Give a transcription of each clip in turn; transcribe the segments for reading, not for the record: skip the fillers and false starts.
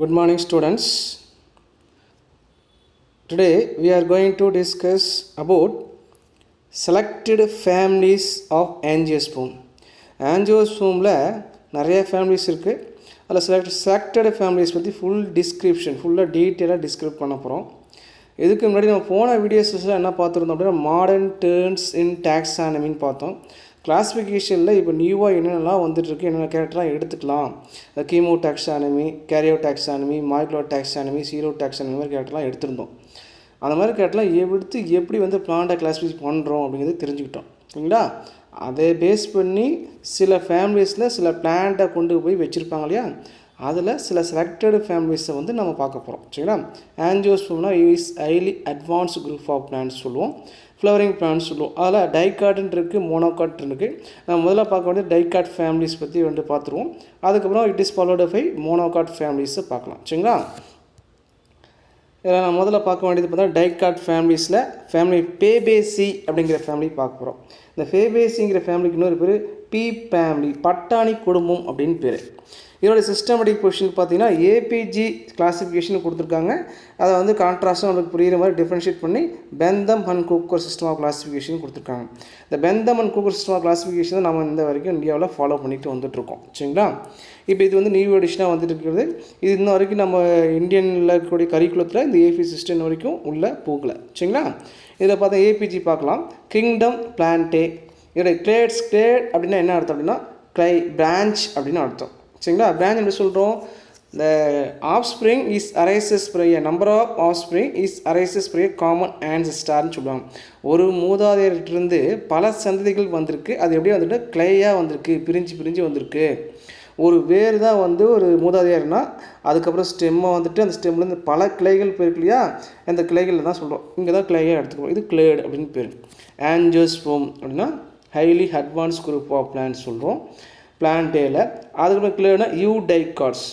Good morning, students. Today we are going to discuss about selected families of angiosperm. Angiospermல நிறைய families இருக்குது. அதில் selected families பற்றி full description ஃபுல்லாக டீட்டெயிலாக describe பண்ண போகிறோம். இதுக்கு முன்னாடி நம்ம போன வீடியோஸில் என்ன பார்த்துருந்தோம் அப்படின்னா மாடர்ன் டேர்ம்ஸ் இன் டாக்ஸானமின்னு பார்த்தோம். கிளாஸிஃபிகேஷனில் இப்போ நியூவாக என்னென்னலாம் வந்துட்டுருக்கு, என்னென்ன கேரக்டர்லாம் எடுத்துக்கலாம், இந்த chemo taxonomy, கேரியோ taxonomy, மாய்க்ளோ taxonomy, zero taxonomy மாதிரி கேரக்டர்லாம் எடுத்திருந்தோம். அந்த மாதிரி கேரக்டர்லாம் எடுத்து எப்படி வந்து பிளான்ட்டை கிளாஸிஃபை பண்ணுறோம் அப்படிங்கிறது தெரிஞ்சுக்கிட்டோம். சரிங்களா? அதை பேஸ் பண்ணி சில ஃபேமிலிஸில் சில பிளான்ட்டை கொண்டு போய் வச்சுருப்பாங்க இல்லையா, அதில் சில செலக்டட் ஃபேமிலிஸை வந்து நம்ம பார்க்க போகிறோம். சரிங்களா? ஆன்ஜியோஸ்பெர்ம்னா is highly advanced group of plants சொல்லுவோம். ஃப்ளவரிங் பிளான்ட்ஸ் சொல்லுவோம். அதில் டைகாட்னு இருக்குது, மோனோகாட் இருக்குது. நம்ம முதல்ல பார்க்க வேண்டிய டைகாட் ஃபேமிலிஸ் பற்றி வந்து பார்த்துருவோம். அதுக்கப்புறம் it is followed by monocot ஃபேமிலிஸை பார்க்கலாம். சரிங்களா? இதில் நான் முதல்ல பார்க்க வேண்டியது பார்த்தா டைகாட் ஃபேமிலிஸில் ஃபேமிலி பேபேசி அப்படிங்கிற ஃபேமிலி பார்க்க போகிறோம். இந்த பேபேசிங்கிற ஃபேமிலிக்கு இன்னொரு பேர் பீ ஃபேமிலி, பட்டாணி குடும்பம் அப்படின்னு பேர். இதோட சிஸ்டமேட்டிக் பொசிஷன் பார்த்தீங்கன்னா ஏபிஜி கிளாஸிஃபிகேஷன் கொடுத்துருக்காங்க. அதை வந்து கான்ட்ராஸ்டாக நம்மளுக்கு புரிகிற மாதிரி டிஃப்ரென்ஷியேட் பண்ணி Bentham and Hooker system of classification கொடுத்துருக்காங்க. இந்த Bentham and Hooker system of classification நம்ம இந்த வரைக்கும் இந்தியாவில் ஃபாலோ பண்ணிட்டு வந்துட்டுருக்கோம். சரிங்களா? இப்போ இது வந்து நியூ எடிஷனாக வந்துட்டு இருக்கிறது. இது இன்ன வரைக்கும் நம்ம இந்தியனில் இருக்கக்கூடிய கரிக்குலத்தில் இந்த ஏபி சிஸ்டம் வரைக்கும் உள்ள போகலை. சரிங்களா? இதில் பார்த்தா ஏபிஜி பார்க்கலாம். Kingdom Plantae. இதோட கிளேட் அப்படின்னா என்ன அர்த்தம் அப்படின்னா கிளை பிரான்ச் அப்படின்னு அர்த்தம். சரிங்களா? பிரான்ச் எப்படி சொல்கிறோம்? இந்த offspring is arises fry number of offspring is arises fry common ஆன்செஸ்டார்னு சொல்லுவாங்க. ஒரு மூதாதையர்கிட்டருந்து பல சந்ததிகள் வந்திருக்கு. அது எப்படி வந்துட்டு கிளையாக வந்திருக்கு, பிரிஞ்சு வந்திருக்கு. ஒரு வேர் தான் வந்து ஒரு மூதாதையர்னா அதுக்கப்புறம் ஸ்டெம்மை வந்துட்டு அந்த ஸ்டெம்லேருந்து பல கிளைகள் போயிருக்கு இல்லையா, அந்த கிளைகளில் தான் சொல்கிறோம். இங்கே தான் கிளையாக எடுத்துக்கிறோம். இது கிளேட் அப்படின்னு பேர். ஆன்ஜியோஸ்பெர்ம் அப்படின்னா highly advance group of plants சொல்கிறோம் பிளான்டேயில். அதுக்கப்புறம் கிளேட்னா யூ டைகாட்ஸ்.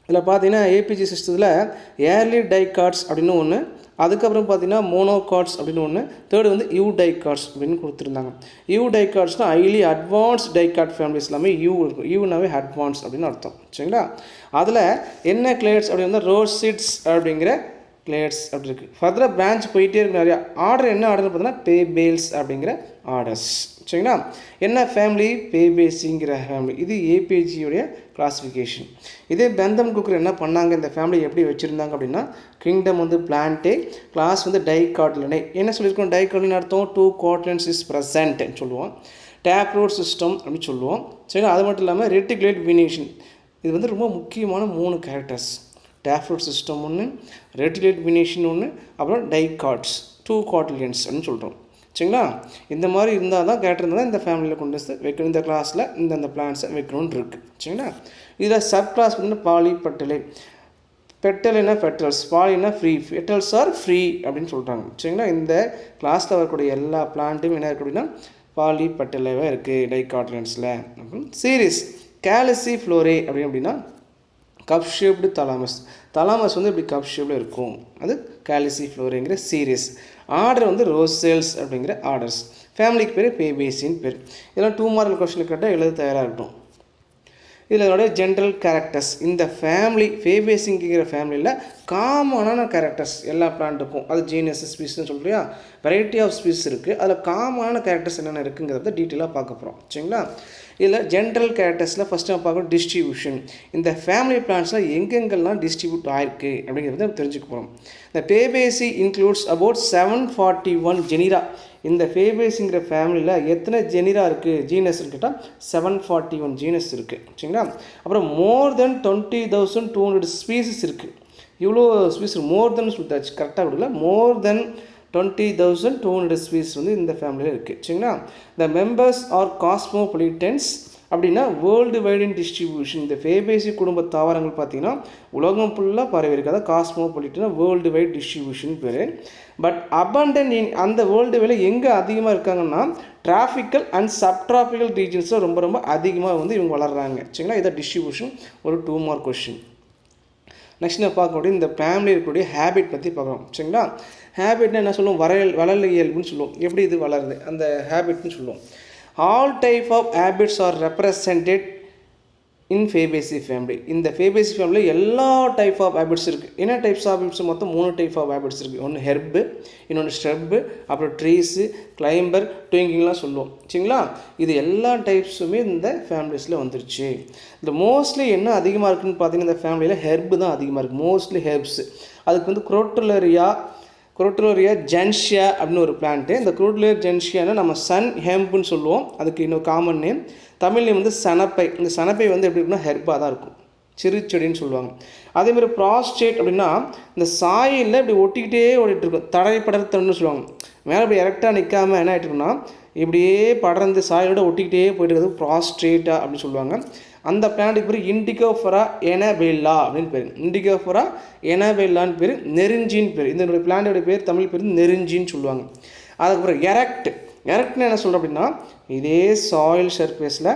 இதில் பார்த்தீங்கன்னா ஏபிஜி சிஸ்டத்தில் ஏர்லி டைகாட்ஸ் அப்படின்னு ஒன்று, அதுக்கப்புறம் பார்த்தீங்கன்னா மோனோகாட்ஸ் அப்படின்னு ஒன்று, தேர்டு வந்து யூ டைகாட்ஸ் அப்படின்னு கொடுத்துருந்தாங்க. யூ டைகாட்ஸ்னால் ஹைலி அட்வான்ஸ் டைகாட் ஃபேமிலிஸ் எல்லாமே யூ இருக்கும். யூனாவே அட்வான்ஸ் அப்படின்னு அர்த்தம். சரிங்களா? அதில் என்ன கிளேட்ஸ் அப்படின்னு வந்து ரோசிட்ஸ் அப்படிங்கிற கிளேட்ஸ் அப்படி இருக்குது. ஃபர்தராக பிரான்ச் போயிட்டே இருக்கு நிறையா. ஆர்டர் என்ன ஆர்டர்னு பார்த்தீங்கன்னா பேபேல்ஸ் அப்படிங்கிற ஆர்டர்ஸ். சரிங்களா? என்ன ஃபேமிலி? பேபேசிங்கிற ஃபேமிலி. இது ஏபிஜியோடைய கிளாஸிஃபிகேஷன். இதே பெந்தம் குக்கர் என்ன பண்ணாங்க, இந்த ஃபேமிலி எப்படி வச்சுருந்தாங்க அப்படின்னா கிங்டம் வந்து பிளான்டே, கிளாஸ் வந்து டைகாட்லனே. என்ன சொல்லியிருக்கோம்? டைகாட்லன் அர்த்தம் டூ காட்லன்ஸ் இஸ் ப்ரெசன்ட்னு சொல்லுவோம். டேப் ரோட் சிஸ்டம் அப்படின்னு சொல்லுவோம். சரிங்களா? அது மட்டும் இல்லாமல் ரெட்டிகுலேட் வினேஷன். இது வந்து ரொம்ப முக்கியமான 3 கேரக்டர்ஸ். டேப்ரோட் சிஸ்டம் ஒன்று, ரெட்டிகுலேட் வினேஷன் ஒன்று, அப்புறம் டைகாட்ஸ், 2 காட்லியன்ஸ் அப்படின்னு சொல்கிறோம். சரிங்களா? இந்த மாதிரி இருந்தால் தான் கேரக்டர் இருந்தால் தான் இந்த ஃபேமிலியில் கொண்டு வந்து வைக்கணும். இந்த கிளாஸில் இந்த பிளான்ஸை வைக்கணும்னு இருக்குது. சரிங்களா? இதில் சப் கிளாஸ் வந்து பாலி பெட்டலை. பெட்டலைனா பெட்டல்ஸ், பாலினா ஃப்ரீ, பெட்டல்ஸ் ஆர் ஃப்ரீ அப்படின்னு சொல்கிறாங்க. சரிங்களா? இந்த கிளாஸில் வரக்கூடிய எல்லா பிளான்ட்டும் என்ன இருக்குது அப்படின்னா பாலி பெட்டலைவாக இருக்குது டைகாட்லியன்ஸில். அப்புறம் சீரிஸ் கேலசி ஃப்ளோரே அப்படின்னா கப் ஷேப்டு தலாமஸ் வந்து இப்படி கப் ஷேப்பில் இருக்கும். அது கேலசி ஃப்ளோரேங்கிற சீரியஸ். ஆர்டர் வந்து ரோசெல்ஸ் அப்படிங்கிற ஆர்டர்ஸ். ஃபேமிலிக்கு பேர் பேபேசின்னு பேர். இதெல்லாம் 2 மார்க் கொஸ்டின் கேட்டால் எழுத தயாராக இருக்கட்டும். இதில் இதோடைய ஜென்ரல் கேரக்டர்ஸ். இந்த ஃபேமிலி பேபேசிங்கிற ஃபேமிலியில் காமனான கேரக்டர்ஸ் எல்லா பிளான்ட்டுக்கும், அது ஜீனஸ் ஸ்பீஸ்ன்னு சொல்கிறியா, வெரைட்டி ஆஃப் ஸ்பீஸ் இருக்குது. அதில் காமனான கேரக்டர்ஸ் என்னென்ன இருக்குங்கிறத டீட்டெயிலாக பார்க்க போகிறோம். சரிங்களா? இதில் ஜென்ரல் கேரக்டர்ஸில் ஃபஸ்ட்டு நம்ம பார்க்கணும் டிஸ்ட்ரிபியூஷன். இந்த ஃபேமிலி பிளான்ட்ஸ்லாம் எங்கெங்கெல்லாம் டிஸ்ட்ரிபியூட் ஆகிருக்கு அப்படிங்கிறத தெரிஞ்சுக்க போகிறோம். இந்த பேபேசி இன்க்ளூட்ஸ் அபவுட் 741 ஜெனிரா. இந்த பேபேசிங்கிற ஃபேமிலியில் எத்தனை ஜெனிரா இருக்குது, ஜீனஸ் கேட்டால் 741 ஜீனஸ் இருக்குது. சரிங்களா? அப்புறம் மோர் தென் 20,200 ஸ்பீசிஸ் இருக்குது. இவ்வளோ ஸ்பீஸ் மோர் தென் சொல்லிட்டாச்சு, கரெக்டாக கொடுக்கல. மோர் தென் 20,200 ஸ்பீஸ் வந்து இந்த ஃபேமிலியில் இருக்குது. சரிங்களா? த மெம்பர்ஸ் ஆர் காஸ்மோபாலிட்டன்ஸ் அப்படின்னா வேர்ல்டு வைட் இன் டிஸ்ட்ரிபியூஷன். இந்த ஃபேபேசி குடும்ப தாவரங்கள் பார்த்திங்கன்னா உலகம் ஃபுல்லாக பரவி இருக்குது. அதாவது காஸ்மோபாலிட்டனா வேர்ல்டு வைட் டிஸ்ட்ரிபியூஷன் பேர். பட் அபண்டன்ட் இன் அந்த வேர்ல்டு வைடில் எங்கே அதிகமாக இருக்காங்கன்னா டிராபிக்கல் அண்ட் சப்ட்ராபிக்கல் ரீஜன்ஸில் ரொம்ப அதிகமாக வந்து இவங்க வளர்கிறாங்க. சரிங்களா? இதை டிஸ்ட்ரிபியூஷன் ஒரு 2 மார்க் கொஸ்டின். நெக்ஸ்ட் நான் பார்க்கக்கூடிய இந்த ஃபேமிலி இருக்கக்கூடிய ஹேபிட் பற்றி பார்க்குறோம். சரிங்களா? ஹேபிட்னா என்ன சொல்லுவோம்? வளரியல்னு சொல்லுவோம். எப்படி இது வளருது அந்த ஹேபிட்னு சொல்லுவோம். All type of habits are represented in Fabaceae family. இந்த ஃபேபேசி ஃபேமிலியில் எல்லா டைப் ஆஃப் ஹேபிட்ஸ் இருக்குது. என்ன டைப்ஸ் ஆஃப் ஹேபிட்ஸ்? மொத்தம் 3 டைப் ஆஃப் ஹேபிட்ஸ் இருக்குது. ஒன்று ஹெர்பு, இன்னொன்று ஸ்ட்ரப்பு, அப்புறம் ட்ரீஸு, கிளைம்பர், ட்விங்கிங்லாம் சொல்லுவோம். சரிங்களா? இது எல்லா டைப்ஸுமே இந்த ஃபேமிலிஸில் வந்துருச்சு. இந்த மோஸ்ட்லி என்ன அதிகமாக இருக்குதுன்னு பார்த்தீங்கன்னா இந்த ஃபேமிலியில் ஹெர்பு தான் அதிகமாக இருக்குது. Mostly herbs. அதுக்கு வந்து குரோட்டலரியா ஜென்ஷியா அப்படின்னு ஒரு பிளான்ட்டு. இந்த குரோட்டலரியா ஜென்ஷியானா நம்ம சன் ஹெம்புன்னு சொல்லுவோம். அதுக்கு இன்னொரு காமன் நேம், தமிழ் நேம் வந்து சனப்பை. இந்த சனப்பை வந்து எப்படி இருக்குன்னா ஹெர்பாக தான் இருக்கும், சிறு செடின்னு சொல்லுவாங்க. அதேமாதிரி ப்ராஸ்டேட் அப்படின்னா இந்த சாயிலில் இப்படி ஒட்டிக்கிட்டே ஓடிட்டு இருக்கும், தடைப்படர்த்தன்னு சொல்லுவாங்க. மேலே இப்படி எரெக்டாக நிற்காமல் என்ன ஆகிட்டு இருக்குன்னா இப்படியே படர்ந்து சாயிலோட ஒட்டிக்கிட்டே போயிட்டு இருக்கிறது ப்ராஸ்ட்ரேட்டா அப்படின்னு சொல்லுவாங்க. அந்த பிளான்ட்டுக்கு பேர் இண்டிகோஃபரா எனபெல்லா அப்படின்னு பேர். இண்டிகோஃபரா எனபெல்லான்னு பேர், நெருஞ்சின்னு பேர். இதனுடைய பிளான்ட்டோடைய பேர் தமிழ் பேர் நெருஞ்சின்னு சொல்லுவாங்க. அதுக்கப்புறம் எரெக்ட்னு என்ன சொல்கிறோம் அப்படின்னா இதே சாயில் சர்ஃபேஸில்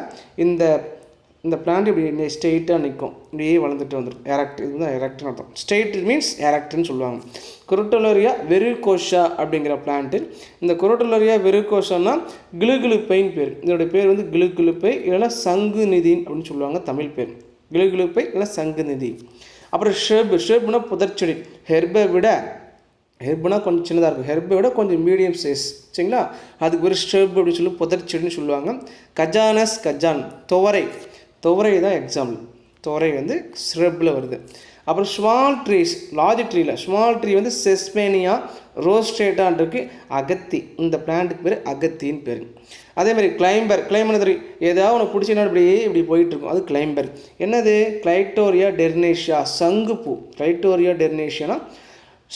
இந்த பிளான்ட் இப்படி ஸ்ட்ரெயிட்டாக நிற்கும், இப்படியே வளர்ந்துட்டு வந்துடும். எரெக்ட், இதுதான் எரெக்ட்னு அர்த்தம். ஸ்ட்ரெயிட் மீன்ஸ் எரெக்ட்னு சொல்லுவாங்க. குரோட்டலரியா வெரிகோஷா அப்படிங்கிற பிளான்ட்டு. இந்த குரோட்டலரியா வெரிகோஷானா கிளுகிளுப்பைன்னு பேர். இதோடைய பேர் வந்து கிளுகிளுப்பை இல்லைன்னா சங்கு நிதி அப்படின்னு சொல்லுவாங்க தமிழ் பேர். கிளுகிளுப்பை இல்லைன்னா சங்கு நிதி. அப்புறம் ஷெர்ப்னா புதர்ச்செடி. ஹெர்புனா கொஞ்சம் சின்னதாக இருக்கும், ஹெர்பை விட கொஞ்சம் மீடியம் சைஸ். சரிங்களா? அதுக்கு பேர் ஷெர்ப் அப்படின்னு சொல்லி புதர்ச்செடின்னு சொல்லுவாங்க. கஜான் துவரை தான் எக்ஸாம்பிள். துவரை வந்து ஷ்ரப்பில் வருது. அப்புறம் small trees, large small tree வந்து செஸ்மேனியா ரோஸ்ட்ரேட்டான் இருக்குது, அகத்தி. இந்த பிளான்ட்டுக்கு பேர் அகத்தின்னு பேர். அதேமாதிரி கிளைம்பர் தெரியும், ஏதாவது ஒன்று பிடிச்சினா இப்படி போயிட்டுருக்கும், அது கிளைம்பர். என்னது? கிளைட்டோரியா டெர்னேஷியா, சங்குப்பூ. கிளைட்டோரியா டெர்னேஷியானா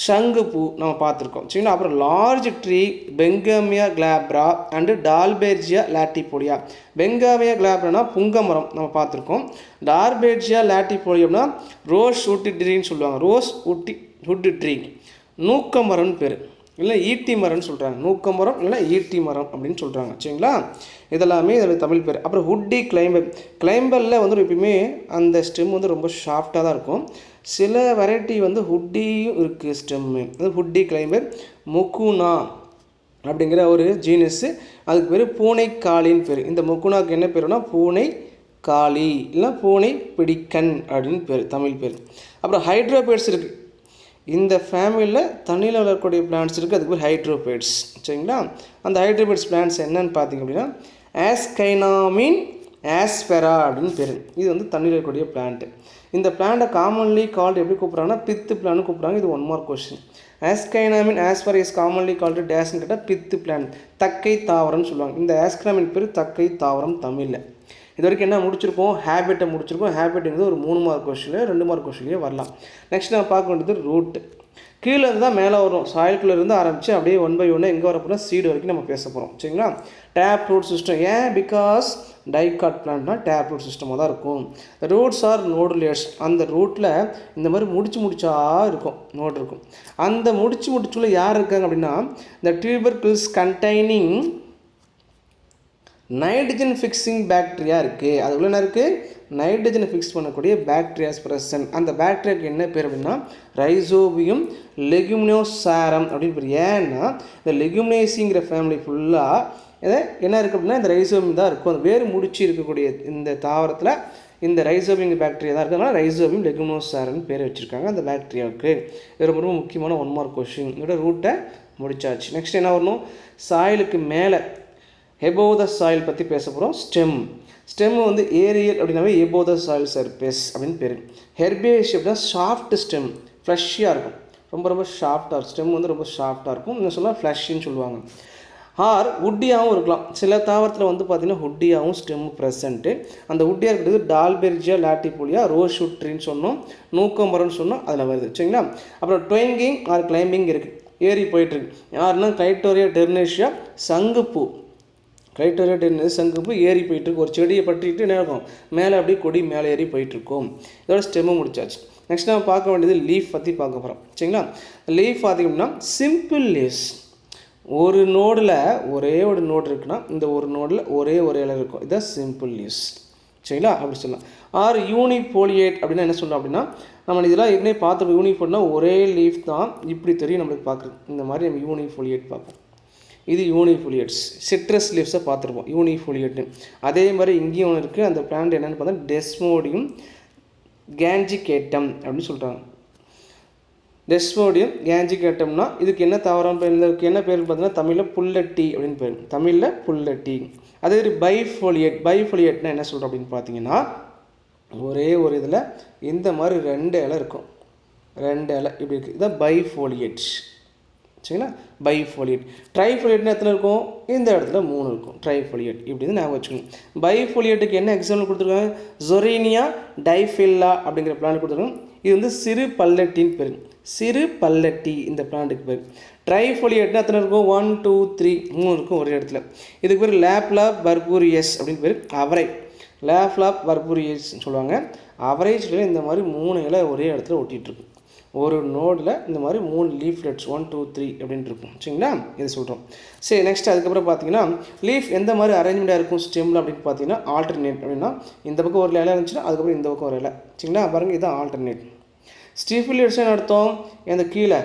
சங்குப்பூ நம்ம பார்த்துருக்கோம். சரிங்களா? அப்புறம் large tree Pongamia glabra and Dalbergia latifolia. Pongamia கிளாப்ரானா புங்க மரம் நம்ம பார்த்துருக்கோம். டால்பேர்ஜியா லாட்டிபோலியம்னா ரோஸ் வுட் ட்ரீன்னு சொல்லுவாங்க. Rose would tree. நூக்க மரம்னு பேர், இல்லை ஈட்டி மரம்னு சொல்கிறாங்க. நூக்க மரம் இல்லை ஈட்டி மரம் அப்படின்னு சொல்கிறாங்க. சரிங்களா? இதெல்லாமே இதில் தமிழ் பேர். அப்புறம் ஹுட்டி கிளைம்பரில் வந்து எப்பயுமே அந்த ஸ்டெம் வந்து ரொம்ப ஷார்ப்டாக தான் இருக்கும். சில வெரைட்டி வந்து ஹுட்டியும் இருக்குது ஸ்டெம்மு. அது ஹுட்டி கிளைம்பர். முக்குனா அப்படிங்கிற ஒரு ஜீனஸு. அதுக்கு பேர் பூனைக்காளின்னு பேர். இந்த முக்குனாவுக்கு என்ன பேருனா பூனைக்காளி இல்லை பூனை பிடிக்கன் அப்படின்னு பேர் தமிழ் பேர். அப்புறம் ஹைட்ரோபேட்ஸ் இருக்குது. இந்த ஃபேமிலியில் தண்ணியில் வளரக்கூடிய பிளான்ட்ஸ் இருக்குது, அதுக்கு பேர் ஹைட்ரோபேட்ஸ். சரிங்களா? அந்த ஹைட்ரோபேட்ஸ் பிளான்ட்ஸ் என்னன்னு பார்த்தீங்க அப்படின்னா ஆஸ்கைனாமின் ஆஸ்பெரா அப்படின்னு பேர். இது வந்து தண்ணியில் இருக்கக்கூடிய பிளான்ட்டு. இந்த பிளான்ட்டை காமன்லி கால்டு எப்படி கூப்பிட்றாங்கன்னா பித்து பிளான்னு கூப்பிட்றாங்க. இது 1 mark question. Aeschynomene aspera is commonly called டேஸ்ன்னு கேட்டால் பித்து பிளான், தக்கை தாவரம்னு சொல்லுவாங்க. இந்த ஆஸ்கைனாமின் பேர் தக்கை தாவரம் தமிழில். இது வரைக்கும் என்ன முடிச்சிருக்கோம்? ஹேபிட்டை முடிச்சிருக்கோம். ஹேபிட்டுங்கிறது ஒரு 3 மார்க் கொஸ்டின், 2 மார்க் கொஸ்டின்லேயே வரலாம். நெக்ஸ்ட் நம்ம பார்க்க வேண்டியது ரூட்டு. கீழே இருந்து தான் மேலே வரும், சாயில்குள்ளே இருந்து ஆரம்பித்து அப்படியே 1 by 1 எங்கே வர போகிறோம்? சீடு வரைக்கும் நம்ம பேச போகிறோம். சரிங்களா? Tap root system. ஏன்? பிகாஸ் டைகாட் பிளான்ட்னா டேப் ரூட் சிஸ்டமாக தான் இருக்கும். Roots are nodulated. அந்த ரூட்டில் இந்த மாதிரி முடிச்சா இருக்கும், நோடு இருக்கும். அந்த முடிச்சுள்ள யார் இருக்காங்க அப்படின்னா இந்த tubercles containing nitrogen fixing bacteria இருக்குது. அது உள்ள என்ன இருக்குது? நைட்ரஜனை ஃபிக்ஸ் பண்ணக்கூடிய பாக்டீரியாஸ் ப்ரெசன்ட். அந்த பாக்டீரியாவுக்கு என்ன பேர் அப்படின்னா ரைசோபியம் லெகுமினோசாரம் அப்படின்னு பேர். ஏன்னா இந்த லெகுமினேசிங்கிற ஃபேமிலி ஃபுல்லாக என்ன இருக்குது அப்படின்னா இந்த ரைசோபியம் தான் இருக்கும். அந்த வேறு முடிச்சு இருக்கக்கூடிய இந்த தாவரத்தில் இந்த ரைசோபியம் பாக்டீரியா தான் இருக்கிறதுனால ரைசோபியம் லெகுமினோசாரம்னு பேர் வச்சுருக்காங்க அந்த பாக்டீரியாவுக்கு. இது ரொம்ப முக்கியமான 1 மார்க் கொஸ்டின். இதோட ரூட்டை முடிச்சாச்சு. நெக்ஸ்ட் என்ன வரணும்? சாயிலுக்கு மேலே எபோவ் த சாயில் பற்றி பேச போகிறோம். ஸ்டெம் வந்து ஏரியல் அப்படின்னாவே எபோவ் த சாயில் சர்ஃபேஸ் அப்படின்னு பேர். ஹெர்பேஷ் அப்படின்னா சாஃப்ட் ஸ்டெம், ஃப்ளஷ்ஷியாக இருக்கும், ரொம்ப ஷார்ப்டாக இருக்கும். ஸ்டெம் வந்து ரொம்ப ஷார்ப்டாக இருக்கும். இன்னும் சொன்னால் ஃப்ளஷ்ஷின்னு சொல்லுவாங்க. ஆர் உட்டியாகவும் இருக்கலாம். சில தாவரத்தில் வந்து பார்த்திங்கன்னா உட்டியாகவும் ஸ்டெம் ப்ரெசண்ட்டு. அந்த உட்டியாக இருக்கிறது டால்பெர்ஜியா லாட்டிபோலியா ரோஸ் வுட் ட்ரீன்னு சொன்னோம், நூக்கமரம்னு சொன்னோம், அதில் வருது. சரிங்களா? அப்புறம் ட்விங்கிங் ஆர் கிளைம்பிங் இருக்குது, ஏறி போயிட்டுருக்கு. யாருன்னா கிளைட்டோரியா டெர்னேஷியா சங்குப்பூ. கிளைட்டோரியா டெர்னேஷியா சங்குப்பூ ஏறி போயிட்டுருக்கு. ஒரு செடியை பற்றிட்டு என்ன இருக்கும்? மேலே அப்படியே கொடி மேலே ஏறி போயிட்டுருக்கும். இதோட ஸ்டெம்மு முடிச்சாச்சு. நெக்ஸ்ட் நம்ம பார்க்க வேண்டியது லீஃப் பற்றி பார்க்க போகிறோம். சரிங்களா? லீஃப் பார்த்திங்கன்னா சிம்பிள் லீவ்ஸ். ஒரு நோடில் ஒரே ஒரு நோடு இருக்குன்னா இந்த ஒரு நோடில் ஒரே இலை இருக்கும். இதுதான் சிம்பிள் லீவ்ஸ். சரிங்களா? அப்படி சொல்லலாம். ஆர் யூனிபோலியேட் அப்படின்னா என்ன சொல்லலாம் அப்படின்னா நம்ம இதெல்லாம் ஏற்கனவே பார்த்துருக்கோம். யூனிபோலியேட்னா ஒரே லீஃப் தான் இப்படி தெரியும் நம்மளுக்கு பார்க்குறது. இந்த மாதிரி நம்ம யூனிபோலியேட் பார்ப்போம். இது யூனிஃபோலியேட்ஸ். சிட்ரஸ் லீவ்ஸை பார்த்துருப்போம் யூனிஃபோலியேட்னு. அதே மாதிரி இங்கேயும் ஒன்று இருக்குது. அந்த பிளான்ட் என்னென்னு பார்த்தா டெஸ்மோடியம் கேஞ்சிகேட்டம் அப்படின்னு சொல்கிறாங்க. டெஸ்மோடியம் கேஞ்சிகேட்டம்னா இதுக்கு என்ன தவறான பேர், இதுக்கு என்ன பேர்னு பார்த்தீங்கன்னா தமிழில் புல்லட்டி அப்படின்னு பேர். தமிழில் புல்லட்டி. அதே மாதிரி பைஃபோலியேட்னா என்ன சொல்கிறோம் அப்படின்னு பார்த்தீங்கன்னா ஒரே ஒரு இதில் இந்த மாதிரி 2 இலை இருக்கும். 2 இலை இப்படி இருக்குது. இதுதான் பைஃபோலியேட். சரிங்களா? பைஃபோலியேட். ட்ரைஃபோலியேட்னா எத்தனை இருக்கும்? இந்த இடத்துல 3 இருக்கும். ட்ரைஃபோலியேட் இப்படி ஞாபகம் வச்சுக்கணும். பைஃபோலியேட்டுக்கு என்ன எக்ஸாம்பிள் கொடுத்துருக்காங்க? ஜொரேனியா டைஃபில்லா அப்படிங்கிற பிளான்ட் கொடுத்துருக்காங்க. இது வந்து சிறு பல்லட்டின்னு பேர். சிறு பல்லட்டி இந்த பிளான்ட்டுக்கு பேர். ட்ரைஃபோலியேட்னா எத்தனை இருக்கும்? 1 2 3 3 இருக்கும் ஒரு இடத்துல. இதுக்கு பேர் லேப்லாப் பர்பூரியஸ் அப்படின்னு பேர். அவரை லேப்லாப் பர்பூரியஸ்ன்னு சொல்லுவாங்க. அவரேஜ் இந்த மாதிரி 3 இலை ஒரே இடத்துல ஒட்டிகிட்ருக்கு. ஒரு நோடில் இந்த மாதிரி 3 லீஃப்லெட்ஸ் 1 2 3 அப்படின்ட்டு இருக்கும். சரிங்களா? இதை சொல்கிறோம். சரி, நெக்ஸ்ட் அதுக்கப்புறம் பார்த்தீங்கன்னா லீஃப் எந்த மாதிரி அரேஞ்ச்மெண்ட்டாக இருக்கும் ஸ்டெம்மில் அப்படின்னு பார்த்தீங்கன்னா ஆல்டர்னேட். அப்படின்னா இந்த பக்கம் ஒரு இலை இருந்துச்சுன்னா அதுக்கப்புறம் இந்த பக்கம் ஒரு இலை. சரிங்களா? பாருங்கள், இதுதான் ஆல்டர்னேட். ஸ்டிஃபிலியட்ஸ்னு அர்த்தம் அந்த கீழே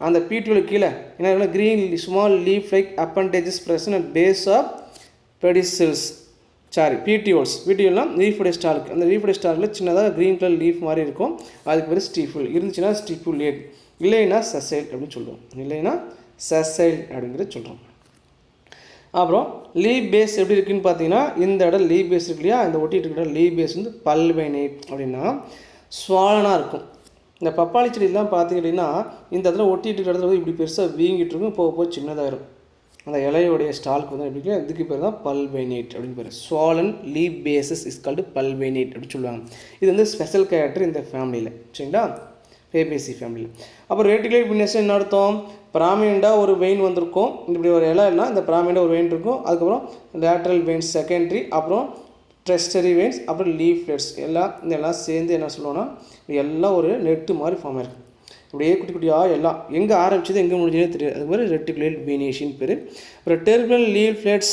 அந்த பீட்டுகளுக்கு கீழே என்ன green small leaf like appendages present at base of pedicels. பீட்டியோல்னால் லீஃபுடைய ஸ்டாருக்கு. அந்த லீஃபுடைய ஸ்டாரில் சின்னதாக க்ரீன் கலர் லீஃப் மாதிரி இருக்கும். அதுக்கு பேர் ஸ்டிஃபில். இருந்துச்சுன்னா ஸ்டிஃபுலேட். இல்லைன்னா சசைல் அப்படின்னு சொல்லுவோம். இல்லைன்னா சசைல் அப்படிங்கிறது சொல்கிறோம். அப்புறம் லீவ் பேஸ் எப்படி இருக்குதுன்னு பார்த்தீங்கன்னா இந்த இடம் லீவ் பேஸ் இருக்கு இல்லையா? இந்த ஒட்டிகிட்டு இருக்கிற லீவ் பேஸ் வந்து பல்வைனேட் அப்படின்னா ஸ்வாலனாக இருக்கும். இந்த பப்பாளி செடியெலாம் பார்த்திங்க அப்படின்னா இந்த இடத்துல ஒட்டிகிட்டு இருக்கிற இடத்துல இப்படி பெருசாக வீங்கிட்டு இருக்கும். போக போக சின்னதாக இருக்கும். அந்த இலையோடைய ஸ்டால்க்கு வந்து எப்படி இதுக்கு பேர் தான் பல்வைனேட் அப்படின்னு பேர். Swollen leaf bases is called pulvinate அப்படின்னு சொல்லுவாங்க. இது வந்து ஸ்பெஷல் கேரக்டர் இந்த ஃபேமிலியில். சரிங்களா? ஃபேபேசி ஃபேமிலியில். அப்புறம் ரெட்டிகுலேட் பின்னஸ் என்ன அர்த்தம்? பிராமினண்டாக ஒரு வெயின் வந்திருக்கும். இப்படி ஒரு இலை எல்லாம் இந்த பிராமினண்டாக ஒரு வெயின் இருக்கும். அதுக்கப்புறம் லேட்ரல் வெயின்ஸ் செகண்டரி, அப்புறம் ட்ரெஸ்டரி வெயின்ஸ், அப்புறம் லீஃப்லெட்ஸ் இதெல்லாம் சேர்ந்து என்ன சொல்லுவோன்னா எல்லாம் ஒரு நெட்டு மாதிரி ஃபார்ம் ஆகிருக்கு. இப்படியே குட்டி குட்டியாக எல்லாம் எங்கே ஆரம்பிச்சது எங்கே முடிஞ்சதே தெரியாது. அது மாதிரி ரெட்டிகுலேட் வீனேஷன் பேர். அப்புறம் terminal leaflets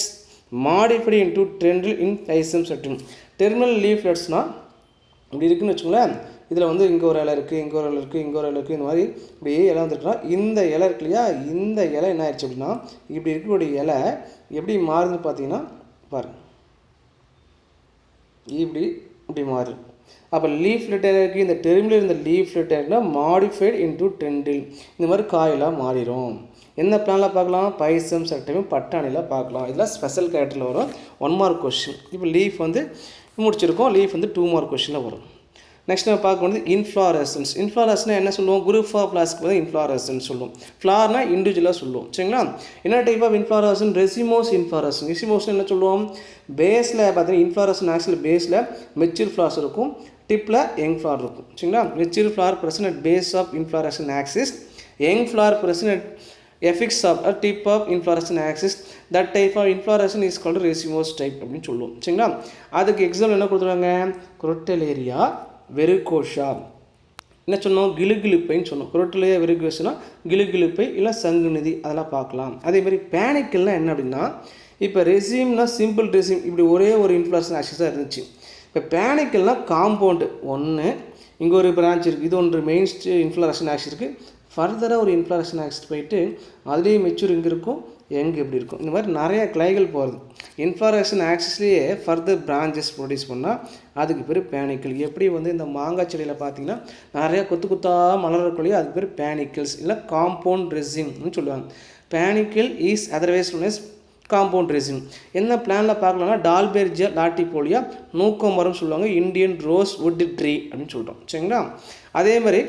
modified into tendril in டைசம் செட்டும். டெர்மினல் லீஃப்லெட்ஸ்னால் இப்படி இருக்குதுன்னு வச்சுக்கோங்களேன். இதில் வந்து இங்கே ஒரு இலை இருக்குது, இங்கே ஒரு இலை இருக்குது, இங்கே ஒரு இலை இருக்குது. இந்த மாதிரி இப்படியே இலை வந்துட்டுனா இந்த இலை இருக்கு இல்லையா? இந்த இலை என்ன ஆயிடுச்சு அப்படின்னா இப்படி இருக்கக்கூடிய இலை எப்படி மாறுதுன்னு பார்த்தீங்கன்னா பாருங்கள், இப்படி மாறும். அப்போ லீஃப் லெட்டருக்கு இந்த டெர்மில் இருந்த லீஃப் லெட்டர்னா மாடிஃபைடு இன்டூ டென்டில் இந்த மாதிரி காயெல்லாம் மாறிடும். என்ன பிளானில் பார்க்கலாம்? பைசம் சட்டையும் பட்டாணியில் பார்க்கலாம். இதெல்லாம் ஸ்பெஷல் கேரக்டரில் வரும். 1 மார்க் கொஸ்டின். இப்போ லீஃப் வந்து முடிச்சிருக்கோம். லீஃப் வந்து 2 மார்க் கொஸ்டினில் வரும். நெக்ஸ்ட் நம்ம பார்க்க வேண்டியது இன்ஃப்ளாரசன்ஸ். இன்ஃப்ளாரசன்ஸ் என்ன சொல்லுவோம்? குரூப் ஆஃப் ஃப்ளாஸ்க்கு வந்து இன்ஃப்ளாரசன்ஸ் சொல்லுவோம். ஃப்ளார்னா இண்டிவிஜுவலாக சொல்லுவோம். சரிங்களா? என்ன type of inflorescence? Racemose inflorescence. Racemose என்ன சொல்லுவோம்? பேஸில் பார்த்தீங்கன்னா இன்ஃப்ளாரசன் ஆக்சுவலி பேஸில் மெச்சூர் ஃப்ளார்ஸ் இருக்கும், டிப்பில் யங் ஃப்ளார் இருக்கும். சரிங்களா? Mature flower present at base of inflorescence axis, young flower present at apex of a tip of inflorescence axis. That type of inflorescence is called racemose type அப்படின்னு சொல்லுவோம். சரிங்களா? அதுக்கு example என்ன கொடுத்துருவாங்க? குரோட்டலேரியா வெரிகோஷா. என்ன சொன்னோம்? கிளுகிழுப்பைன்னு சொன்னோம். குரோட்டலேரியா வெரிகோஷனா கிளுகிழுப்பை இல்லை சங்குநிதி அதெல்லாம் பார்க்கலாம். அதேமாதிரி பேனிக்கல்னால் என்ன அப்படின்னா இப்போ ரெசிம்னா சிம்பிள் ரெசிம் இப்படி ஒரே ஒரு இன்ஃப்ளாரசன் ஆக்சிஸாக இருந்துச்சு. இப்போ பேனிக்கல்னால் காம்பவுண்டு ஒன்று, இங்கே ஒரு பிரான்ச் இருக்குது, இது ஒன்று மெயின் இன்ஃப்ளாரசன் ஆக்சிஸ் இருக்குது. ஃபர்தராக ஒரு இன்ஃப்ளாரசன் ஆக்சிஸ் போயிட்டு அதுலேயே மெச்சூர் இங்கே இருக்கும், எங்கே எப்படி இருக்கும். இந்த மாதிரி நிறைய கிளைகள் போகிறது. இன்ஃப்ளாரசன் ஆக்சிஸ்லேயே ஃபர்தர் பிரான்ச்சஸ் ப்ரொடியூஸ் பண்ணால் அதுக்கு பேர் பேனிக்கல். எப்படி வந்து இந்த மாங்காய் செடியில் பார்த்தீங்கன்னா நிறையா கொத்தாக மலரக்குள்ளேயே அதுக்கு பேர் பேனிக்கல்ஸ் இல்லை காம்பவுண்ட் ரெசிம்னு சொல்லுவாங்க. Panicle is otherwise known as compound raceme. என்ன பிளானில் பார்க்கலாம்னா டால்பெர்ஜியா லாட்டிபோலியா நூக்கம் மரம் சொல்லுவாங்க, இந்தியன் ரோஸ் வுட் ட்ரீ அப்படின்னு சொல்கிறோம். சரிங்களா? அதே மாதிரி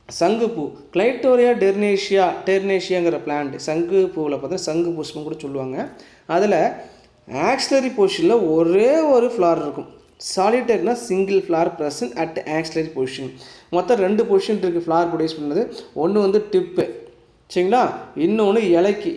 சங்குப்பூ கிளைட்டோரியா டெர்னேஷியாங்கிற பிளான்ட் சங்கு பூவில் பார்த்தீங்கன்னா சங்கு புஷ்பம் கூட சொல்லுவாங்க. அதில் ஆக்சிலரி பொசிஷனில் ஒரே ஒரு ஃப்ளார் இருக்கும். சாலிட்டர்னா single flower present at axillary position. மொத்தம் 2 பொசிஷன் இருக்குது ஃப்ளார் ப்ரொடியூஸ் பண்ணது. ஒன்று வந்து டிப்பு. சரிங்களா? இன்னொன்று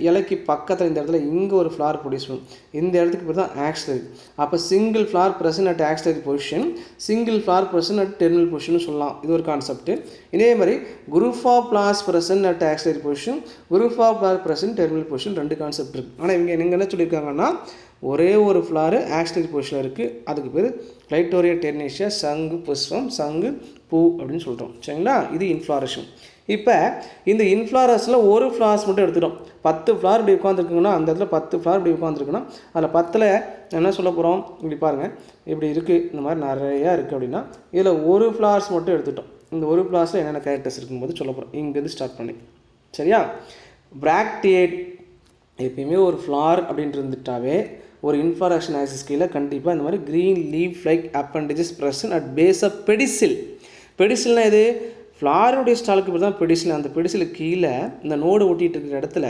இலைக்கு பக்கத்தில் இந்த இடத்துல இங்கே ஒரு ஃப்ளார் ப்ரொடியூஸ் பண்ணும். இந்த இடத்துக்கு பேர் தான் ஆக்சிலரி. அப்போ single flower present at axillary position, single flower present at terminal position சொல்லலாம். இது ஒரு கான்செப்ட். இதே மாதிரி group of flowers present at axillary position, group of flower present terminal position 2 concept இருக்குது. ஆனால் இவங்க என்ன சொல்லியிருக்காங்கன்னா ஒரே ஒரு ஃப்ளாரு ஆக்சிலரி பொசிஷனில் இருக்குது, அதுக்கு பேர் லைட்டோரியா டெர்னேஷியா, சங்கு புஷ்பம், சங்கு பூ அப்படின்னு சொல்கிறோம். சரிங்களா? இது இன்ஃப்ளாரேஷன். இப்போ இந்த இன்ஃப்ளாரஸில் ஒரு ஃப்ளார்ஸ் மட்டும் எடுத்துட்டோம். 10 ஃப்ளார் இப்படி உட்காந்துருக்குங்கன்னா அந்த இடத்துல 10 ஃப்ளார் இப்படி உட்காந்துருக்குன்னா அதில் 10ல் என்ன சொல்ல போகிறோம், இப்படி பாருங்கள், இப்படி இருக்குது, இந்த மாதிரி நிறையா இருக்குது அப்படின்னா இதில் ஒரு ஃப்ளார்ஸ் மட்டும் எடுத்துட்டோம். இந்த ஒரு ஃப்ளார்ஸில் என்னென்ன கேரக்டர்ஸ் இருக்கும்போது சொல்ல போகிறோம், இங்கேருந்து ஸ்டார்ட் பண்ணி. சரியா? பிராக்டியேட் எப்பயுமே ஒரு ஃப்ளார் அப்படின்ட்டு இருந்துட்டாவே ஒரு இன்ஃப்ளாரேஷன் ஆக்சிஸ் கீழே கண்டிப்பாக இந்த மாதிரி green leaf like appendages present at base of pedicel. பெடிசில்னால் எது? ஃப்ளாருடைய ஸ்டாலுக்கு இப்படி தான் பெடிசில். அந்த பெடிசிலுக்கு கீழே இந்த நோடு ஒட்டிகிட்டு இருக்கிற இடத்துல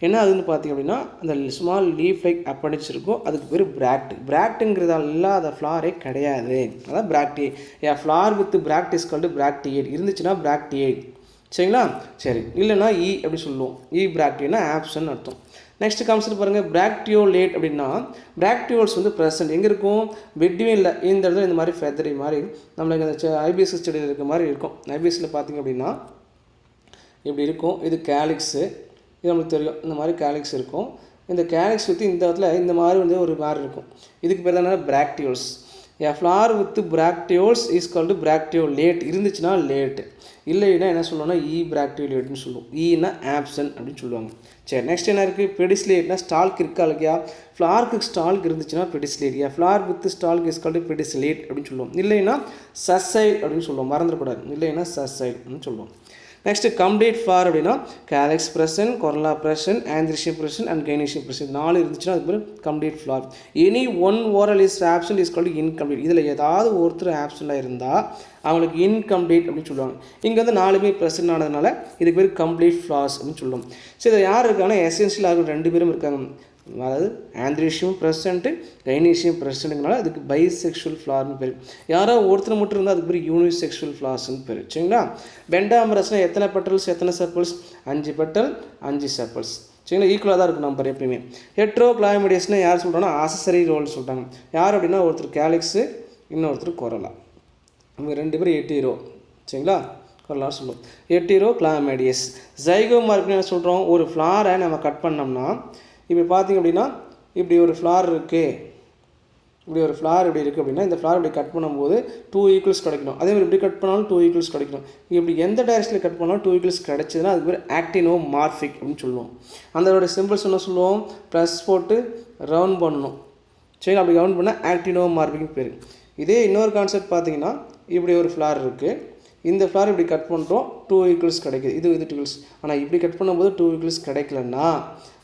என்ன ஆகுதுன்னு பார்த்திங்க அப்படின்னா அந்த ஸ்மால் லீஃப் லைக் அப்பண்டேஜ் இருக்கும், அதுக்கு பேர் பிராக்ட். பிராக்ட்டுங்கிறதால இல்லாத ஃப்ளாரே கிடையாது, அதான் பிராக்டியே. ஏ ஃப்ளார் வித் பிராக்ட் இஸ் கால்டு பிராக்டியேட். இருந்துச்சுன்னா பிராக்டியேட். சரிங்களா? சரி, இல்லைன்னா இ அப்படி சொல்லுவோம். இ பிராக்டியேட்னா ஆப்ஷன் அர்த்தம். நெக்ஸ்ட் கான்செப்ட் பாருங்கள், பிராக்டியோலேட் அப்படின்னா பிராக்டியோல்ஸ் வந்து ப்ரெசன்ட் எங்கே இருக்கும்? பிட்வீனில் இந்த இடத்துல இந்த மாதிரி ஃபெதரி மாதிரி நம்மளுக்கு அந்த ஐபிஎஸ்சி செடியில் இருக்க மாதிரி இருக்கும். ஐபிஎஸ்சியில் பார்த்திங்க அப்படின்னா இப்படி இருக்கும். இது கேலிக்ஸு, இது நம்மளுக்கு தெரியும். இந்த மாதிரி கேலிக்ஸ் இருக்கும். இந்த கேலிக்ஸ் வித்து இந்த இடத்துல இந்த மாதிரி வந்து ஒரு மாதிரி இருக்கும். இதுக்கு பேர் தானே பிராக்டியோல்ஸ். ஏ ஃப்ளார் வித் பிராக்டியோல்ஸ் இஸ் கால்டு பிராக்டியோலேட். இருந்துச்சுன்னா லேட், இல்லைன்னா என்ன சொல்லுவோம்னா இ பிராக்டியோலேட்னு சொல்லுவோம். ஈனா ஆப்சன் அப்படின்னு சொல்லுவாங்க. சரி, நெக்ஸ்ட் என்ன இருக்குது? பெடிஸ்லேட்னா ஸ்டால்க் இருக்கா இல்லையா? ஃப்ளார்க்கு ஸ்டால்க் இருந்துச்சுன்னா பெடிஸ்லேரியா. Flower with stalk is called pedicellate அப்படின்னு சொல்லுவோம். இல்லைன்னா சசைட் அப்படின்னு சொல்லுவோம், மறந்துடக்கூடாது. இல்லைன்னா சசைட் அப்படின்னு சொல்லுவோம். நெக்ஸ்ட் கம்ப்ளீட் ஃப்ளார் அப்படின்னா calyx present, corolla present, androecium present and gynoecium present. 4 இருந்துச்சுன்னா அதுக்கு பேர் complete flower. Any one whorl is absent is called incomplete. இதில் ஏதாவது ஒருத்தர் ஆப்சண்டாக இருந்தால் அவங்களுக்கு இன்கம்ப்ளீட் அப்படின்னு சொல்லுவாங்க. இங்கே வந்து 4 ப்ரெசன்ட் ஆனதுனால இதுக்கு பேர் கம்ப்ளீட் ஃப்ளார்ஸ் அப்படின்னு சொல்லுவோம். சரி, இதில் யார் இருக்காங்கன்னா எசென்ஷியலாக 2 பேரும் இருக்காங்க. அதாவது ஆந்த்ரிஷியம் ப்ரெசன்ட்டு, கைனீஷியம் ப்ரெசன்ட்டுங்கனால அதுக்கு பைசெக்ஷுவல் ஃப்ளார்னு பேர். யாரோ ஒருத்தர் மட்டும் இருந்தால் அதுக்கு பேர் யூனிசெக்ஷுவல் ஃப்ளார்ஸ்னு பேர். சரிங்களா? பெண்டாமரஸ்னால் எத்தனை பெட்டல்ஸ் எத்தனை செப்பல்ஸ்? 5 பெட்டல் 5 செப்பல்ஸ். சரிங்களா? ஈக்குவலாக தான் இருக்கும் நம்பர் எப்பயுமே. ஹெட்ரோகிளாமிடியஸ்னால் யார் சொல்கிறாங்கன்னா ஆசசரி ரோல் சொல்கிறாங்க. யார் அப்படின்னா ஒருத்தர் கேலிக்ஸு, இன்னொருத்தர் கொரலா. இவங்க 2 பேரும் எட்டீரோ. சரிங்களா? கொரலா சொல்லுவோம். எட்டீரோ கிளாமிடியஸ். ஜைகோமார்க்னு என்ன சொல்கிறோம்? ஒரு ஃப்ளாரை நம்ம கட் பண்ணோம்னா இப்போ பார்த்திங்க அப்படின்னா இப்படி ஒரு ஃப்ளார் இருக்குது, இப்படி ஒரு ஃப்ளார் இப்படி இருக்குது அப்படின்னா இந்த ஃப்ளார் இப்படி கட் பண்ணும்போது 2 ஈக்குவல்ஸ் கிடைக்கணும். அதே மாதிரி இப்படி கட் பண்ணாலும் 2 ஈக்குவல்ஸ் கிடைக்கணும். இப்படி எந்த டைரக்ஷனில் கட் பண்ணாலும் 2 ஈக்குவல்ஸ் கிடைச்சதுன்னா அதுக்கு பேர் ஆக்டினோ மார்பிக் அப்படின்னு சொல்லுவோம். அதோட சிம்பிள்ஸ் என்ன சொல்லுவோம்? ப்ளஸ் போட்டு ரவுண்ட் பண்ணணும். சரி, அப்படி ரவுண்ட் பண்ணால் ஆக்டினோ மார்பிக்னு பேர். இதே இன்னொரு கான்செப்ட் பார்த்தீங்கன்னா இப்படி ஒரு ஃப்ளார் இருக்குது, இந்த ஃப்ளார் இப்படி கட் பண்ணுறோம், 2 ஈக்குவல்ஸ் கிடைக்குது. இது 2 ஈக்குவல்ஸ். ஆனால் இப்படி கட் பண்ணும்போது 2 ஈக்குவல்ஸ் கிடைக்கலன்னா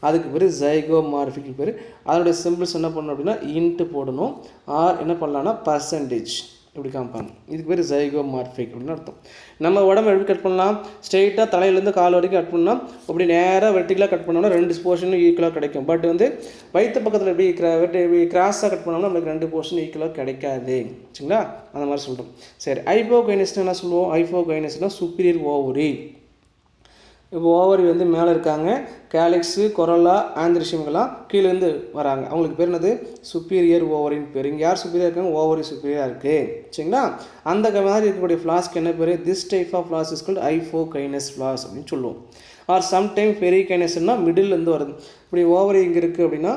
அதுக்கு பேர் ஜைகோமார்பிக் பேர். அதனுடைய சிம்பிள்ஸ் என்ன பண்ணணும் அப்படின்னா இன்ட்டு போடணும், ஆர் என்ன பண்ணலான்னா பர்சன்டேஜ் இப்படி காமிப்பாங்க. இதுக்கு பேர் ஜைகோமார்பிக் அப்படின்னு அர்த்தம். நம்ம உடம்பு எப்படி கட் பண்ணலாம்? ஸ்ட்ரெயிட்டாக தலையிலேருந்து கால் வரைக்கும் கட் பண்ணால் அப்படி நேராக வெர்டிகலாக கட் பண்ணோம்னா 2 போர்ஷனும் ஈக்குவலாக கிடைக்கும். பட் வந்து வயிற்று பக்கத்தில் எப்படி கிராஸாக கட் பண்ணோம்னா நம்மளுக்கு 2 போர்ஷன் ஈக்குவலாக கிடைக்காது. சரிங்களா? அந்த மாதிரி சொல்கிறோம். சரி, ஹைப்போகைனஸ்னு என்ன சொல்லுவோம்? ஹைப்போகைனஸ்னால் சுப்பீரியர் ஓவரி. இப்போ ஓவரி வந்து மேலே இருக்காங்க, கேலிக்ஸு, கொரலா, ஆந்த்ரிஷியம்கெல்லாம் கீழேருந்து வராங்க. அவங்களுக்கு பேர் என்னது? சுப்பீரியர் ஓவரின்னு பேர். இங்கே யார் சுப்பீரியர் இருக்காங்க? ஓவரி சுப்பீரியராக இருக்குது. சரிங்களா? அந்த மாதிரி இருக்கக்கூடிய ஃப்ளாஸ்க்கு என்ன பேர்? This type of flowers is called hypogynous flowers அப்படின்னு சொல்லுவோம். ஆர் சம்டைம் பெரிகைனஸ்னா மிடில்லேருந்து வருது. இப்படி ஓவரி இங்கே இருக்குது அப்படின்னா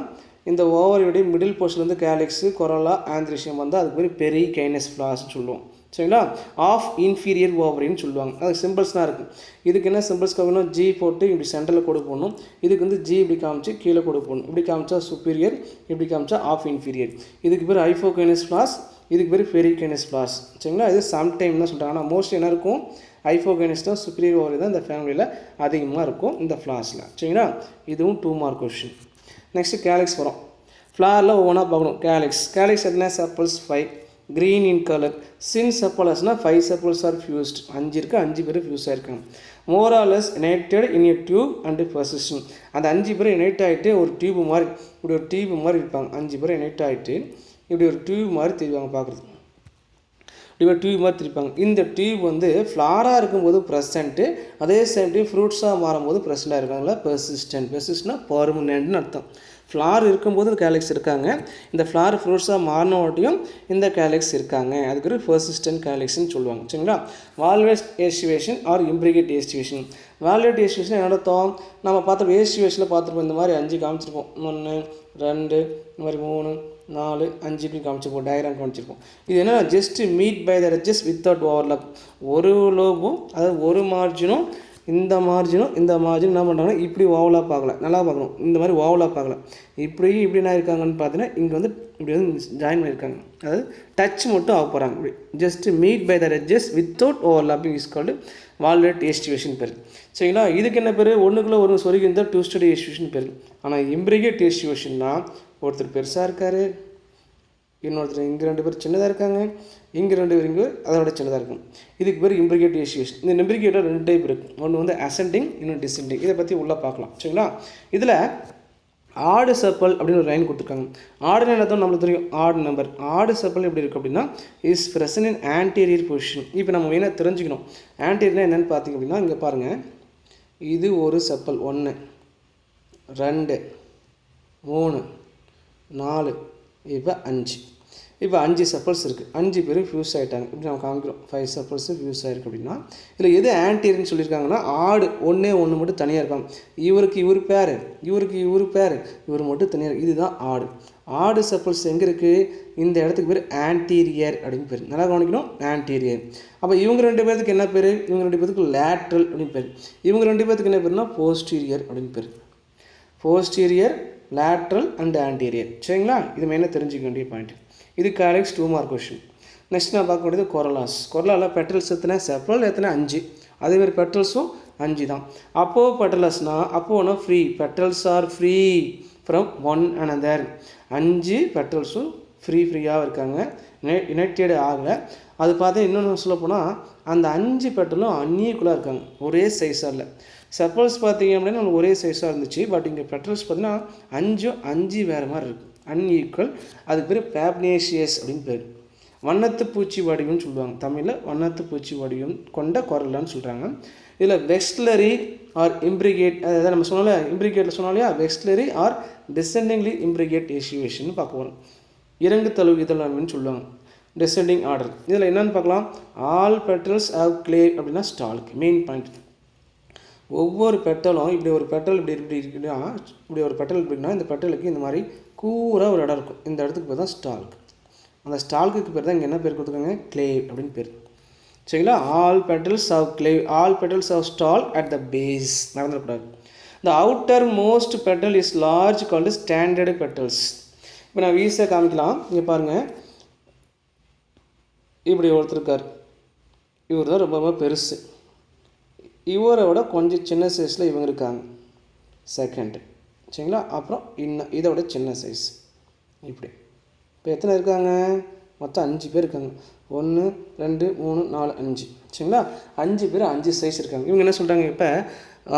இந்த ஓவரியுடைய மிடில் போர்ஷன்லேருந்து கேலிக்ஸு, கொரலா, ஆந்த்ரிஷியம் வந்து அதுக்கு பேர் பெரிகைனஸ் ஃப்ளாஸ்ன்னு சொல்லுவோம். சரிங்களா? ஆஃப் இன்ஃபீரியர் ஓவரின்னு சொல்லுவாங்க. அது சிம்பிள்ஸ் தான் இருக்குது. இதுக்கு என்ன சிம்பிள்ஸ் காமிக்கணும்? ஜி போட்டு இப்படி சென்டரில் கொடு போடணும். இதுக்கு வந்து ஜி இப்படி காமிச்சு கீழே கொடு போடணும். இப்படி காமிச்சா சுப்பீரியர், இப்படி காமிச்சா ஆஃப் இன்ஃபீரியர். இதுக்கு பேர் ஹைப்போகைனஸ் ஃப்ளாஸ், இதுக்கு பேர் பெரிகைனஸ் ஃப்ளாஸ். சரிங்களா? இது சம்டைம் தான் சொல்கிறாங்க. ஆனால் மோஸ்ட்லி என்ன இருக்கும்? ஹைப்போகைனஸ் தான், சுப்பீரியர் ஓவரி தான் இந்த ஃபேமிலியில் அதிகமாக இருக்கும் இந்த ஃப்ளாஸில். சரிங்களா? இதுவும் 2 மார்க் கொஸ்டின். நெக்ஸ்ட்டு கேலிக்ஸ் வரும். ஃப்ளாரில் ஒவ்வொன்றா பார்க்கணும். கேலிக்ஸ் எத்தனை chappals? 5. green in color. Since sepals 5 sepals are fused. 5 இருக்கு, 5 பேர் ஃபியூஸ் ஆயிருக்காங்க. more or less united in a tube and persistent. அந்த 5 பேர் யுனைட் ஆகிட்டு ஒரு டியூப் மாதிரி, இப்படி ஒரு டியூப் மாதிரி இருப்பாங்க. 5 பேர் யுனைட் ஆகிட்டு இப்படி ஒரு டியூப் மாதிரி தெரிவாங்க பார்க்குறது. இப்படி டியூப் மாதிரி திரிப்பாங்க. இந்த டியூப் வந்து ஃப்ளாராக இருக்கும்போது ப்ரெசண்ட்டு, அதே சேம் டைம் ஃப்ரூட்ஸாக மாறும்போது ப்ரெசண்ட்டாக இருக்காங்களா பெர்சிஸ்டன்ட். பெர்சிஸ்ட்னா பர்மனெண்ட்னு அர்த்தம். ஃப்ளார் இருக்கும்போது இந்த கேலக்ஸ் இருக்காங்க, இந்த ஃப்ளார் ஃப்ரூட்ஸாக மாறினோட்டையும் இந்த கேலக்ஸ் இருக்காங்க. அதுக்கு ஒரு பெர்சிஸ்டன்ட் கேலக்ஸ்ன்னு சொல்லுவாங்க. சரிங்களா? Valvate aestivation R இம்பிரிகேட் aestivation. Valvate aestivation என்ன அர்த்தம்? நம்ம பார்த்த ஏஸ்டிவேஷனில் பார்த்துருப்போம், இந்த மாதிரி 5 காமிச்சிருப்போம். 1 2 இந்த மாதிரி 3 4 5 இப்படி காமிச்சிருப்போம், டயக்ராம் காமிச்சிருப்போம். இது என்ன? Just meet by the edges without overlap. ஒரு லோபும் அதாவது ஒரு மார்ஜினும் இந்த மார்ஜினும் என்ன பண்ணுறாங்கன்னா இப்படி ஓவலாக பார்க்கல, நல்லா பார்க்கணும். இந்த மாதிரி ஓவலாக பார்க்கல, இப்படி என்ன இருக்காங்கன்னு பார்த்தீங்கன்னா இங்கே வந்து இப்படி வந்து ஜாயின் பண்ணியிருக்காங்க. அதாவது டச் மட்டும் ஆக போகிறாங்க. இப்படி just meet by the edges without overlapping is called valvate aestivation பேர். சரிங்களா? இதுக்கு என்ன பேர்? ஒன்றுக்குள்ளே ஒரு சொருகி இருந்தால் ட்விஸ்டட் ஏஸ்டிவேஷன் பேர். ஆனால் இம்பிரிகேட் ஏஸ்டிவேஷன்னா ஒருத்தர் பெருசாக இருக்கார், இன்னொருத்தர் இங்கே 2 பேர் சின்னதாக இருக்காங்க, இங்கே 2 பேர் இங்கே அதோட சின்னதாக இருக்கும். இதுக்கு பேர் இம்பிரிகேட் ஏஸ்டிவேஷன். இந்த இம்பிரிகேட்டில் 2 டைப் இருக்குது. ஒன்று வந்து அசெண்டிங், இன்னொன்று டிசெண்டிங். இதை பற்றி உள்ளே பார்க்கலாம். சரிங்களா? இதில் ஆடு சர்க்கிள் அப்படின்னு ஒரு லைன் கொடுத்துருக்காங்க. ஆடுன்னு என்ன நம்மளுக்கு தெரியும், ஆடு நம்பர். ஆடு சர்க்கிள் எப்படி இருக்குது அப்படின்னா is present in anterior position. இப்போ நம்ம மெயினாக தெரிஞ்சுக்கணும் ஆன்டீரியர்னா என்னென்னு பார்த்தீங்க அப்படின்னா இங்கே பாருங்கள், இது ஒரு சர்க்கிள் 1 2 3 4 இப்போ 5. இப்போ 5 சர்க்கிள்ஸ் இருக்குது. 5 பேரும் ஃபியூஸ் ஆகிட்டாங்க. இப்படி நம்ம காமிக்கிறோம் 5 சர்க்கிள்ஸு ஃபியூஸ் ஆகிருக்கு அப்படின்னா இதில் எது ஆன்டீரியர்னு சொல்லியிருக்காங்கன்னா ஆடு ஒன்று மட்டும் தனியாக இருக்காங்க. இவருக்கு இவர் பேர், இவருக்கு இவர் பேர், இவர் மட்டும் தனியாக இருக்குது. இதுதான் ஆடு. ஆடு சர்க்கிள்ஸ் எங்கே இருக்குது? இந்த இடத்துக்கு பேர் ஆன்டீரியர் அப்படின்னு பேர். நல்லா கவனிக்கணும், ஆன்டீரியர். அப்போ இவங்க 2 பேர்த்துக்கு என்ன பேர்? இவங்க 2 பேர்த்துக்கு லேட்ரல் அப்படின்னு பேர். இவங்க 2 பேர்த்துக்கு என்ன பேர்னா போஸ்டீரியர் அப்படின்னு பேர். Posterior, lateral and anterior. சரிங்களா? இது மெயினாக தெரிஞ்சுக்க வேண்டிய பாயிண்ட். இது கேலக்ஸ் 2 மார்க் கொஷின். நெக்ஸ்ட் நான் பார்க்க வேண்டியது கொரலாஸ். கொரலாவில் பெட்டல்ஸ் எத்தனை? செப்பரல் எத்தனை? 5. அதேமாதிரி பெட்டல்ஸும் 5 தான். அப்போ பெட்டலஸ்னால் அப்போனா free, petals are free from one another. 5 பெட்டல்ஸும் ஃப்ரீயாக இருக்காங்க, யுனைட்டட் ஆகலை. அது பார்த்தா இன்னொன்று சொல்ல போனால் அந்த 5 பெட்டலும் அன்ஈக்குவலாக இருக்காங்க, ஒரே சைஸாக இல்லை. செப்பல்ஸ் பார்த்தீங்க அப்படின்னா நம்மளுக்கு ஒரே சைஸாக இருந்துச்சு. பட் இங்கே பெட்டல்ஸ் பார்த்தீங்கன்னா 5 வேறு மாதிரி இருக்குது, அன்ஈக்குவல். அதுக்கு பேர் பேப்னேஷியஸ் அப்படின்னு பேர். வண்ணத்து பூச்சி வடிவம்னு சொல்லுவாங்க தமிழில். வண்ணத்து பூச்சி வடிவம் கொண்ட கொரலான்னு சொல்கிறாங்க. இதில் வெக்ஸ்லரி ஆர் இம்பிரிகேட், அதாவது நம்ம சொன்னாலே இம்பிரிகேட்டில் சொன்னோம் இல்லையா, வெக்ஸ்லரி ஆர் டிசெண்டிங்லி இம்பிரிகேட் ஏசிவேஷன் பார்க்க போகிறோம். இறங்கு தழுவு இதழ்னு சொல்லுவாங்க, டிசெண்டிங் ஆர்டர். இதில் என்னென்னு பார்க்கலாம். ஆல் பெட்டல்ஸ் ஹவ் கிளே அப்படின்னா ஸ்டால்க். மெயின் பாயிண்ட், ஒவ்வொரு பெட்டலும் இப்படி ஒரு பெட்டல் இப்படி இருக்குன்னா, இப்படி ஒரு பெட்டல் இப்படின்னா இந்த பெட்டலுக்கு இந்த மாதிரி கூராக ஒரு இடம் இருக்கும். இந்த இடத்துக்கு பேர் தான் ஸ்டால்க். அந்த ஸ்டால்க்கு பேர் தான் இங்கே என்ன பேர் கொடுத்துருக்காங்க? கிளேவ் அப்படின்னு பேர். சரிங்களா? All petals have claw, all petals have stalk at the base. மறந்துடக்கூடாது. The outermost petal is large called standard petals. இப்போ நான் வீஸை காமிக்கலாம். இங்கே பாருங்கள், இப்படி ஒருத்தர் இருக்கார். இவர் தான் ரொம்ப பெருசு. இவரை விட கொஞ்சம் சின்ன சைஸில் இவங்க இருக்காங்க, செகண்டு. சரிங்களா? அப்புறம் இன்னும் இதை விட சின்ன சைஸ் இப்படி. இப்போ எத்தனை இருக்காங்க? மொத்தம் 5 பேர் இருக்காங்க. 1 2 3 4 5. சரிங்களா? 5 பேர் 5 சைஸ் இருக்காங்க. இவங்க என்ன சொல்கிறாங்க? இப்போ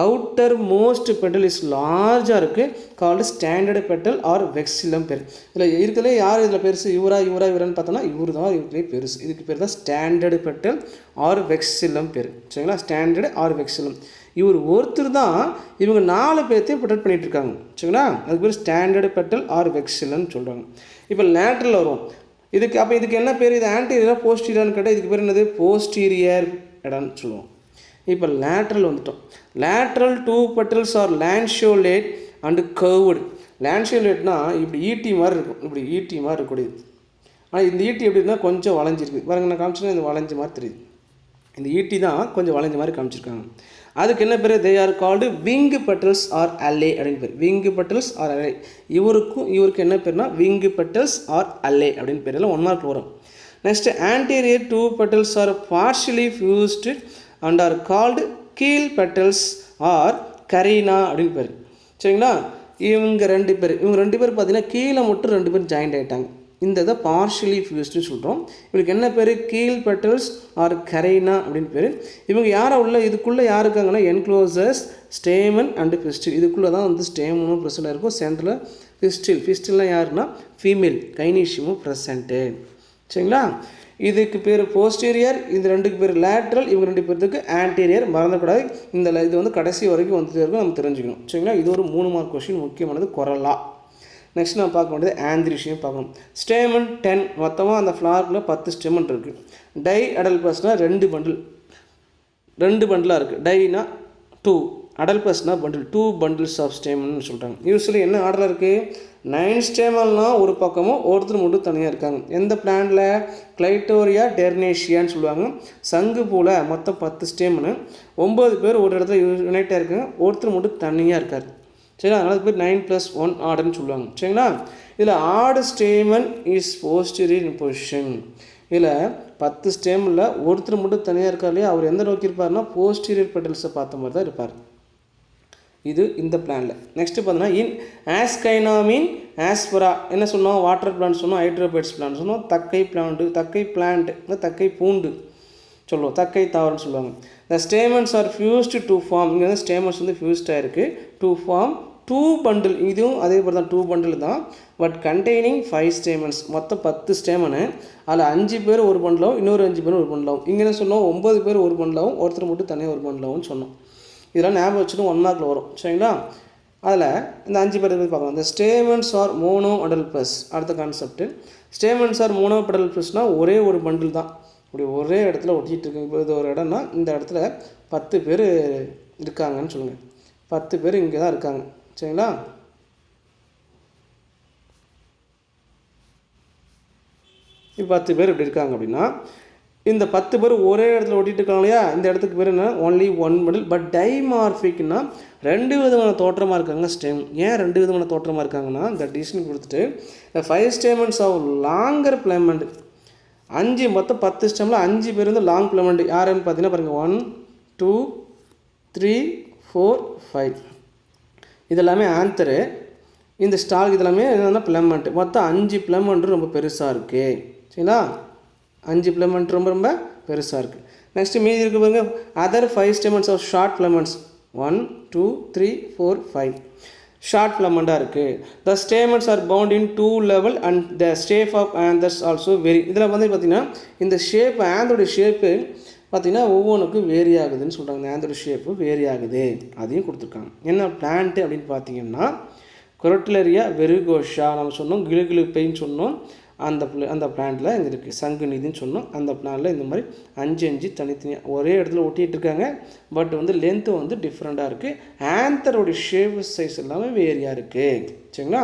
அவுட்டர் மோஸ்ட் பெட்டல் இஸ் லார்ஜாக இருக்குது, called standard petal R vexillum பேர். இதில் இருக்கிறதுலே யார் இதில் பெருசு? இவரான்னு பார்த்தோன்னா இவர் தான் இருக்கிறதே பெருசு. இதுக்கு பேர் தான் ஸ்டாண்டர்டு பெட்டல் ஆர் வெக்ஸிலம் பேர். சரிங்களா? Standard or vexillum. இவர் ஒருத்தர் தான் இவங்க 4 பேர்த்தையும் ப்ரொடெக்ட் பண்ணிகிட்டு இருக்காங்க. சரிங்களா? அதுக்கு பேர் ஸ்டாண்டர்டு பெட்டல் ஆர் வெக்ஸிலம்னு சொல்கிறாங்க. இப்போ லேட்ரல் வரும் இதுக்கு. அப்போ இதுக்கு என்ன பேர்? இது ஆன்டீரியராக போஸ்டீரியர்னு கேட்டால் இதுக்கு பேர் என்னது? போஸ்டீரியர் இடம்னு சொல்லுவோம். இப்போ லேட்ரல் வந்துட்டோம். Lateral 2 petals are lanceolate and curved. லான்சியோலேட்னா இப்படி ஈட்டி மாதிரி இருக்கும், இப்படி ஈட்டி மாதிரி இருக்கக்கூடியது. ஆனால் இந்த ஈட்டி எப்படி இருந்தால் கொஞ்சம் வளைஞ்சிருக்கு பாருங்க. நான் காமிச்சேன்னா இந்த வளைஞ்ச மாதிரி தெரியுது. இந்த ஈட்டி தான் கொஞ்சம் வளைஞ்ச மாதிரி காமிச்சிருக்காங்க. அதுக்கு என்ன பேர்? They are called wing petals are alae அப்படின்னு பேர். விங்கு பெட்டல்ஸ் ஆர் அல்லே. இவருக்கு என்ன பேர்னா விங்கு பெட்டல்ஸ் ஆர் அல்லே அப்படின்னு பேர். எல்லாம் 1 மார்க் வரும். Next anterior 2 petals are partially fused and are called keel petals are carina அப்படின்னு பேர். சரிங்களா? இவங்க 2 பேர் பார்த்தீங்கன்னா கீழே மட்டும் 2 பேர் ஜாயிண்ட் ஆகிட்டாங்க. இந்த இதை பார்ஷியலி ஃபியூஸ்டுன்னு சொல்கிறோம். இவருக்கு என்ன பேர்? கீல் பெட்டல்ஸ் ஆர் கரைனா அப்படின்னு பேர். இவங்க யாரை உள்ள இதுக்குள்ளே யார் இருக்காங்கன்னா என்க்ளோசர்ஸ், ஸ்டேமன் அண்டு பிஸ்டில். இதுக்குள்ளே தான் வந்து ஸ்டேமனும் ப்ரெசென்ட் இருக்கும். சென்டரில் பிஸ்டில்லாம் யாருன்னா ஃபீமேல், கைனீஷியமும் ப்ரெசண்ட்டு. சரிங்களா? இதுக்கு பேர் போஸ்டீரியர், இது 2க்கு பேர் லேட்ரல், இவங்க 2 பேர்த்துக்கு ஆன்டீரியர். மறந்துக்கூடாது. இது வந்து கடைசி வரைக்கும் வந்துட்டு இருக்கும், நம்ம தெரிஞ்சுக்கணும். சரிங்களா? இது ஒரு 3 மார்க் கொஸ்டின், முக்கியமானது கொரலா. நெக்ஸ்ட் நம்ம பார்க்க வேண்டியது ஆந்த்ரிஷியம் பார்க்கணும். ஸ்டேமன் 10, மொத்தமாக அந்த ஃப்ளார்க்குள்ள 10 ஸ்டெமன் இருக்குது. டை அடல்பஸ்னால் 2 பண்டிலாக இருக்குது. டைனா 2, அடல்பஸ்னால் பண்டில், 2 bundles ஆஃப் ஸ்டேமன் சொல்கிறாங்க. யூஸ்வலி என்ன ஆர்டரில் இருக்குது? 9 ஸ்டேமன்லாம் ஒரு பக்கமும் ஒருத்தர் மட்டும் தனியாக இருக்காங்க. எந்த பிளான்ல? கிளைட்டோரியா டெர்னேஷியான்னு சொல்லுவாங்க. சங்கு பூவில் மொத்தம் 10 ஸ்டேமனு, 9 பேர் ஒரு இடத்துல யுனைட்டாக இருக்காங்க, ஒருத்தர் மட்டும் தனியாக இருக்கார். சரிங்களா? அதனால பேர் 9+1 ஆர்டர்னு சொல்லுவாங்க. சரிங்களா? இதில் ஆடு stamen is posterior in position. இதில் 10 ஸ்டேமில் ஒருத்தர் மட்டும் தனியாக இருக்கார் இல்லையா, அவர் எந்த நோக்கி இருப்பார்னா போஸ்டீரியர் பெட்டல்ஸை பார்த்த மாதிரி தான் இருப்பார். இது இந்த பிளானில். நெக்ஸ்ட்டு பார்த்தீங்கன்னா இன் ஆஸ்கைனாமின் ஆஸ்பரா என்ன சொன்னோம்? வாட்டர் பிளான்ட் சொன்னோம், ஹைட்ரோபேட்ஸ் பிளான்ட் சொன்னோம், தக்கை பூண்டு சொல்லுவோம், தக்கை தாவரம்னு சொல்லுவாங்க. The stamens are fused to form. இங்கே வந்து ஸ்டேமன்ஸ் வந்து ஃபியூஸ்டாக இருக்குது. To form 2 bundle. இதுவும் அதே போல் தான் 2 bundle தான், பட் கண்டெய்னிங் 5 ஸ்டேமன்ஸ். மொத்தம் 10 ஸ்டேமனு, அதில் 5 பேர் ஒரு பண்டலாகவும் இன்னொரு 5 பேர் ஒரு பண்டலாகவும். இங்கே என்ன சொன்னோம்? 9 பேர் ஒரு பண்டலாகவும் ஒருத்தர் மட்டும் தனியாக ஒரு பண்டலாகவும் சொன்னோம். இதெல்லாம் ஞாபகம் வச்சுட்டு 1 மார்க்கில் வரும். சரிங்களா? அதில் இந்த 5 பேர் பார்க்கலாம். இந்த ஸ்டேமன்ஸ் ஆர் மோனோ அடல்பஸ். அடுத்த கான்செப்ட்டு, ஸ்டேமன்ஸ் ஆர் மோனோ அடல்பஸ்னால் ஒரே ஒரு பண்டில் தான், இப்படி ஒரே இடத்துல ஒட்டிகிட்டு இருக்கு. இப்போ இது ஒரு இடம்னா இந்த இடத்துல 10 பேர் இருக்காங்கன்னு சொல்லுங்கள். 10 பேர் இங்கே தான் இருக்காங்க. சரிங்களா? இப்போ 10 பேர் இப்படி இருக்காங்க அப்படின்னா இந்த 10 பேர் ஒரே இடத்துல ஒட்டிகிட்டு இருக்காங்க இல்லையா, இந்த இடத்துக்கு பேர் என்ன? Only 1 bundle. பட் டைமார்ஃபிக்னா 2 விதமான தோற்றமாக இருக்காங்க ஸ்டெம். ஏன் 2 விதமான தோற்றமாக இருக்காங்கன்னா இந்த டிசிஷன் கொடுத்துட்டு இந்த 5 ஸ்டேமன்ஸ் ஆஃப் லாங்கர் பிளமெண்ட். 5 மொத்தம் 10 ஸ்டெம்மில் 5 பேர் வந்து லாங் பிளமெண்ட். யாருன்னு பார்த்தீங்கன்னா பாருங்கள், 1 2 3 4 5. இதெல்லாமே ஆந்தரு. இந்த ஸ்டால் இதெல்லாமே என்னென்னா பிளமெண்ட். மொத்தம் 5 பிளமெண்ட் ரொம்ப பெருசாக இருக்குது. சரிங்களா? 5 பிளமெண்ட் ரொம்ப ரொம்ப பெருசாக இருக்குது. நெக்ஸ்ட்டு மீதி இருக்க பாருங்க, other 5 stamens of short filaments. 1 2 3 4 5 short பிளமெண்ட்டாக இருக்குது. The stamens are bound in 2 level and the shape of anthers also vary. இதில் வந்து பார்த்திங்கன்னா இந்த ஷேப், ஆந்தரோட ஷேப்பு பார்த்திங்கன்னா ஒவ்வொன்றுக்கும் வேரி ஆகுதுன்னு சொல்கிறாங்க. இந்த ஆந்தரோட ஷேப்பு வேரி ஆகுது, அதையும் கொடுத்துருக்காங்க. என்ன பிளான்ட்டு அப்படின்னு பார்த்தீங்கன்னா கொரட்டிலரியா வெரிகோஷா நம்ம சொன்னோம், கிளுகிளுப்பைன்னு சொன்னோம். அந்த பிளான்ட்டில் இங்கே இருக்குது. சங்கு நிதின்னு சொன்னோம். அந்த பிளானில் இந்த மாதிரி 5 தனித்தனியாக ஒரே இடத்துல ஒட்டிகிட்டு இருக்காங்க. பட் வந்து லென்த்து வந்து டிஃப்ரெண்ட்டாக இருக்குது. ஆந்தரோடைய ஷேப் சைஸ் எல்லாமே வேரியாக இருக்குது. சரிங்களா?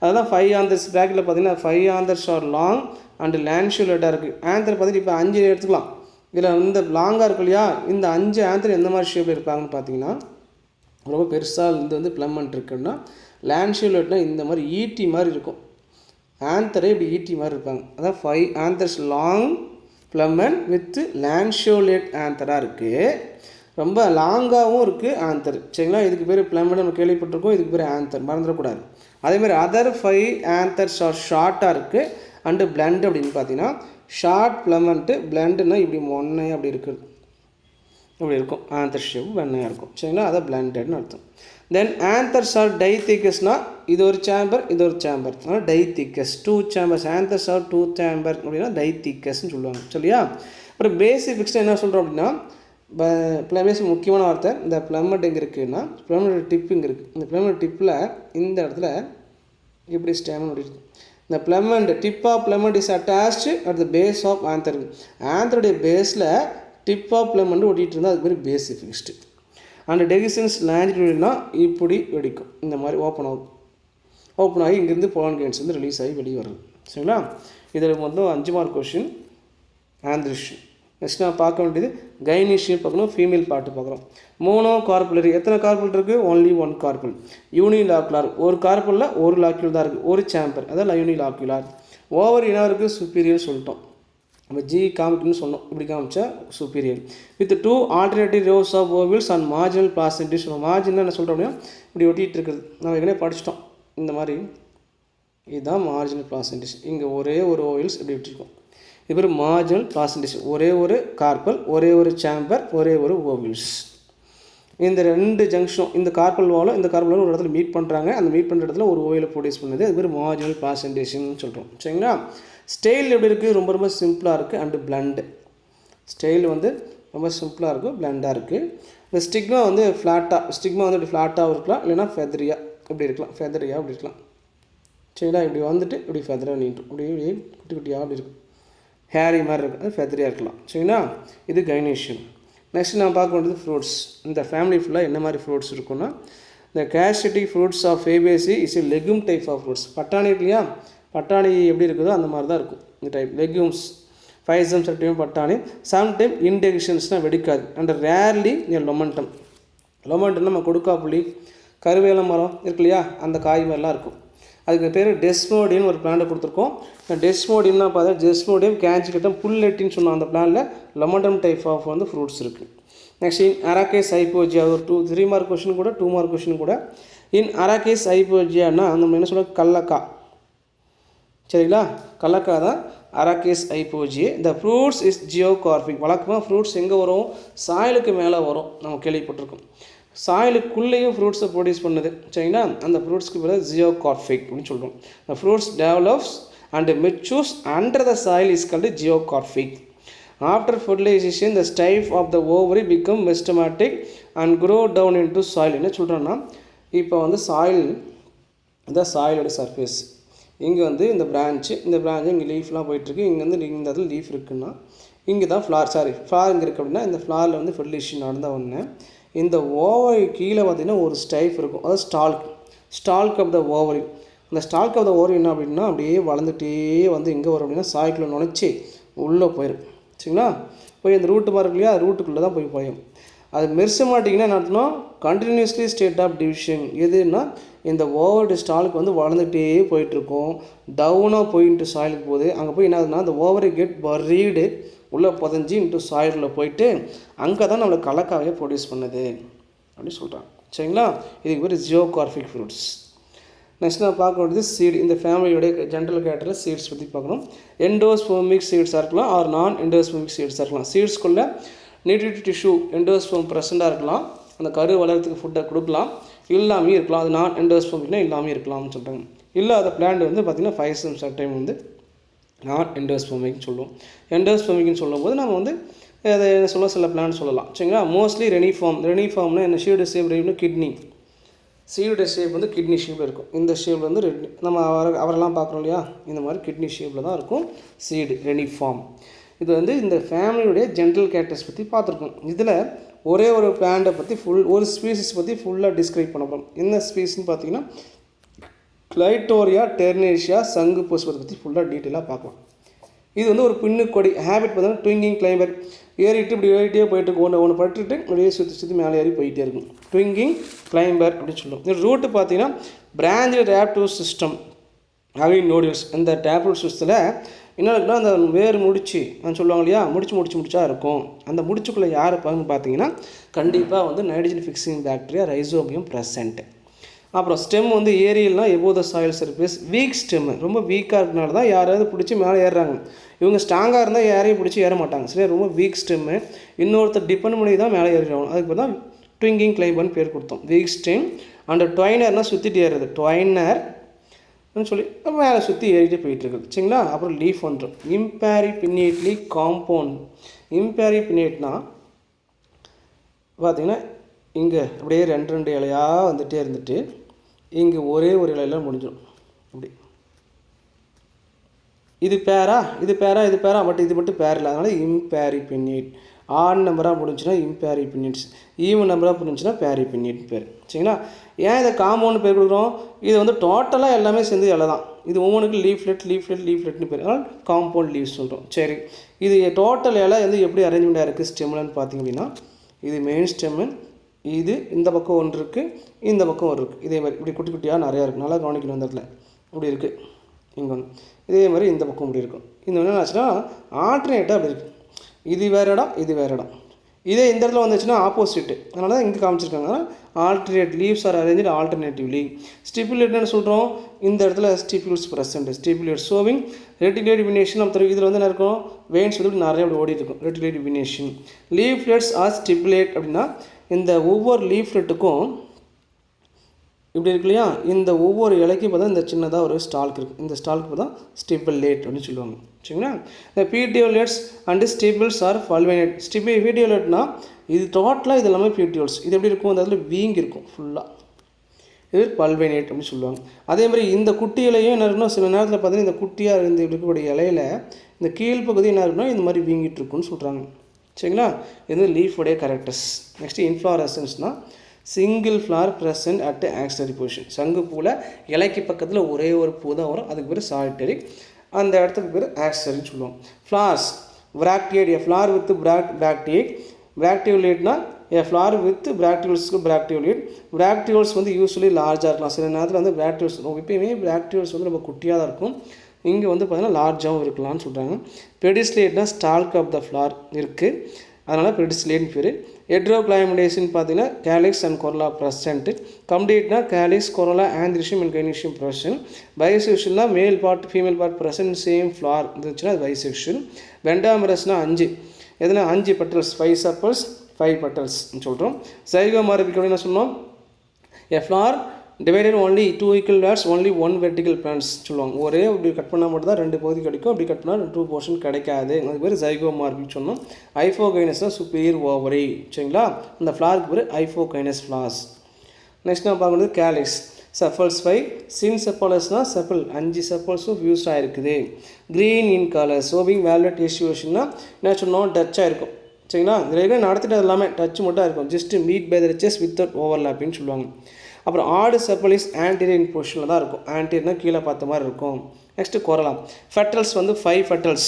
அதுதான் 5 ஆந்தர்ஸ். பேக்கில் பார்த்தீங்கன்னா 5 ஆந்தர்ஸ் ஆர் லாங் அண்டு லேன்ஷுலேட்டாக இருக்குது. ஆந்தர் பார்த்திங்கன்னா இப்போ 5 எடுத்துக்கலாம். இதில் இந்த லாங்காக இருக்கு இல்லையா, இந்த 5 ஆந்தர் எந்த மாதிரி ஷேப்பில் இருப்பாங்கன்னு பார்த்தீங்கன்னா ரொம்ப பெருசாக இது வந்து பிளமெண்ட் இருக்குன்னா, லேன்ஷுலேட்னால் இந்த மாதிரி ஈட்டி மாதிரி இருக்கும். ஆந்தரே இப்படி ஈட்டி மாதிரி இருப்பாங்க. அதான் 5 ஆந்தர்ஸ் லாங் பிளமெண்ட் வித் லேன்ஷோலேட் ஆந்தராக இருக்குது. ரொம்ப லாங்காகவும் இருக்குது ஆந்தர். சரிங்களா? இதுக்கு பேர் பிளமெண்ட் நம்ம கேள்விப்பட்டிருக்கோம், இதுக்கு பேர் ஆந்தர், மறந்துடக்கூடாது. அதேமாதிரி அதர் 5 ஆந்தர்ஸ் ஆர் ஷார்ட்டாக இருக்குது அண்டு பிளண்ட். அப்படின்னு பார்த்தீங்கன்னா ஷார்ட் பிளமெண்ட்டு, பிளண்டுன்னா இப்படி மொன்னையாக அப்படி இருக்குது, இப்படி இருக்கும். ஆந்தர் ஷேப் வெண்ணையாக இருக்கும். சரிங்களா? அதை பிளண்டட்னு அர்த்தம். தென் ஆந்தர்ஸ் ஆர் டைத்திகஸ்னால் இது ஒரு சேம்பர், இது ஒரு சேம்பர், அதனால் டைத்திகஸ். 2 சேம்பர்ஸ். ஆந்தர்ஸ் ஆர் 2 சேம்பர் அப்படின்னா டைத்திகஸ்ன்னு சொல்லுவாங்க. சரியா? அப்புறம் பேசிக் ஃபிக்ஸ்டு என்ன சொல்கிறோம் அப்படின்னா பேசிக் முக்கியமான வார்த்தை. இந்த பிளமெண்ட் எங்கே இருக்குதுன்னா பிளமெண்ட் டிப் இங்கே இருக்குது. இந்த பிளமெண்ட் டிப்பில் இந்த இடத்துல இப்படி ஸ்டேமன் இருக்குது. இந்த filament tip of filament is attached at the base of anther. ஆந்தருடைய பேஸில் டிப் ஆஃப் பிளமெண்ட் ஒட்டிகிட்டு இருந்தால் அதுக்கு பேர் பேசிக் ஃபிக்ஸ்டு. அண்ட் டெகிசன்ஸ் லாஞ்சிடியூட்னா இப்படி வெடிக்கும், இந்த மாதிரி ஓப்பன் ஆகி இங்கேருந்து போலான் கெயின்ஸ் வந்து ரிலீஸ் ஆகி வெளியே வருது. சரிங்களா? இதில் மொத்தம் 5 மார்க் கொஷின் ஆந்திரிஷன். நெக்ஸ்ட் நான் பார்க்க வேண்டியது கைனீஷியன் பார்க்கணும், ஃபீமேல் பார்ட்டு பார்க்குறோம். Monocarpellary. எத்தனை கார்பல் இருக்குது? Only 1 carpel. யூனிலாக்குலார். ஒரு கார்பலில் ஒரு லாக்யூல் தான் இருக்குது, ஒரு சேம்பர், அதான் யூனிலாக்குலார். ஓவர் என்ன இருக்குது? சுப்பீரியர் சொல்லிட்டோம். நம்ம ஜி காமிக்கணும்னு சொன்னோம், இப்படி காமிச்சா superior. With 2 alternative rows of ovules and marginal placentas. Margin என்ன சொல்கிறோம் அப்படின்னா இப்படி ஒட்டிகிட்டு இருக்குது. நம்ம ஏற்கனவே படிச்சிட்டோம் இந்த மாதிரி. இதுதான் மார்ஜினல் பிளாசென்டேஸ். இங்கே ஒரே ஒரு ஓவில்ஸ் இப்படி விட்டுருக்கோம். இது பேர் மார்ஜினல் பிளாசென்டேஸ். ஒரே ஒரு கார்பல், ஒரே ஒரு சேம்பர், ஒரே ஒரு ஓவில்ஸ். இந்த 2 ஜங்ஷனும் இந்த கார்பல் வாலும் இந்த கார்பல் வாலும் ஒரு இடத்துல மீட் பண்ணுறாங்க. அந்த மீட் பண்ணுற இடத்துல ஒரு ஓயிலை ப்ரொடியூஸ் பண்ணுது. அது பேர் மார்ஜினல் பிளாசென்டேஷன் சொல்கிறோம். சரிங்களா? ஸ்டைல் எப்படி இருக்குது? ரொம்ப ரொம்ப சிம்பிளாக இருக்குது அண்டு பிளண்டு. ஸ்டைல் வந்து ரொம்ப சிம்பிளாக இருக்கும், பிளண்டாக இருக்குது. இந்த ஸ்டிக்மா வந்து ஃப்ளாட்டாக வந்து இப்படி ஃப்ளாட்டாகவும் இருக்கலாம், இல்லைனா ஃபெதரியாக இப்படி இருக்கலாம், ஃபெதரியாக இப்படி இருக்கலாம். சரிங்களா? இப்படி வந்துட்டு இப்படி ஃபெதராக நீட்டும், இப்படி இப்படி குட்டி குட்டியாக அப்படி இருக்கும், ஹேரி மாதிரி இருக்கும், அது ஃபெதரியாக இருக்கலாம். சரிங்களா? இது கைனீஷியம். நெக்ஸ்ட் நான் பார்க்க வேண்டியது ஃப்ரூட்ஸ். இந்த ஃபேமிலி ஃபுல்லாக என்ன மாதிரி ஃப்ரூட்ஸ் இருக்குன்னா, இந்த கேஸ்டிக் fruits of Fabaceae is a legume type of fruits. பட்டாணி இருக்கு இல்லையா, பட்டாணி எப்படி இருக்குதோ அந்த மாதிரி தான் இருக்கும் இந்த டைப் லெக்யூம்ஸ். ஃபைசம் சட்டையும் பட்டாணி. சம்டைம் இன்டெக்ஷன்ஸ்னால் வெடிக்காது. And rarely lomentum. லொமண்டம் நம்ம கொடுக்காப்புளி, கருவேல மரம் இருக்கு இல்லையா, அந்த காய் மாதிரிலாம் இருக்கும். அதுக்கு பேர் டெஸ்மோடியன் ஒரு பிளான்ட்டை கொடுத்துருக்கோம். டெஸ்மோடியம்னா பார்த்தா டெஸ்மோடியம் கேன்சிகட்டம் புல்லெட்டின்னு சொன்னோம். அந்த பிளானில் லொமண்டம் டைப் ஆஃப் வந்து ஃப்ரூட்ஸ் இருக்குது. நெக்ஸ்ட் இன் அரகேஸ் ஹைப்போஜியா, ஒரு 3 மார்க் கொஷின் கூட 2 மார்க் கொஷின் கூட. இன் அரகேஸ் ஹைப்போஜியானா நம்ம என்ன சொல்ல, கல்லக்காய். சரிங்களா? கல்லக்காய் தான் அரகேஸ் ஹைப்போஜியே. இந்த ஃப்ரூட்ஸ் இஸ் ஜியோகார்பிக். வழக்கமாக ஃப்ரூட்ஸ் எங்கே வரும், சாயலுக்கு மேலே வரும். நம்ம கேள்விப்பட்டிருக்கோம். சாயலுக்குள்ளேயும் ஃப்ரூட்ஸை ப்ரொடியூஸ் பண்ணுது. சரிங்களா? அந்த ஃப்ரூட்ஸ்க்கு பேர் ஜியோகார்பிக் அப்படின்னு சொல்கிறோம். the fruits develops and matures under the soil is called geocarpic. After fertilization the stalk of the ovary become meristematic and grow down into soil. என்ன சொல்கிறோன்னா, இப்போ வந்து சாயில், இந்த சாயிலோட சர்ஃபேஸ் இங்கே வந்து இந்த பிரான்ச்சு இங்கே லீஃப்லாம் போயிட்டுருக்கு. இங்கே வந்து இந்த இடத்துல லீஃப் இருக்குன்னா இங்கே தான் ஃப்ளார் இங்கே இருக்குது அப்படின்னா இந்த ஃப்ளாரில் வந்து ஃபெர்டிலைசேஷன் நடந்த உடனே இந்த ஓவரி கீழே பார்த்திங்கன்னா ஒரு ஸ்டைஃப் இருக்கும், அதாவது ஸ்டால்க் ஆஃப் த ஓவரி. அந்த ஸ்டால்க் ஆஃப் த ஓவரி என்ன அப்படின்னா அப்படியே வளர்ந்துட்டே வந்து எங்கே வரும் அப்படின்னா சாய்க்குள்ளே நுழைச்சி உள்ளே போயிடும். சரிங்களா? போய் அந்த ரூட்டு மாதிரி இருக்கு இல்லையா, அது ரூட்டுக்குள்ளே தான் போயும். அது மெரிசமாட்டிக்னா என்ன அர்த்தம், கண்டினியூஸ்லி ஸ்டேட் ஆஃப் டிவிஷன். எதுன்னா இந்த ஓவரோட ஸ்டாலுக்கு வந்து வளர்ந்துகிட்டே போயிட்டுருக்கும், டவுனாக போயின்ட்டு சாயிலுக்கு போகுது. அங்கே போய் என்ன ஆகுதுன்னா அந்த ஓவரை கெட் பரீடு, உள்ளே புதஞ்சி இன்ட்டு சாயிலில் போயிட்டு அங்கே தான் நம்மளுக்கு கலக்காவே ப்ரொடியூஸ் பண்ணுது அப்படின்னு சொல்கிறாங்க. சரிங்களா? இதுக்கு பேர் ஜியோகார்பிக் ஃப்ரூட்ஸ். நெக்ஸ்ட் நான் பார்க்க வேண்டியது சீடு. இந்த ஃபேமிலியோடைய ஜென்ரல் கேட்டரில் சீட்ஸ் பற்றி பார்க்கணும். எண்டோஸ்போமிக் சீட்ஸாக இருக்கலாம், ஆர் நான் எண்டோஸ்போமிக் சீட்ஸாக இருக்கலாம். சீட்ஸ்குள்ளே நியூட்ரிட்டிவ் டிஷ்யூ எண்டோஸ்போம் ப்ரெசண்டாக இருக்கலாம், அந்த கரு வளர்கிறதுக்கு ஃபுட்டை கொடுக்கலாம், இல்லாமே இருக்கலாம். அது நான் எண்டோஸ்போமிக்னா இல்லாமல் இருக்கலாம்னு சொல்கிறாங்க. இல்லாத பிளான்ட் வந்து பார்த்திங்கன்னா ஃபைசம் சட்டைம் வந்து நான் எண்டோஸ்போமிக்னு சொல்லுவோம். எண்டோஸ்போமிக்னு சொல்லும்போது நம்ம வந்து அதை என்ன சொல்ல, சில பிளான் சொல்லலாம். சரிங்களா? மோஸ்ட்லி ரெனிஃபார்ம்னா என்ன, Shirdi shape kidney, seed shape வந்து கிட்னி ஷேப்பில் இருக்கும். இந்த ஷேப்பில் வந்து நம்ம அவரெல்லாம் பார்க்குறோம் இல்லையா, இந்த மாதிரி கிட்னி ஷேப்பில் தான் இருக்கும் சீடு ரெனிஃபார்ம். இது வந்து இந்த ஃபேமிலியுடைய ஜென்ரல் கேரக்டர்ஸ் பற்றி பார்த்துருக்கோம். இதில் ஒரே ஒரு பிளான்ட்டை பற்றி ஒரு ஸ்பீசிஸ் பற்றி ஃபுல்லாக டிஸ்கிரைப் பண்ண போகிறோம். என்ன ஸ்பீசிஸ்ன்னு பார்த்தீங்கன்னா கிளைட்டோரியா டெர்னேஷியா சங்கு புஷ்பத்தை பற்றி ஃபுல்லாக டீட்டெயிலாக பார்க்கலாம். இது வந்து ஒரு பின்னுக்கொடி ஹேபிட் பார்த்தீங்கன்னா ட்விங்கிங் கிளைம்பர். ஏறிட்டு இப்படி ஏறிட்டே போயிட்டு ஒன்று பட்டுட்டு அப்படியே சுற்றி மேலே ஏறி போயிட்டே இருக்கும். ட்விங்கிங் கிளைம்பர் அப்படின்னு சொல்லுவோம். இந்த ரூட்டு பார்த்தீங்கன்னா பிரான்ச் டேப்டூ சிஸ்டம் அப்படின்னு நோடியல்ஸ். இந்த டேப்டூ சிஸ்டத்தில் என்ன இருக்குன்னா அந்த வேறு முடிச்சு சொல்லுவாங்க இல்லையா, முடிச்சா இருக்கும். அந்த முடிச்சுக்குள்ளே யார் இருப்பாங்கன்னு பார்த்தீங்கன்னா கண்டிப்பாக வந்து nitrogen fixing bacteria Rhizobium present. அப்புறம் ஸ்டெம் வந்து ஏரியல்னால் above the soil surface. Weak stem, ரொம்ப வீக்காக இருக்கனால தான் யாராவது பிடிச்சி மேலே ஏறுறாங்க. இவங்க ஸ்ட்ராங்காக இருந்தால் யாரையும் பிடிச்சி ஏற மாட்டாங்க. சரியா? ரொம்ப வீக் ஸ்டெம்மு, இன்னொருத்தர் டிபெண்ட் பண்ணி தான் மேலே ஏறிடுவாங்க. அதுக்கு தான் ட்விங்கிங் கிளைம்பர்னு பேர் கொடுத்தோம். வீக் ஸ்டெம் அண்ட் ட்வைனர்னால் சுற்றிட்டு ஏறுறது, ட்வைனர் சொல்லி மேலே சுற்றி ஏறிட்டு போயிட்டுருக்குது. சரிங்களா? அப்புறம் லீஃப் வந்துடும். இம்பேரி பின்னேட்லி காம்பவுண்ட். இம்பேரி பின்னேட்னா பார்த்திங்கன்னா இங்கே அப்படியே ரெண்டு இலையாக வந்துகிட்டே இருந்துட்டு இங்கே ஒரே ஒரு இலையில் முடிஞ்சிடும். அப்படி இது பேரா பட் இது மட்டும் பேர் இல்லை. அதனால் இம்பேரி பின்னேட். ஆட் நம்பராக முடிஞ்சுன்னா இம்பேரி பின்னேட்ஸ், ஈவன் நம்பராக முடிஞ்சுன்னா பேரி பின்னேட் பேர். சரிங்களா? ஏன் இதை காம்பவுண்ட் பேர் கொடுக்குறோம், இது வந்து டோட்டலாக எல்லாமே சேர்ந்து இலை தான். இது ஒவ்வொன்றுக்கு லீஃப்லெட்னு பேர், அதனால் காம்பவுண்ட் லீவ்ஸ் சொல்கிறோம். சரி, இது டோட்டல் இலை வந்து எப்படி அரேஞ்ச்மெண்ட்டாக இருக்குது ஸ்டெம்லன்னு பார்த்திங்க அப்படின்னா, இது மெயின் ஸ்டெம்மு, இது இந்த பக்கம் ஒன்று இருக்குது, இந்த பக்கம் ஒரு இருக்குது. இதே மாதிரி இப்படி குட்டி குட்டியாக நிறையா இருக்குது. நல்லா கவனிக்கணும். இந்த இடத்துல இப்படி இருக்குது, இங்கே ஒன்று, இதே மாதிரி இந்த பக்கம் இப்படி இருக்கும். இந்த ஒன்று என்ன ஆச்சுன்னா ஆல்டர்னேட்டாக அப்படி இருக்குது. இது வேறு இடம், இது வேறு இடம். இதே இந்த இடத்துல வந்துச்சுன்னா ஆப்போசிட்டு. அதனால தான் இங்கே காமிச்சிருக்காங்க. Alternate leaves are arrange alternatively. ஸ்டிப்புலேட்னு சொல்கிறோம், இந்த இடத்துல stipules present. Stipulate showing reticulate venation. அப்போ இதில் வந்து என்ன இருக்கும், வெயின்ஸ் வந்து நிறைய அப்படி ஓடி இருக்கும். Reticulate venation. Leaflets R stipulate அப்படின்னா இந்த ஒவ்வொரு லீஃப்லெட்டுக்கும் இப்படி இருக்கு இல்லையா, இந்த ஒவ்வொரு இலைக்கும் பார்த்தா இந்த சின்னதாக ஒரு ஸ்டால்க் இருக்குது. இந்த ஸ்டால்க்கு பார்த்தா ஸ்டிப்புலேட் அப்படின்னு சொல்லுவாங்க. சரிங்களா? இந்த பீட்டியோலேட்ஸ் அண்டு ஸ்டிபிள்ஸ் ஆர் ஃபல்வேனேட். பீட்டியோலேட்னா இது டோட்டலாக இது எல்லாமே பீட்டியோல்ஸ். இது எப்படி இருக்கும், அந்த இடத்துல வீங்கி இருக்கும் ஃபுல்லாக. இது பல்வைனேட் அப்படின்னு சொல்லுவாங்க. அதே மாதிரி இந்த குட்டி இலையும் என்ன இருக்குன்னா சில நேரத்தில் பார்த்தீங்கன்னா இந்த குட்டியாக இருந்து இருக்கக்கூடிய இலையில இந்த கீழ்ப்பகுதி என்ன இருக்குன்னா இந்த மாதிரி வீங்கிட்டு இருக்குன்னு சொல்கிறாங்க. சரிங்களா, இது லீஃபோடைய கேரக்டர்ஸ். நெக்ஸ்ட்டு இன்ஃப்ளாரசன்ஸ்னால் single flower present at axillary position. சங்குப்பூவில் இலைக்கு பக்கத்தில் ஒரே ஒரு பூ தான் வரும், அதுக்கு பேர் சாலிட்டரி, அந்த இடத்துக்கு பேர் ஆக்சிலரின்னு சொல்லுவோம். Flowers bracteate, a flower with bracteate. பிராக்டியோலேட்னா எ ஃப்ளார் வித் பிராக்டியூல்ஸ்க்கு பிராக்டியோலேட். பிராக்டியூல்ஸ் வந்து யூஸ்வலி லார்ஜாக இருக்கலாம், சில நேரத்தில் வந்து பிராக்டியூல்ஸ் எப்பயுமே பிராக்டியூல்ஸ் வந்து ரொம்ப குட்டியாக தான் இருக்கும், இங்கே வந்து பார்த்திங்கன்னா லார்ஜாகவும் இருக்கலாம்னு சொல்கிறாங்க. பெடிஸ்லேட்னா ஸ்டால்க் ஆஃப் த ஃப்ளார் இருக்குது, அதனால் பெடிஸ்லேட்னு பேர். ஹெட்ரோக்ளைமடேஷன் பார்த்தீங்கன்னா கேலிக்ஸ் அண்ட் கொரோலா ப்ரெசன்ட். கம்ப்ளீட்னா calyx, corolla, androecium and gynoecium present. பைசெக்ஷுவல்னா male part female part present same flower இருந்துச்சுன்னா அது பைசெக்ஷுவல். வெண்டாமரஸ்னால் 5, எதுனா 5 பெட்டல்ஸ், 5 செப்பல்ஸ் 5 பெட்டல்ஸ்ன்னு சொல்கிறோம். சைகோமார்பிக் அப்படின்னு சொன்னோம், a flower divided only 2 equal parts, only 1 vertical plants சொல்லுவாங்க. ஒரே அப்படி கட் பண்ணால் மட்டும் தான் 2 பகுதி கிடைக்கும், அப்படி கட் பண்ணால் 2 போர்ஷன் கிடைக்காது, அதுக்கு பேர் ஜைகோமார்பிக் சொன்னோம். ஐஃபோகைனஸ்னால் சுப்பீரியர் ஓவரி. சரிங்களா, அந்த ஃப்ளாருக்கு பேர் ஐஃபோகைனஸ் ஃப்ளார்ஸ். நெக்ஸ்ட் நான் பார்க்குறது கேலிக்ஸ். செப்பல்ஸ் 5, சின் செப்பலஸ்னால் செப்பல் 5 செப்பல்ஸும் ஃபியூஸ் ஆகிருக்குது. க்ரீன் இன் கலர், சோவிங் வேல்வெட் டிஷ்யூஷன்னா என்ன சொன்னோம், டச்சாக இருக்கும். சரிங்களா, இதில் நடத்திட்டு எல்லாமே டச் மட்டும் இருக்கும், just meet by the edges without ஓவர்லாப்பின்னு சொல்லுவாங்க. அப்புறம் ஆடு செப்பல் இஸ் ஆன்டீரியர் பொசிஷனில் தான் இருக்கும், ஆன்டீரியர்னால் கீழே பார்த்த மாதிரி இருக்கும். நெக்ஸ்ட்டு கொரலா. ஃபெட்டல்ஸ் வந்து 5 ஃபெட்டல்ஸ்.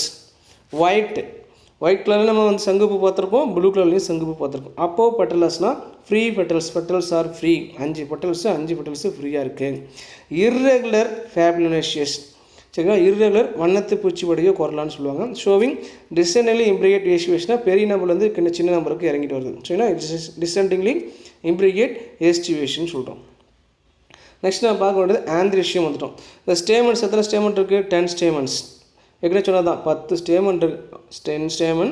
ஒயிட் கலரில் நம்ம வந்து சங்குப்பூ பார்த்துருக்கோம், ப்ளூ கலர்லேயும் சங்குப்பூ பார்த்துருக்கோம். அப்போது பெட்டலஸ்னால் free petals, petals are free, 5 petals ஃப்ரீயாக இருக்குது. இர்ரெகுலர் ஃபேபுலேஷியஸ். சரிங்களா, இர்ரெகுலர் வண்ணத்து பூச்சிப்படியோ கொரலான்னு சொல்லுவாங்க. ஷோவிங் டிசெண்டன்ட்லி இம்ப்ரிகேட் ஏஸ்டிவேஷனாக பெரிய நம்பர்லேருந்து சின்ன நம்பருக்கு இறங்கிட்டு வருது. சரிங்களா, டிசெண்டிங்லி இம்ப்ரிகேட் ஏஸ்டிவேஷன் சொல்கிறோம். நெக்ஸ்ட் நான் பார்க்க வேண்டியது ஆந்திரிஷியம் வந்துட்டோம். இந்த ஸ்டேமன்ஸ் எத்தனை ஸ்டேமன் இருக்குது, 10 ஸ்டேமன்ஸ். ஏற்கனவே சொன்னால் தான் 10 ஸ்டேமன் இருக்குது, 10 ஸ்டேமன்.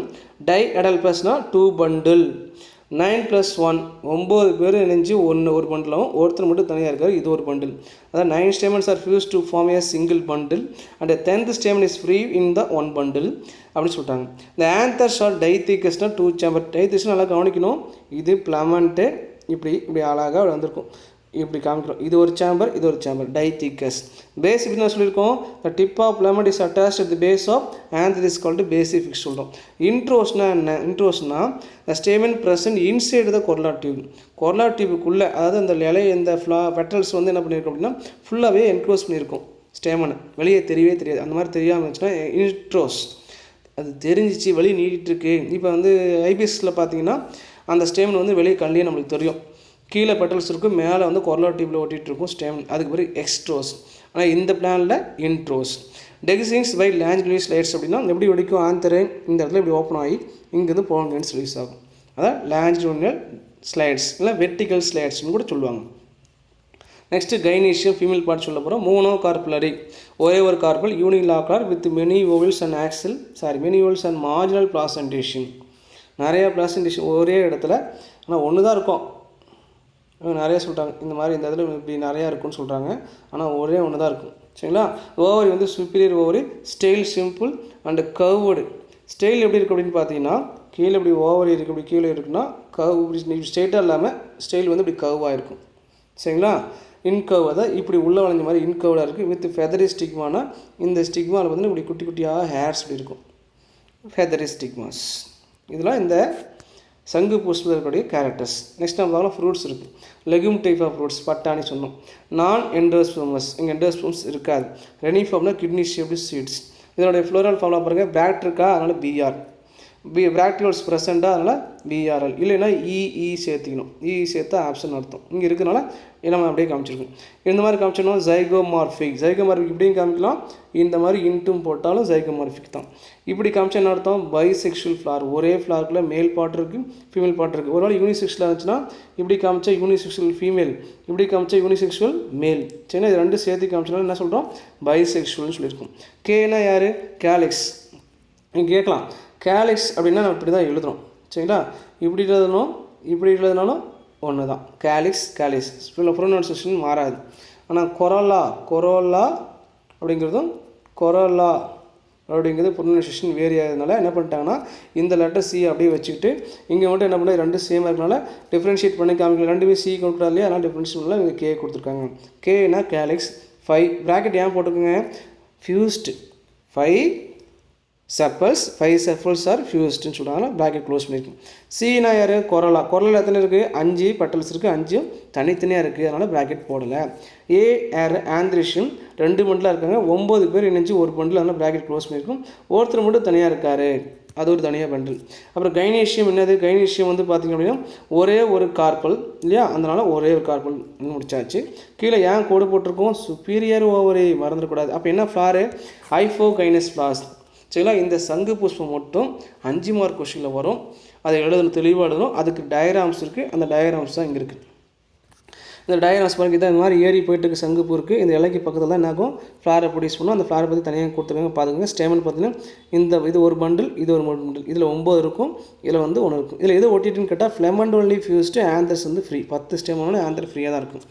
Tie அடல்பஸ்னால் 2 bundle. 9 + 1 9 பேர் இணைஞ்சு ஒரு பண்டிலாகவும் ஒருத்தர் மட்டும் தனியாக இருக்கார், இது ஒரு பண்டில். அதாவது 9 stamens are fused to form a single bundle and 10th stamen is free in the 1 bundle அப்படின்னு சொல்லிட்டாங்க. இந்த ஆந்தர்ஸ் ஆர் டைத்திகஸ்னால் 2 சேம்பர். டைத்திகஸ் நல்லா கவனிக்கணும், இது பிளமண்ட்டு இப்படி அழகாக வந்திருக்கும், இப்படி காமிக்கிறோம், இது ஒரு சேம்பர், இது ஒரு சேம்பர், டைத்திகஸ். பேஸ் இப்படி நான் சொல்லியிருக்கோம், the tip of filament is attached at the base of anther is called basifixed சொல்கிறோம். இன்ட்ரோஸ்னா என்ன, இன்ட்ரோஸ்னா the stamen present inside the corolla tube. Corolla டியூபுக்குள்ளே, அதாவது அந்த இலை இந்த பெட்டல்ஸ் வந்து என்ன பண்ணியிருக்கோம் அப்படின்னா ஃபுல்லாகவே என்க்ளோஸ் பண்ணியிருக்கோம் ஸ்டேமனை, வெளியே தெரியவே தெரியாது. அந்த மாதிரி தெரியாமல் இருந்துச்சுன்னா இன்ட்ரோஸ். அது தெரிஞ்சிச்சு வெளியே நீட்டிருக்கு. இப்போ வந்து ஐபிஎஸ்சில் பார்த்தீங்கன்னா அந்த ஸ்டேமன் வந்து வெளியே கண்ணிலே நம்மளுக்கு தெரியும், கீழே பெட்டல்ஸ் இருக்கும், மேலே வந்து கொர்லா டியூப்பில் ஒட்டிகிட்டு இருக்கும் ஸ்டேமன், அதுக்கு பேர் எக்ஸ்ட்ரோஸ். ஆனால் இந்த பிளானில் இன்ட்ரோஸ். டெக்ஸிங்ஸ் பை லாஞ்சிகுலி ஸ்லைட்ஸ் அப்படின்னா எப்படி வெடிக்கும், ஆந்தரு இந்த இடத்துல இப்படி ஓப்பன் ஆகி இங்கேருந்து போலன்ஸ் ரிலீஸ் ஆகும், அதான் லாஞ்சிகுலர் ஸ்லைட்ஸ் இல்லை வெர்டிக்கல் ஸ்லைட்ஸ்னு கூட சொல்லுவாங்க. நெக்ஸ்ட்டு கைனீஷியம் ஃபீமேல் பார்ட் சொல்ல போகிறோம். மோனோகார்புலரி, ஒரே ஒரு carpel, unilocular with many ovules and many ovules and marginal placentation. நிறையா பிளாசன்டேஷன் ஒரே இடத்துல, ஆனால் ஒன்று தான் இருக்கும். நிறையா சொல்லிட்டாங்க இந்த மாதிரி இந்த இதில் இப்படி நிறையா இருக்குன்னு சொல்கிறாங்க, ஆனால் ஒரே ஒன்று தான் இருக்கும். சரிங்களா, ஓவரி வந்து superior ovary, style simple and curved. Style எப்படி இருக்குது அப்படின்னு பார்த்தீங்கன்னா கீழே இப்படி ஓவரி இருக்குது, இப்படி கீழே இருக்குன்னா கர்வ் இப்படி ஸ்ட்ரெயிட்டாக இல்லாமல் ஸ்டைல் வந்து இப்படி கர்வாக இருக்கும். சரிங்களா, இன்கர்வ் அதாவது இப்படி உள்ள வளைஞ்ச மாதிரி இன்கர்வ்டாக இருக்குது. வித் ஃபெதரி ஸ்டிக்மானா இந்த ஸ்டிக்மாவில் பார்த்தீங்கன்னா இப்படி குட்டி குட்டியாக ஹேர்ஸ் இப்படி இருக்கும், ஃபெதரி ஸ்டிக்மாஸ். இதெல்லாம் இந்த சங்கு பூஸ்டில் இருக்கக்கூடிய கேரக்டர்ஸ். நெக்ஸ்ட் நம்ம பார்க்கலாம் ஃப்ரூட்ஸ் இருக்குது. லெகும் டைப் ஆஃப் ஃப்ரூட்ஸ் பட்டாணி சொன்னோம். நான் எண்டோஸ்போமஸ், இங்கே எண்டோஸ்போம்ஸ் இருக்காது. ரெனிஃபார்ம்னா கிட்னி ஷேப்டு சீட்ஸ். இதனுடைய ஃப்ளோரல் ஃபார்ம்ல பாருங்கள், பிராக்ட் இருக்கா, அதனால் பிஆர். பிராக்டியோல்ஸ் ப்ரெசென்ட்டாக, அதனால் பிஆர்எல். இல்லைன்னா இஇ சேர்த்திக்கணும், இஇ சேர்த்தா ஆப்ஷன் அர்த்தம். இங்கே இருக்கிறனால நம்ம அப்படியே காமிச்சிருக்கோம். இந்த மாதிரி காமிச்சோம்னா ஜைகோமார்பிக். ஜைகோமார்பிக் இப்படியும் காமிக்கலாம், இந்த மாதிரி இன்ட்டும் போட்டாலும் ஜைகோமார்பிக் தான். இப்படி காமிச்சா என்ன அர்த்தம், பைசெக்ஷுவல் ஃப்ளார். ஒரே ஃப்ளாருக்குள்ள மேல் பார்ட் இருக்குது, ஃபீமேல் பார்ட் இருக்குது. ஒரு வேளை யூனிசெக்ஷுவலாக இருந்துச்சுன்னா இப்படி காமிச்சா யூனிசெக்ஷுவல் ஃபீமேல், இப்படி காமிச்சா யூனிசெக்ஷுவல் மேல். சரினா இது ரெண்டு சேர்த்து காமிச்சனால என்ன சொல்கிறோம், பைசெக்ஷுவல்னு சொல்லியிருக்கோம். கேனா யார், கேலிக்ஸ். நீங்கள் கேட்கலாம் கேலிக்ஸ் அப்படின்னா நம்ம இப்படி தான் எழுதுகிறோம். சரிங்களா, இப்படி எழுதணும், இப்படி எழுதினாலும் ஒன்று தான், கேலிக்ஸ் கேலிக்ஸ். ப்ரொனன்சியேஷன் மாறாது. ஆனால் கொரோலா அப்படிங்கிறதும் கொரோலா அப்படிங்கிறது ப்ரொனன்சியேஷன் வேரி ஆகிறதுனால என்ன பண்ணிட்டாங்கன்னா இந்த லெட்டர் சி அப்படியே வச்சுக்கிட்டு இங்கே மட்டும் என்ன பண்ண ரெண்டு சேமாக இருக்கனால டிஃப்ரென்ஷியேட் பண்ணி காமிக்கல. ரெண்டுமே சி கொடுக்குறா இல்லையா, அதனால் டிஃப்ரென்ஷியேட் பண்ணல இங்கே கே கொடுத்துருக்காங்க. கேனா கேலிக்ஸ் 5 ப்ராக்கெட் ஏன் போட்டுக்கோங்க, ஃபியூஸ்டு 5 செப்பல்ஸ் 5 செப்பல்ஸ் ஆர் ஃபியூஸ்டுன்னு சொல்கிறாங்க, ப்ராக்கெட் க்ளோஸ் பண்ணியிருக்கோம். சீனா யார், கொரலா. கொரலா எத்தனை இருக்குது, 5 பெட்டல்ஸ் இருக்குது, 5 தனித்தனியாக இருக்குது, அதனால் ப்ராக்கெட் போடலை. ஏ ஏர் ஆந்திரிஷியம் 2 பண்டிலாக இருக்காங்க, 9 பேர் இணைஞ்சு ஒரு பண்டில், அதனால் ப்ராக்கெட் க்ளோஸ் பண்ணியிருக்கோம். ஒருத்தர் மட்டும் தனியாக இருக்கார், அது ஒரு தனியாக பண்டில். அப்புறம் கைனீஷியம் என்னது, கைனீஷியம் வந்து பார்த்திங்க அப்படின்னா ஒரே ஒரு கார்பல் இல்லையா, அதனால் ஒரே ஒரு கார்பல் முடிச்சாச்சு. கீழே ஏன் கோடு போட்டிருக்கோம், சுப்பீரியர் ஓவரி மறந்துடக்கூடாது. அப்போ என்ன ஃப்ளாரு, ஐஃபோகைனஸ் ஃப்ளார்ஸ். சரிங்களா, இந்த சங்கு புஷ்பம் மட்டும் 5 மார்க் கொஸ்டினில் வரும், அதை எழுதணும், தெளிவாக எழுதணும். அதுக்கு டயக்ராம்ஸ் இருக்குது, அந்த டயக்ராம்ஸ் தான் இங்கே இருக்குது. இந்த டயக்ராம்ஸ் பாருங்க, இதான் இந்த மாதிரி ஏறி போயிட்டு இருக்குது சங்குப்பூ இருக்குது. இந்த இலைக்கு பக்கத்தில் தான் என்னாகும், ஃப்ளாரை ப்ரொடியூஸ் பண்ணும். அந்த ஃப்ளாரை பற்றி தனியாக கொடுத்துருக்காங்க பார்த்துக்கோங்க. ஸ்டேமன் பார்த்தீங்கன்னா இது ஒரு பண்டில், இது ஒரு பண்டில், இதில் 9 இருக்கும், இதில் வந்து 1 இருக்கும். இதில் எது ஒட்டிட்டுன்னு கேட்டால் ஃப்ளெமண்ட் ஒன்லி ஃபியூஸ்டு, ஆந்தர்ஸ் வந்து ஃப்ரீ. 10 ஸ்டேமன் ஆந்தர் ஃப்ரீயாக தான் இருக்கும்.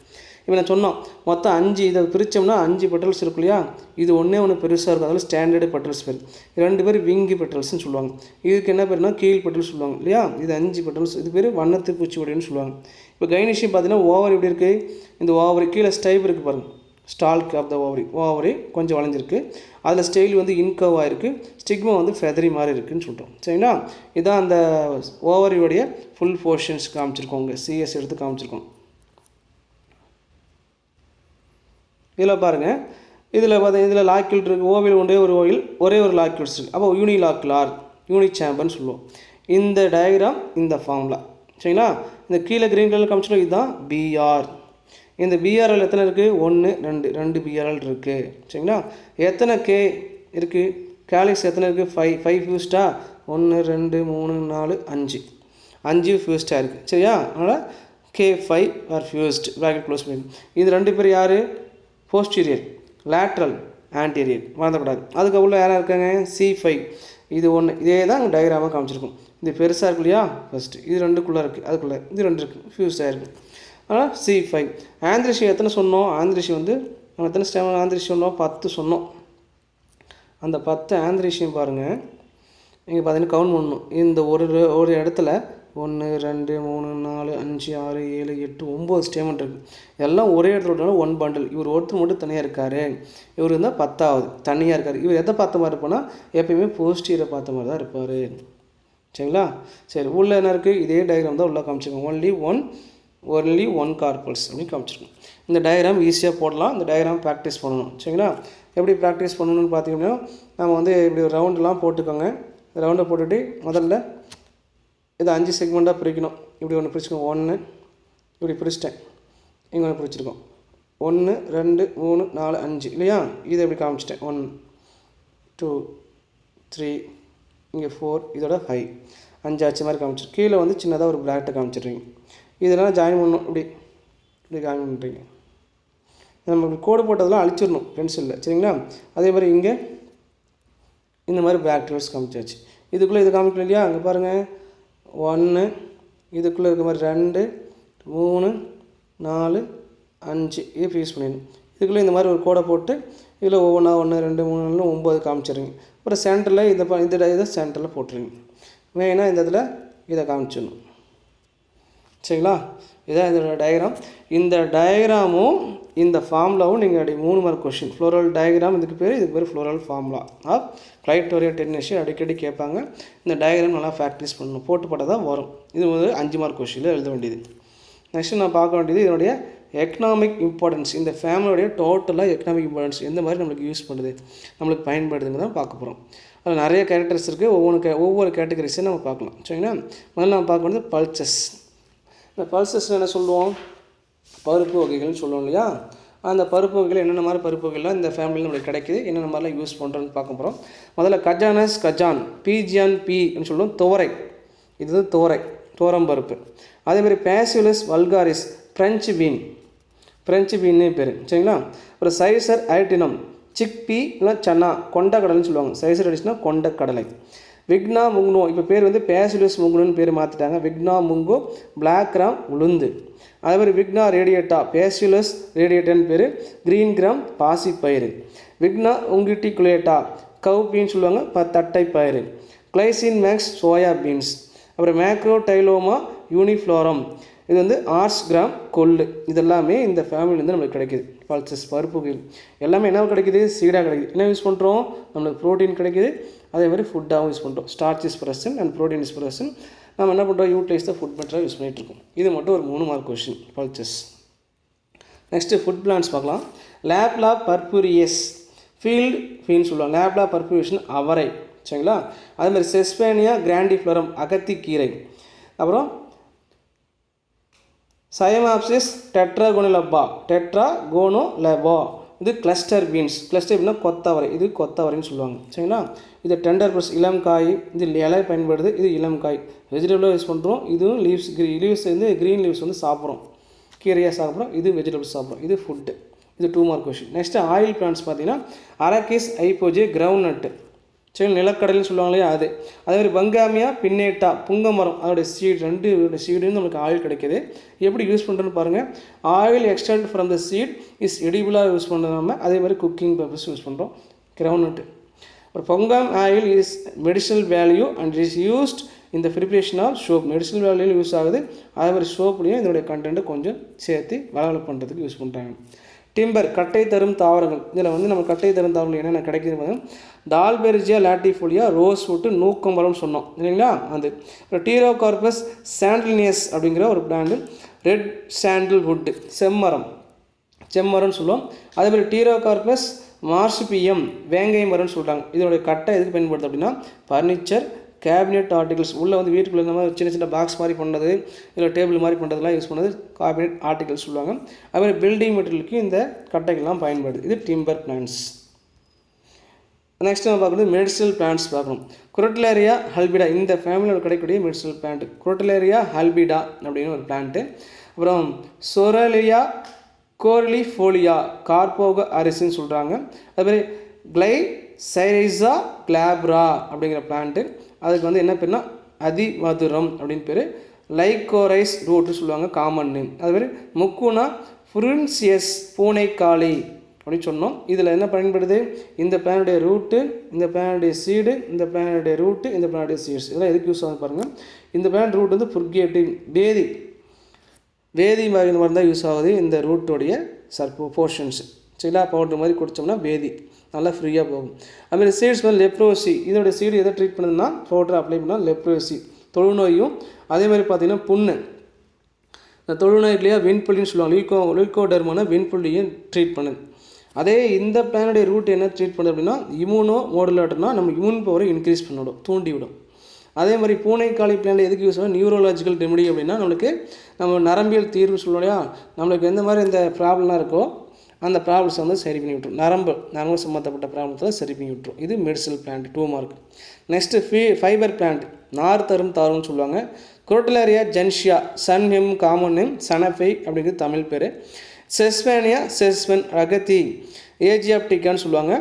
இப்போ நான் சொன்னோம் மொத்தம் 5, இதை பிரித்தோம்னா 5 பெட்டல்ஸ் இருக்கும் இல்லையா, இது ஒன்று பெருசாக இருக்கும், அதில் ஸ்டாண்டர்டு பெட்டல்ஸ் பேர். 2 பேர் விங்கி பெட்டல்ஸ்னு சொல்லுவாங்க. இதுக்கு என்ன பேர்னா கீழ் பெட்டல்ஸ் சொல்லுவாங்க இல்லையா. இது 5 பெட்டல்ஸ், இது பேர் வண்ணத்து பூச்சிவடின்னு சொல்லுவாங்க. இப்போ கைனிஷியம் பார்த்தீங்கன்னா ஓவரி எப்படி இருக்குது, இந்த ஓவரி கீழே ஸ்டைப் இருக்குது பாருங்கள், ஸ்டால்க் ஆஃப் த ஓவரி கொஞ்சம் வளைஞ்சிருக்கு, அதில் ஸ்டைல் வந்து இன்கவ் ஆகிருக்கு, ஸ்டிக்மா வந்து ஃபெதரி மாதிரி இருக்குதுன்னு சொல்கிறோம். சரிங்களா, இதான் அந்த ஓவரியோடைய ஃபுல் போர்ஷன்ஸ் காமிச்சிருக்கோம், உங்கள் சிஎஸ் எடுத்து காமிச்சிருக்கோம். இதில் பாருங்கள், இதில் பார்த்தீங்கன்னா இதில் லாக்கியூல் இருக்குது, ஓவில் ஒரே ஒரு லாக்கியூல்ஸ் இருக்குது. அப்போ யூனிலாக்குலார், யூனிக் சேம்பர்னு சொல்லுவோம். இந்த டயக்ராம் இந்த ஃபார்முலா. சரிங்களா, இந்த கீழே க்ரீன் கலர் காமிச்சிடும், இதுதான் பிஆர். இந்த பிஆர்எல் எத்தனை இருக்குது, 1 2 பிஆர்எல் இருக்குது. சரிங்களா, எத்தனை கே இருக்குது, கேலிக்ஸ் எத்தனை இருக்குது, 5 ஃபியூஸ்டா, 1 2 3 4 5 ஃபியூஸ்டாக இருக்குது. சரியா, அதனால் K5 R fused, bracket close பண்ணி. இது 2 பேர் யார், போஸ்டீரியர், லேட்ரல், ஆன்டீரியர் மறந்துக்கூடாது. அதுக்கு உள்ள யாராக இருக்காங்க, C5. இது 1, இதே தான் அங்கே டயக்ராமாக காமிச்சிருக்கும். இது பெருசாக இருக்கு இல்லையா ஃபஸ்ட்டு, இது 2க்குள்ளே இருக்குது, அதுக்குள்ளே இது 2 இருக்குது, ஃபியூஸாக இருக்குது, அதனால் C5. ஆந்திரிஷியம் எத்தனை சொன்னோம், ஆந்திரிஷியம் வந்து நம்ம எத்தனை ஸ்டேமன் ஆந்திரிஷியம் சொன்னோம், 10 சொன்னோம். அந்த 10 ஆந்திரிஷியம் பாருங்கள், இங்கே பார்த்தீங்கன்னா கவுண்ட் பண்ணணும். இந்த ஒரு இடத்துல 1 2 3 4 5 6 7 8 9 ஸ்டேமன் இருக்குது. எல்லாம் ஒரே இடத்துல விட்டாலும் 1 பண்டில். இவர் ஒருத்தர் மட்டும் தனியாக இருக்கார், இவர் இருந்தால் 10வது தனியாக இருக்கார். இவர் எதை பார்த்த மாதிரி இருப்பான்னா எப்பயுமே போஸ்டீரை பார்த்த மாதிரி தான் இருப்பார். சரிங்களா, சரி, உள்ளே என்ன இருக்குது, இதே டயக்ராம் தான் உள்ளே காமிச்சிருக்கோம். ஒன்லி ஒன் கார்பல்ஸ் அப்படின்னு காமிச்சிருக்கோம். இந்த டயக்ராம் ஈஸியாக போடலாம், இந்த டயக்ராம் ப்ராக்டிஸ் பண்ணணும். சரிங்களா, எப்படி ப்ராக்டிஸ் பண்ணணும்னு பார்த்தீங்கன்னா நம்ம வந்து இப்படி ஒரு ரவுண்டெலாம் போட்டுக்கோங்க. ரவுண்டை போட்டுட்டு முதல்ல இதை 5 செக்மெண்ட்டாக பிரிக்கணும். இப்படி ஒன்று பிரிச்சுக்கோங்க, 1 இப்படி பிரிச்சிட்டேன், இங்கே ஒன்று பிரிச்சுருக்கோம், 1 2 3 4 5 இல்லையா. இதை எப்படி காமிச்சிட்டேன், 1 2 3 இங்கே 4 இதோட 5 5 ஆச்சு மாதிரி காமிச்சிட்டு கீழே வந்து சின்னதாக ஒரு பிளாக்டை காமிச்சிடுறீங்க. இதெல்லாம் ஜாயின் பண்ணணும், இப்படி ஜாயின் பண்ணுறீங்க. நம்ம கோடு போட்டதெல்லாம் அழிச்சிடணும் பென்சிலில். சரிங்களா, அதே மாதிரி இங்கே இந்த மாதிரி பிளாக்டர்ஸ் காமிச்சாச்சு. இதுக்குள்ளே இது காமிக்கணும் இல்லையா, அங்கே பாருங்கள் 1 இதுக்குள்ளே இருக்க மாதிரி 2 3 4 5 இது ஃபியூஸ் பண்ணிடணும். இதுக்குள்ளே இந்த மாதிரி ஒரு கோடை போட்டு இதில் ஒவ்வொன்றா 1 2 3 4 9 காமிச்சிடுறீங்க. அப்புறம் சென்டரில் இதை சென்டரில் போட்டுருங்க. மெயினாக இந்த இடத்துல இதை காமிச்சிடணும். சரிங்களா, இதான் இதோட டயக்ராம். இந்த டயக்ராமும் இந்த ஃபார்முலாவும் நீங்கள் அப்படி 3 மார்க் கொஷின். ஃப்ளோரல் டயக்ராம் இதுக்கு பேர் ஃப்ளோரல் ஃபார்முலா ஆஃப் கிரைட்டோரியா டெக்னீஷியன் அடிக்கடி கேட்பாங்க. இந்த டயக்ராம் நல்லா ப்ராக்டிஸ் பண்ணணும், போட்டு போட்டால் தான் வரும். இது ஒரு 5 மார்க் கொஷினில் எழுத வேண்டியது. நெக்ஸ்ட்டு நான் பார்க்க வேண்டியது இதனுடைய எக்கனாமிக் இம்பார்ட்டன்ஸ். இந்த ஃபேமிலியோடைய டோட்டலாக எக்கனாமிக் இம்பார்ட்டன்ஸ் எந்த மாதிரி நம்மளுக்கு யூஸ் பண்ணுது, நம்மளுக்கு பயன்படுதுன்னு தான் பார்க்க போகிறோம். அதில் நிறைய கேரக்டர்ஸ் இருக்குது, ஒவ்வொரு கேட்டகரிஸையும் நம்ம பார்க்கலாம். சரிங்களா, முதல்ல நம்ம பார்க்க வேண்டியது பல்சஸ். இந்த பல்சஸ் என்ன சொல்லுவோம், பருப்பு வகைகள்னு சொல்லுவோம் இல்லையா. அந்த பருப்பு வகைகள் என்னென்ன மாதிரி பருப்பு வகைகள்லாம் இந்த ஃபேமிலியில் நம்மளுக்கு கிடைக்குது, என்னென்ன மாதிரிலாம் யூஸ் பண்ணுறோன்னு பார்க்க போகிறோம். முதல்ல கஜான், பீஜியான் பீன்னு சொல்லுவோம், துவரை. இது வந்து துவரம் பருப்பு. அதேமாதிரி பேசியுலஸ் வல்காரிஸ், ஃப்ரெஞ்சு பீன்னு பேர். சரிங்களா, அப்புறம் சைசர் ஐட்டினம், சிக்பி இல்லை சன்னா, கொண்டக்கடலைன்னு சொல்லுவாங்க. சைசர் அடிச்சுன்னா கொண்டக்கடலை. விக்னா முங்னோ, இப்போ பேர் வந்து பேசிலுஸ் முங்குனோன்னு பேர் மாற்றிட்டாங்க. விக்னா முங்கோ, பிளாக் கிராம் உளுந்து. அதே மாதிரி விக்னா ரேடியேட்டா, பேசியுலஸ் ரேடியேட்டான்னு பேர். க்ரீன் கிராம் பாசிப்பயிறு. விக்னா உங்கிட்டிகுலேட்டா, கவ் பீன்ஸ் சொல்லுவாங்க, தட்டை பயிறு. Glycine max soya beans. அப்புறம் மேக்ரோடைலோமா யூனிஃப்ளோரம், இது வந்து ஆர்ஸ் கிராம் கொள்ளு. இதெல்லாமே இந்த ஃபேமிலியிலேருந்து நம்மளுக்கு கிடைக்கிது. பல்சஸ் பருப்புகள் எல்லாமே என்ன கிடைக்கிது, சீடாக கிடைக்குது. என்ன யூஸ் பண்ணுறோம், நம்மளுக்கு ப்ரோட்டீன் கிடைக்கிது, அதேமாதிரி ஃபுட்டாகவும் யூஸ் பண்ணுறோம். Starch is present and protein is present. நம்ம என்ன பண்ணுறோம், யூட்டிலைஸ் த ஃபுட் மெட்டராக யூஸ் பண்ணிகிட்ருக்கோம். இது மட்டும் ஒரு 3 mark question pulses. Next food plans பார்க்கலாம். லேப்லா பர்பூரியஸ் ஃபீல்டு ஃபீன்னு சொல்லுவாங்க. லேப்லா பர்பூரியேஷன் அவரை, சரிங்களா. அதேமாதிரி செஸ்பேனியா கிராண்டிஃப்ளோரம் அகத்திக்கீரை. அப்புறம் சயமாப்சிஸ் டெட்ராகோனலபா, டெட்ராகோனோலபா, இது கிளஸ்டர் பீன்ஸ். கிளஸ்டர் பீன்ஸ்னா கொத்தவரை, இது கொத்தவரைன்னு சொல்லுவாங்க, சரிங்களா. இது டெண்டர் ப்ளஸ் இளம் காய், இது இலை பயன்படுது, இது இளம் காய். வெஜிடபிளாக யூஸ் பண்ணுறோம். இதுவும் லீவ்ஸ் வந்து க்ரீன் லீவ்ஸ் வந்து சாப்பிட்றோம், கீரையாக சாப்பிட்றோம். இது வெஜிடபிள்ஸ் சாப்பிட்றோம். இது ஃபுட்டு. இது 2 mark question. Next oil plants பார்த்தீங்கன்னா அரக்கிஸ் ஐப்போஜே கிரவுண்ட் நட்டு, சரி, நிலக்கடலைன்னு சொல்லுவாங்க இல்லையா, அது. அதேமாதிரி பங்காமியா பின்னேட்டா புங்க மரம், அதோடைய சீடு, 2 சீடுன்னு நமக்கு ஆயில் கிடைக்கிது. எப்படி யூஸ் பண்ணுறதுன்னு பாருங்கள். Oil extract from the seed is எடிபிளாக யூஸ் பண்ணுறாம, அதே மாதிரி குக்கிங் பர்பஸ் யூஸ் பண்ணுறோம். Groundnut. அப்புறம் pongam oil is medicinal value and is used இந்த ப்ரிப்ரேஷன் ஆஃப் சோப். மெடிசனல் வேல்யூவில் யூஸ் ஆகுது. அதே மாதிரி சோப்லேயும் இதனுடைய கண்டென்ட்டை கொஞ்சம் சேர்த்து வளவளப்பு பண்ணுறதுக்கு யூஸ் பண்ணுறாங்க. டிம்பர் கட்டை தரும் தாவரங்கள். இதில் வந்து நம்ம கட்டை தரும் தாவரங்கள் என்னென்ன கிடைக்குது பார்த்தீங்கன்னா டால்பெர்ஜியா லாட்டிஃபோலியா, ரோஸ் வுட்டு, நூக்கம்பழம்னு சொன்னோம் இல்லைங்களா. அது டீரோகார்பஸ் சாண்டிலினியஸ் அப்படிங்கிற ஒரு பிளான்ட். ரெட் சாண்டில் வுட்டு செம்மரம்னு சொல்லுவோம். அதேமாதிரி டீரோகார்பஸ் மார்சிபியம் வேங்கை மரம்னு சொல்கிறாங்க. இதனுடைய கட்டை எதுக்கு பயன்படுது அப்படின்னா ஃபர்னிச்சர், கேபினெட் ஆர்டிகல்ஸ், உள்ளே வந்து வீட்டுக்குள்ளே இந்த மாதிரி சின்ன பாக்ஸ் மாதிரி பண்ணது, இல்லை டேபிள் மாதிரி பண்ணுறதுலாம் யூஸ் பண்ணது கேபினெட் ஆர்டிகல்ஸ் சொல்லுவாங்க. அதுமாதிரி பில்டிங் மெட்டீரியலுக்கு இந்த கட்டைகள்லாம் பயன்படுது. இது டிம்பர் பிளான்ட்ஸ். நெக்ஸ்ட் நம்ம பார்க்குறது மெடிசனல் பிளான்ட்ஸ் பார்க்கணும். குரோட்டிலேரியா ஹல்பிடா, இந்த ஃபேமிலியில் கிடைக்கக்கூடிய மெடிசனல் பிளான்ட் குரோட்டிலேரியா ஹல்பிடா அப்படின்னு ஒரு பிளான்ட்டு. அப்புறம் சொரலியா கோர்லிஃபோலியா கார்போக அரிசின்னு சொல்கிறாங்க. அதுமாதிரி கிளைசைரைசா கிளாப்ரா அப்படிங்கிற பிளான்ட்டு. அதுக்கு வந்து என்ன பேர்னா அதிமதுரம் அப்படின்னு பேர். லைகோரைஸ் ரூட்டு சொல்லுவாங்க, காமன் நேம். அதுமாதிரி முக்குனா ஃப்ருன்சியஸ் பூனைக்காளி அப்படின்னு சொன்னோம். இதில் என்ன பயன்படுது, இந்த பிளானுடைய ரூட்டு, இந்த பிளானுடைய சீடு, இந்த பிளானுடைய ரூட்டு, இந்த பிளானுடைய சீட்ஸ், இதெல்லாம் எதுக்கு யூஸ் ஆகுது பாருங்கள். இந்த பிளான் ரூட் வந்து புர்கேட்டிவ் வேதி மாதிரி தான் யூஸ் ஆகுது. இந்த ரூட்டோடைய போர்ஷன்ஸ், சரிங்களா. பவுடர் மாதிரி குடித்தோம்னா வேதி நல்லா ஃப்ரீயாக போகும். அதுமாதிரி சீட்ஸ் வந்து லெப்ரோசி, இதோடைய சீடு எதை ட்ரீட் பண்ணுதுன்னா பவுடர் அப்ளை பண்ணால் லெப்ரோசி தொழுநோயும். அதேமாதிரி பார்த்திங்கன்னா புண்ணு, இந்த தொழுநோய்லையா வெண்புள்ளின்னு சொல்லுவாங்க. லூக்கோடர்மான வெண்புள்ளியும் ட்ரீட் பண்ணுது. அதே இந்த பிளானுடைய ரூட் என்ன ட்ரீட் பண்ணுது அப்படின்னா இம்யூனோ மோடுலேட்டர்னா நம்ம இம்யூன் பவரை இன்க்ரீஸ் பண்ணிவிடும், தூண்டிவிடும். அதே மாதிரி பூனைக்காளி பிளான்ட் எதுக்கு யூஸ் ஆகும், நியூரோலாஜிக்கல் ரெமெடி அப்படின்னா நம்மளுக்கு நம்ம நரம்பியல் தீர்வு சொல்லுவோம் இல்லையா, நம்மளுக்கு எந்த மாதிரி இந்த ப்ராப்ளம்லாம் இருக்கோ அந்த ப்ராப்ளம்ஸ் வந்து சரி பண்ணி விட்டுரும். நரம்பு சம்மந்தப்பட்ட ப்ராப்ளத்தை சரி பண்ணி விட்டுரும். இது medicinal plant 2 mark. Next fibre plant, நார் தரும் தாருன்னு சொல்லுவாங்க. குரோட்டிலேரியா ஜென்ஷியா, சன் ஹெம் காமன் நேம், சனஃபை அப்படிங்கிறது தமிழ் பேர். செஸ்பேனியா செஸ்பென் அகத்தி ஏஜியாப்டிக்கான்னு சொல்லுவாங்க.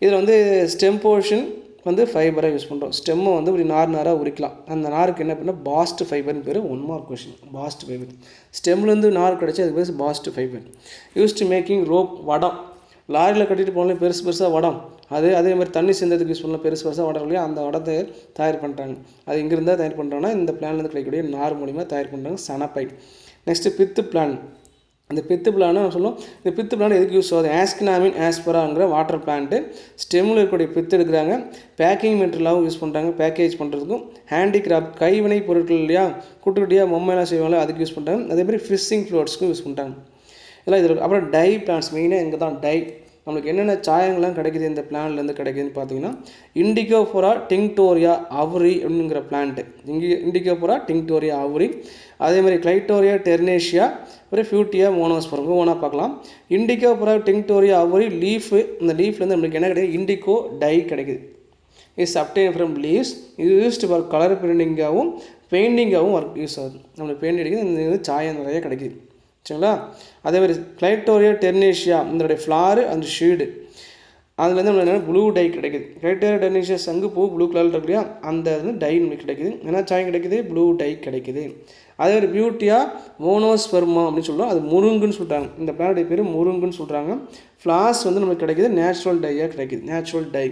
இதில் வந்து ஸ்டெம் போர்ஷன் வந்து ஃபைபராக யூஸ் பண்ணுறோம். ஸ்டெம்மை வந்து இப்படி நாராக உரிக்கலாம். அந்த நாருக்கு என்ன பண்ணால் பாஸ்ட் ஃபைபர்னு பேர். 1 மார்க் கொஷின். பாஸ்ட் ஃபைபர் ஸ்டெம்லேருந்து நார் கிடச்சி அதுக்கு பேர் bast fibre. Used making rope, வடம். லாரியில் கட்டிட்டு போனாலும் பெருசாக வடம், அதே மாதிரி தண்ணி சேர்ந்ததுக்கு யூஸ் பண்ணலாம். பெருசாக வடம் இல்லையா, அந்த வடத்தை தயார் பண்ணுறாங்க. அது இங்கிருந்தால் தயார் பண்ணுறாங்கன்னா இந்த பிளான்லேருந்து கிடைக்கக்கூடிய நார் மூலிமா தயார் பண்ணுறாங்க, சனப்பை. நெக்ஸ்ட்டு பித்து பிளான். அந்த பித்து பிளான் சொல்லுவோம். இந்த பித்து பிளான் எதுக்கு யூஸ் ஆகுது, ஆஸ்கினாமின் ஆஸ்பராங்கிற வாட்டர் பிளான்ட்டு. ஸ்டெம்மில் இருக்கக்கூடிய பித்து எடுக்கிறாங்க, பேக்கிங் மெட்டீரியலாகவும் யூஸ் பண்ணுறாங்க, பேக்கேஜ் பண்ணுறதுக்கும். ஹேண்டிகிராஃப்ட் கைவினை பொருட்கள் இல்லையா, குட்டியாக பொம்மைலாம் செய்வாங்க, அதுக்கு யூஸ் பண்ணுறாங்க. அதேமாதிரி ஃபிஷ்ஷிங் ஃப்ளோட்ஸ்க்கும் யூஸ் பண்ணுறாங்க. இதெல்லாம் இதில். அப்புறம் டை பிளான்ஸ், மெயினாக இங்கே தான் டை. நம்மளுக்கு என்னென்ன சாயங்கள்லாம் கிடைக்குது இந்த பிளான்லேருந்து கிடைக்குதுன்னு பார்த்தீங்கன்னா இண்டிகோஃபோரா டிங்டோரியா அவுரி அப்படிங்கிற பிளான்ட்டு. இண்டிகோஃபோரா டிங்டோரியா அவுரி. அதேமாதிரி கிளைட்டோரியா டெர்னேஷியா, அப்புறம் ஃபியூட்டியா மோனோஸ்பரம். ஒவ்வொன்றா பார்க்கலாம். இண்டிகோஃபோரா டிங்டோரியா அவுரி லீஃபு. இந்த லீஃப்லேருந்து நம்மளுக்கு என்ன கிடைக்குது, இண்டிகோ டை கிடைக்குது. Is obtained from leaves. இது யூஸ்டு ஃபார் கலர் பிரிண்டிங்காகவும் பெயிண்டிங்காகவும் ஒர்க் யூஸ் ஆகுது. நம்மளுக்கு பெயிண்ட் அடிக்குது, இந்த சாயம் நிறைய கிடைக்குது, சரிங்களா. அதேமாதிரி கிளைட்டோரியா டெர்னேஷியா, இதனுடைய ஃப்ளாரு அந்த ஷீடு, அதுலேருந்து நம்மளுக்கு என்ன ப்ளூ டை கிடைக்குது. கிளைட்டோரியா டெர்னேஷியா சங்கு பூ ப்ளூ கலரில் இருக்கு இல்லையா, அந்த வந்து டை நம்மளுக்கு கிடைக்குது. என்ன சாயம் கிடைக்குது, ப்ளூ டை கிடைக்குது. அதே ஒரு பியூட்டியா மோனோஸ்பெர்மா அப்படின்னு சொல்கிறோம், அது முருங்குன்னு சொல்கிறாங்க. இந்த பிளானுடைய பேர் முருங்குன்னு சொல்கிறாங்க. ஃப்ளாஸ் வந்து நமக்கு கிடைக்குது, நேச்சுரல் டையாக கிடைக்குது, நேச்சுரல் டை.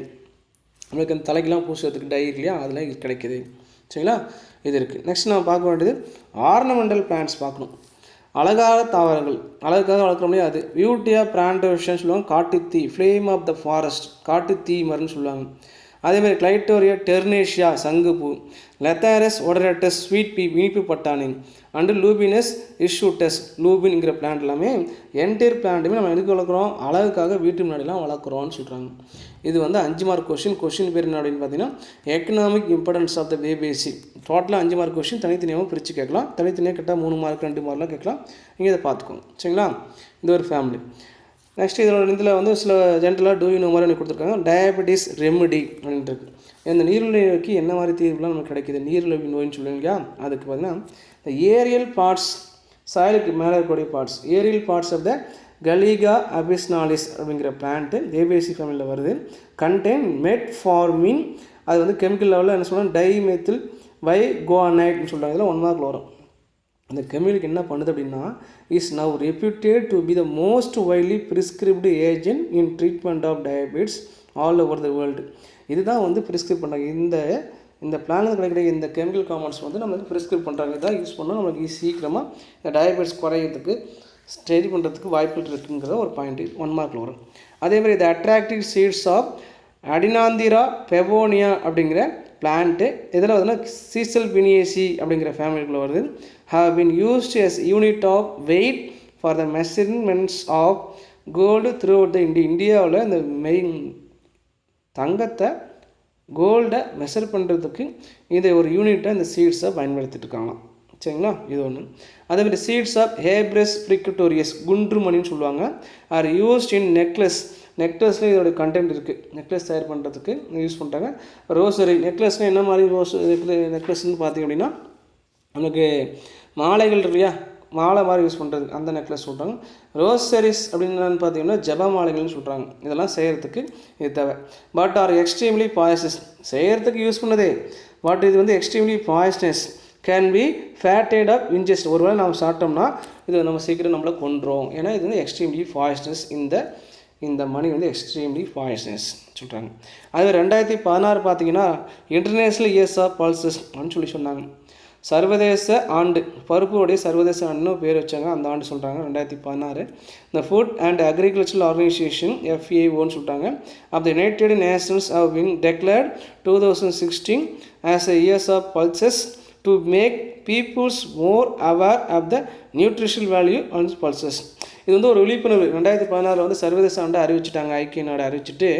நம்மளுக்கு அந்த தலைக்கெலாம் பூசுறதுக்கு டை இல்லையா, அதெல்லாம் இது கிடைக்கிது. சரிங்களா, இது இருக்குது. நெக்ஸ்ட் நம்ம பார்க்க வேண்டியது ஆர்னமெண்டல் பிளான்ட்ஸ் பார்க்கணும். அழகான தாவரங்கள், அழகாக வளர்க்குற முடியாது அது பியூட்டி ஆஃப் பிளான்டேஷன் சொல்லுவாங்க. காட்டுத்தீ, ஃப்ளேம் ஆஃப் த ஃபாரஸ்ட், காட்டுத்தீ மரம்னு சொல்லுவாங்க. அதேமாதிரி கிளைட்டோரியா டெர்னேஷியா, சங்குப்பூ, லெத்தாரஸ் ஒடரட்டஸ், ஸ்வீட் பீ, இனிப்பு பட்டாணி, அண்டு லூபினஸ் இஷ்யூட்டஸ், லூபின்ங்கிற பிளான்ட் எல்லாமே என்டையர் பிளான்ட்டுமே நம்ம எதுக்கு வளர்க்குறோம், அழகுக்காக வீட்டு முன்னாடிலாம் வளர்க்குறோன்னு சொல்கிறாங்க. இது வந்து 5 மார்க் கொஷின் பேர் என்ன அப்படின்னு பார்த்தீங்கன்னா எக்கனாமிக் இம்பார்ட்டன்ஸ் ஆஃப் த பேபேசி. டோட்டலாக 5 மார்க் கொஷின் தனித்தனியாகவும் பிரித்து கேட்கலாம். தனித்தனியாக கேட்டால் 3 மார்க் 2 மார்க்லாம் கேட்கலாம். நீங்கள் இதை பார்த்துக்கோங்க. சரிங்களா, இது ஒரு ஃபேமிலி. நெக்ஸ்ட் இதில் வந்து சில ஜென்ரலாக டூ யூ நோ மாதிரி கொடுத்துருக்காங்க. டயபெட்டிஸ் ரெமெடி அப்படின்ட்டு இருக்குது. இந்த நீரிழிவு நோய்க்கு என்ன மாதிரி தீர்வுலாம் நமக்கு கிடைக்கிது, நீரிழிவு நோயின்னு சொல்லுவீங்க இல்லையா, அதுக்கு பார்த்தீங்கன்னா இந்த ஏரியல் பார்ட்ஸ், சாயலுக்கு மேலே இருக்கக்கூடிய parts, aerial parts of the Galega officinalis அப்படிங்கிற பிளான்ட்டு ஏபிசி ஃபேமிலியில் வருது. கண்டெயின் மெட்ஃபார்மின், அது வந்து கெமிக்கல் லெவலில் என்ன சொல்கிறாங்க, டைமெத்தில் வைகுவானைட்னு சொல்கிறாங்க. இதில் 1 மார்க்கில் வரும். அந்த கெமிக்கலுக்கு என்ன பண்ணுது அப்படின்னா is now reputed to be the most widely prescribed agent in treatment of diabetes all over the world. இதுதான் வந்து ப்ரிஸ்கிரைப் பண்ணுறாங்க. இந்த பிளானில் கிடைக்கிற இந்த கெமிக்கல் காம்பவுண்ட்ஸ் வந்து நம்ம ப்ரிஸ்கிரைப் பண்ணுறாங்க. இதான் யூஸ் பண்ணால் நம்மளுக்கு சீக்கிரமாக இந்த டயபெட்டிஸ் குறையிறதுக்கு ஸ்டடி பண்ணுறதுக்கு வாய்ப்புகள் இருக்குங்கிற ஒரு பாயிண்ட் 1 மார்க்கில் வரும். அதேமாதிரி இந்த அட்ராக்டிவ் சீட்ஸ் ஆஃப் அடினாந்திரா பெவோனியா அப்படிங்கிற பிளான்ட்டு இதில் வந்து சீசல் வினியேசி அப்படிங்கிற ஃபேமிலிக்குள்ளே வருது. have been used as unit of weight for the measurements of gold throughout the இந்தியாவில் இந்த மெயின் தங்கத்தை கோல்டை மெஷர் பண்ணுறதுக்கு இதை ஒரு யூனிட்டாக இந்த சீட்ஸை பயன்படுத்திட்டு இருக்காங்களாம். சரிங்களா, இது ஒன்று. அதேமாதிரி சீட்ஸ் ஆஃப் ஹேப்ரஸ் பிரிகட்டோரியஸ், குன்றுமணின்னு சொல்லுவாங்க, ஆர் யூஸ்ட் இன் நெக்லஸில் இதோட கண்டென்ட் இருக்குது. நெக்லஸ் தயார் பண்ணுறதுக்கு யூஸ் பண்ணுறாங்க. ரோசரி நெக்லஸ்னால் என்ன மாதிரி நெக்லஸ்ன்னு பார்த்திங்க அப்படின்னா நமக்கு மாலைகள் இல்லையா, மாலை மாதிரி யூஸ் பண்ணுறது அந்த நெக்லஸ் சொல்கிறாங்க. ரோசரிஸ் அப்படின்னு பார்த்தீங்கன்னா ஜப மாலைகள்னு சொல்கிறாங்க. இதெல்லாம் செய்கிறதுக்கு இது தேவை. பட் ஆர் எக்ஸ்ட்ரீம்லி பாய்சஸ், செய்கிறதுக்கு யூஸ் பண்ணதே, பட் இது வந்து extremely poisonous, can be fatal if ingest. ஒருவேளை நம்ம சாப்பிட்டோம்னா இது நம்ம சீக்கிரம் நம்மளை கொண்டுரும். ஏன்னா இது வந்து எக்ஸ்ட்ரீம்லி பாய்ஸ்னஸ், இந்த மணி வந்து எக்ஸ்ட்ரீம்லி பாய்ஸ்னஸ் சொல்கிறாங்க. அது 2016 பார்த்தீங்கன்னா இன்டர்நேஷ்னல் இயர்ஸ் ஆஃப் பல்சஸ் அப்படின்னு சொன்னாங்க. சர்வதேச ஆண்டு, பருப்புடைய சர்வதேச ஆண்டுன்னு பேர் வச்சாங்க. அந்த ஆண்டு சொல்கிறாங்க 2016. இந்த ஃபுட் அண்ட் அக்ரிகல்ச்சரல் ஆர்கனைசேஷன் FAOன்னு சொல்லிட்டாங்க of the United Nations have been declared 2016 as a years of pulses to make peoples more aware of the nutritional value on pulses. இது வந்து ஒரு விழிப்புணர்வு. 2016 வந்து சர்வதேச ஆண்டை அறிவிச்சிட்டாங்க, ஐக்கிய நாடு அறிவிச்சிட்டு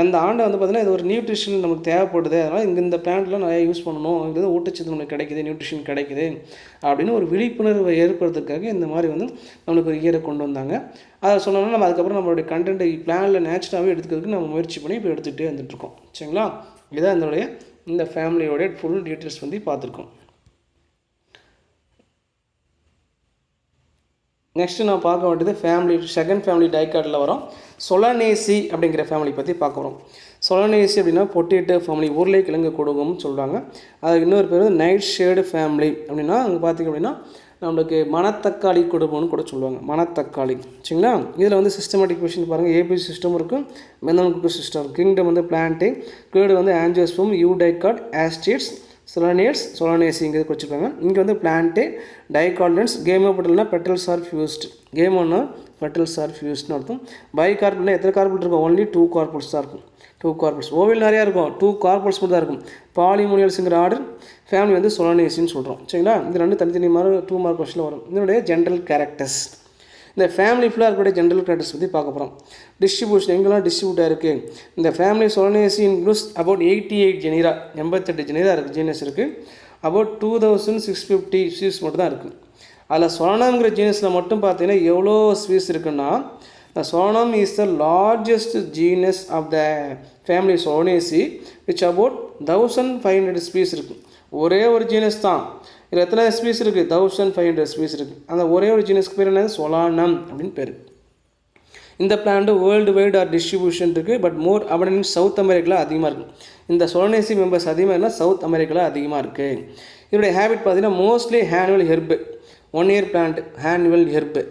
அந்த ஆண்டை வந்து பார்த்திங்கன்னா இது ஒரு நியூட்ரிஷன் நமக்கு தேவைப்படுது, அதனால் இந்த பிளான்ட்லாம் நிறையா யூஸ் பண்ணணும், இங்கே ஊட்டச்சத்து நமக்கு கிடைக்குது, நியூட்ரிஷன் கிடைக்குது அப்படின்னு ஒரு விழிப்புணர்வை ஏற்படுறதுக்காக இந்த மாதிரி வந்து நம்மளுக்கு ஒரு இயரை கொண்டு வந்தாங்க. அதை சொன்னோம்னா நம்ம அதுக்கப்புறம் நம்மளுடைய கண்டென்ட்டை பிளானில் நேச்சுரலாகவே எடுத்துக்கிறதுக்கு நம்ம முயற்சி பண்ணி இப்போ எடுத்துகிட்டே வந்துட்டுருக்கோம். சரிங்களா, இதுதான் இந்த ஃபேமிலியோடைய ஃபுல் டீட்டெயில்ஸ் வந்து பார்த்துருக்கோம். நெக்ஸ்ட்டு நான் பார்க்க வேண்டியது ஃபேமிலி, செகண்ட் ஃபேமிலி டைகார்டில் வரோம். சொலனேசி அப்படிங்கிற ஃபேமிலி பற்றி பார்க்க வரோம். சொலனேசி அப்படின்னா பொட்டேட்டோ ஃபேமிலி, உருளைக்கிழங்கு குடும்பம்னு சொல்கிறாங்க. அதுக்கு இன்னொரு பேர் வந்து நைட் ஷேடு ஃபேமிலி அப்படின்னா அங்கே பார்த்திங்க அப்படின்னா நம்மளுக்கு மணத்தக்காளி குடும்பம்னு கூட சொல்லுவாங்க, மணத்தக்காளி. சரிங்களா, இதில் வந்து சிஸ்டமேட்டிக் கொஷின் பாருங்கள். ஏபிசி சிஸ்டம் இருக்கும், மெந்தனகுக்கு சிஸ்டம், கிங்டம் வந்து பிளான்ட்டு, கேர்டு வந்து ஆஞ்சியோஸ்போம், யூ டைகார்ட், ஆஸ்டிட்ஸ், சொலனேசிங்கிறது வச்சுருக்காங்க. இங்கே வந்து பிளான்ட்டு, டைகார்டன்ஸ், கேமோபட்டல்னா பெட்டல்ஸ் ஆர் ஃபியூஸ்ட், கேமோன்னா பெட்டல்ஸ் ஆர் ஃபியூஸ்ட்னு அர்த்தம். பைகார்பல்னா எத்தனை கார்பல் இருக்கும், ஒன்லி 2 கார்பல்ஸ் தான் இருக்கும், 2 கார்பல்ஸ். ஓவில் நிறையா இருக்கும், 2 கார்பல்ஸ் மட்டும் தான் இருக்கும். பாலிமோனியல்ஸுங்கிற ஆர்டர் ஃபேமிலி வந்து சொலனேசின்னு சொல்கிறோம். சரிங்களா, இது 2 தனித்தனி மாதிரி 2 மார்க் கொஸ்டினில் வரும். இதனுடைய ஜென்ரல் கேரக்டர்ஸ், இந்த ஃபேமிலி ஃபுல்லாக இருக்கக்கூடிய ஜென்ரல் கேரக்டர்ஸ் பற்றி பார்க்க போகிறோம். டிஸ்ட்ரிபியூஷன் எங்கெல்லாம் டிஸ்ட்ரிபியூட்டாக இருக்குது, இந்த family Solanaceae includes about 88 genera, 88 genera இருக்குது, ஜீனஸ் இருக்குது. அபவுட் 2650 ஸ்பீஸ் மட்டும் தான் இருக்குது. அதில் சொலனம்ங்கிற ஜீனஸில் மட்டும் பார்த்தீங்கன்னா எவ்வளோ ஸ்பீஸ் இருக்குன்னா, the solanum is the largest genus of the family Solanaceae which about 1500 ஸ்பீஸ் இருக்குது. ஒரே ஒரு ஜீனஸ் தான், இதில் எத்தனை ஸ்பீஸ் இருக்குது, 1500 ஸ்பீஸ் இருக்குது. அந்த ஒரே ஒரு ஜீனஸ்க்கு பேர் என்னது, சொலானம் அப்படின்னு பேர். இந்த plant world wide are distribution இருக்குது, பட் மோர் அபண்டன்ட் சவுத் அமெரிக்காவில் அதிகமாக இருக்குது. இந்த சொலனேசி மெம்பர்ஸ் அதிகமாக இருந்தால் சவுத் அமெரிக்காவில் அதிகமாக இருக்குது. இதோடைய ஹேபிட் பார்த்தீங்கன்னா mostly annual herb, 1 year plant, annual herb,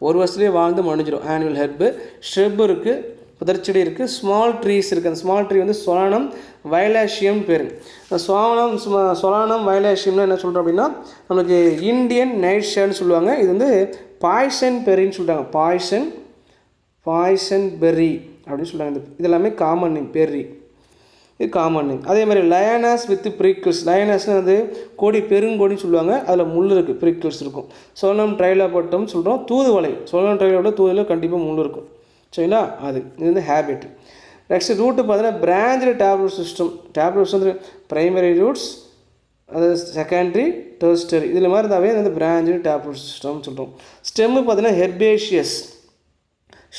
ஒரு வருஷத்துலேயே வாழ்ந்து முடிஞ்சிடும். ஆனுவல் ஹெர்பு, ஷ்ரப் இருக்குது, புதர்ச்செடி இருக்குது, ஸ்மால் ட்ரீஸ் இருக்குது. அந்த ஸ்மால் ட்ரீ வந்து சொலானம் வயலாஷியம் பேர். சொலானம் வயலாஷியம்னா என்ன சொல்கிறோம் அப்படின்னா நம்மளுக்கு இந்தியன் நைட் ஷேர்னு சொல்லுவாங்க. இது வந்து பாய்சன் பெரின்னு சொல்லிட்டாங்க. பாய்சன் பெர்ரி அப்படின்னு சொல்கிறாங்க. இது எல்லாமே காமன் நேம், பெர்ரி இது காமன் நேம். அதே மாதிரி லயனஸ் வித் ப்ரிக்கிள்ஸ். லயனஸ்னு வந்து கொடி, பெருங்கொடின்னு சொல்லுவாங்க. அதில் முள் இருக்குது, ப்ரிக்கிள்ஸ் இருக்கும். சோனம் ட்ரைலோபட்டம் சொல்கிறோம். தூதுவளை, சோனம் ட்ரைலோபட்டம் தூதுவளை கண்டிப்பாக முள் இருக்கும். சரிங்களா? இது வந்து ஹேபிட். நெக்ஸ்ட் ரூட்டு பார்த்தீங்கன்னா பிரான்ச்சு டேப்லெட் சிஸ்டம். டேப்லெட்ஸ் வந்து ப்ரைமரி ரூட்ஸ், அது செகண்டரி, டெர்ஸ்டரி, இதில் மாதிரி இருந்தாவே வந்து பிரான்ச்சு டேப்லெட் சிஸ்டம்னு சொல்கிறோம். ஸ்டெம்மு பார்த்தீங்கன்னா ஹெர்பேஷியஸ்,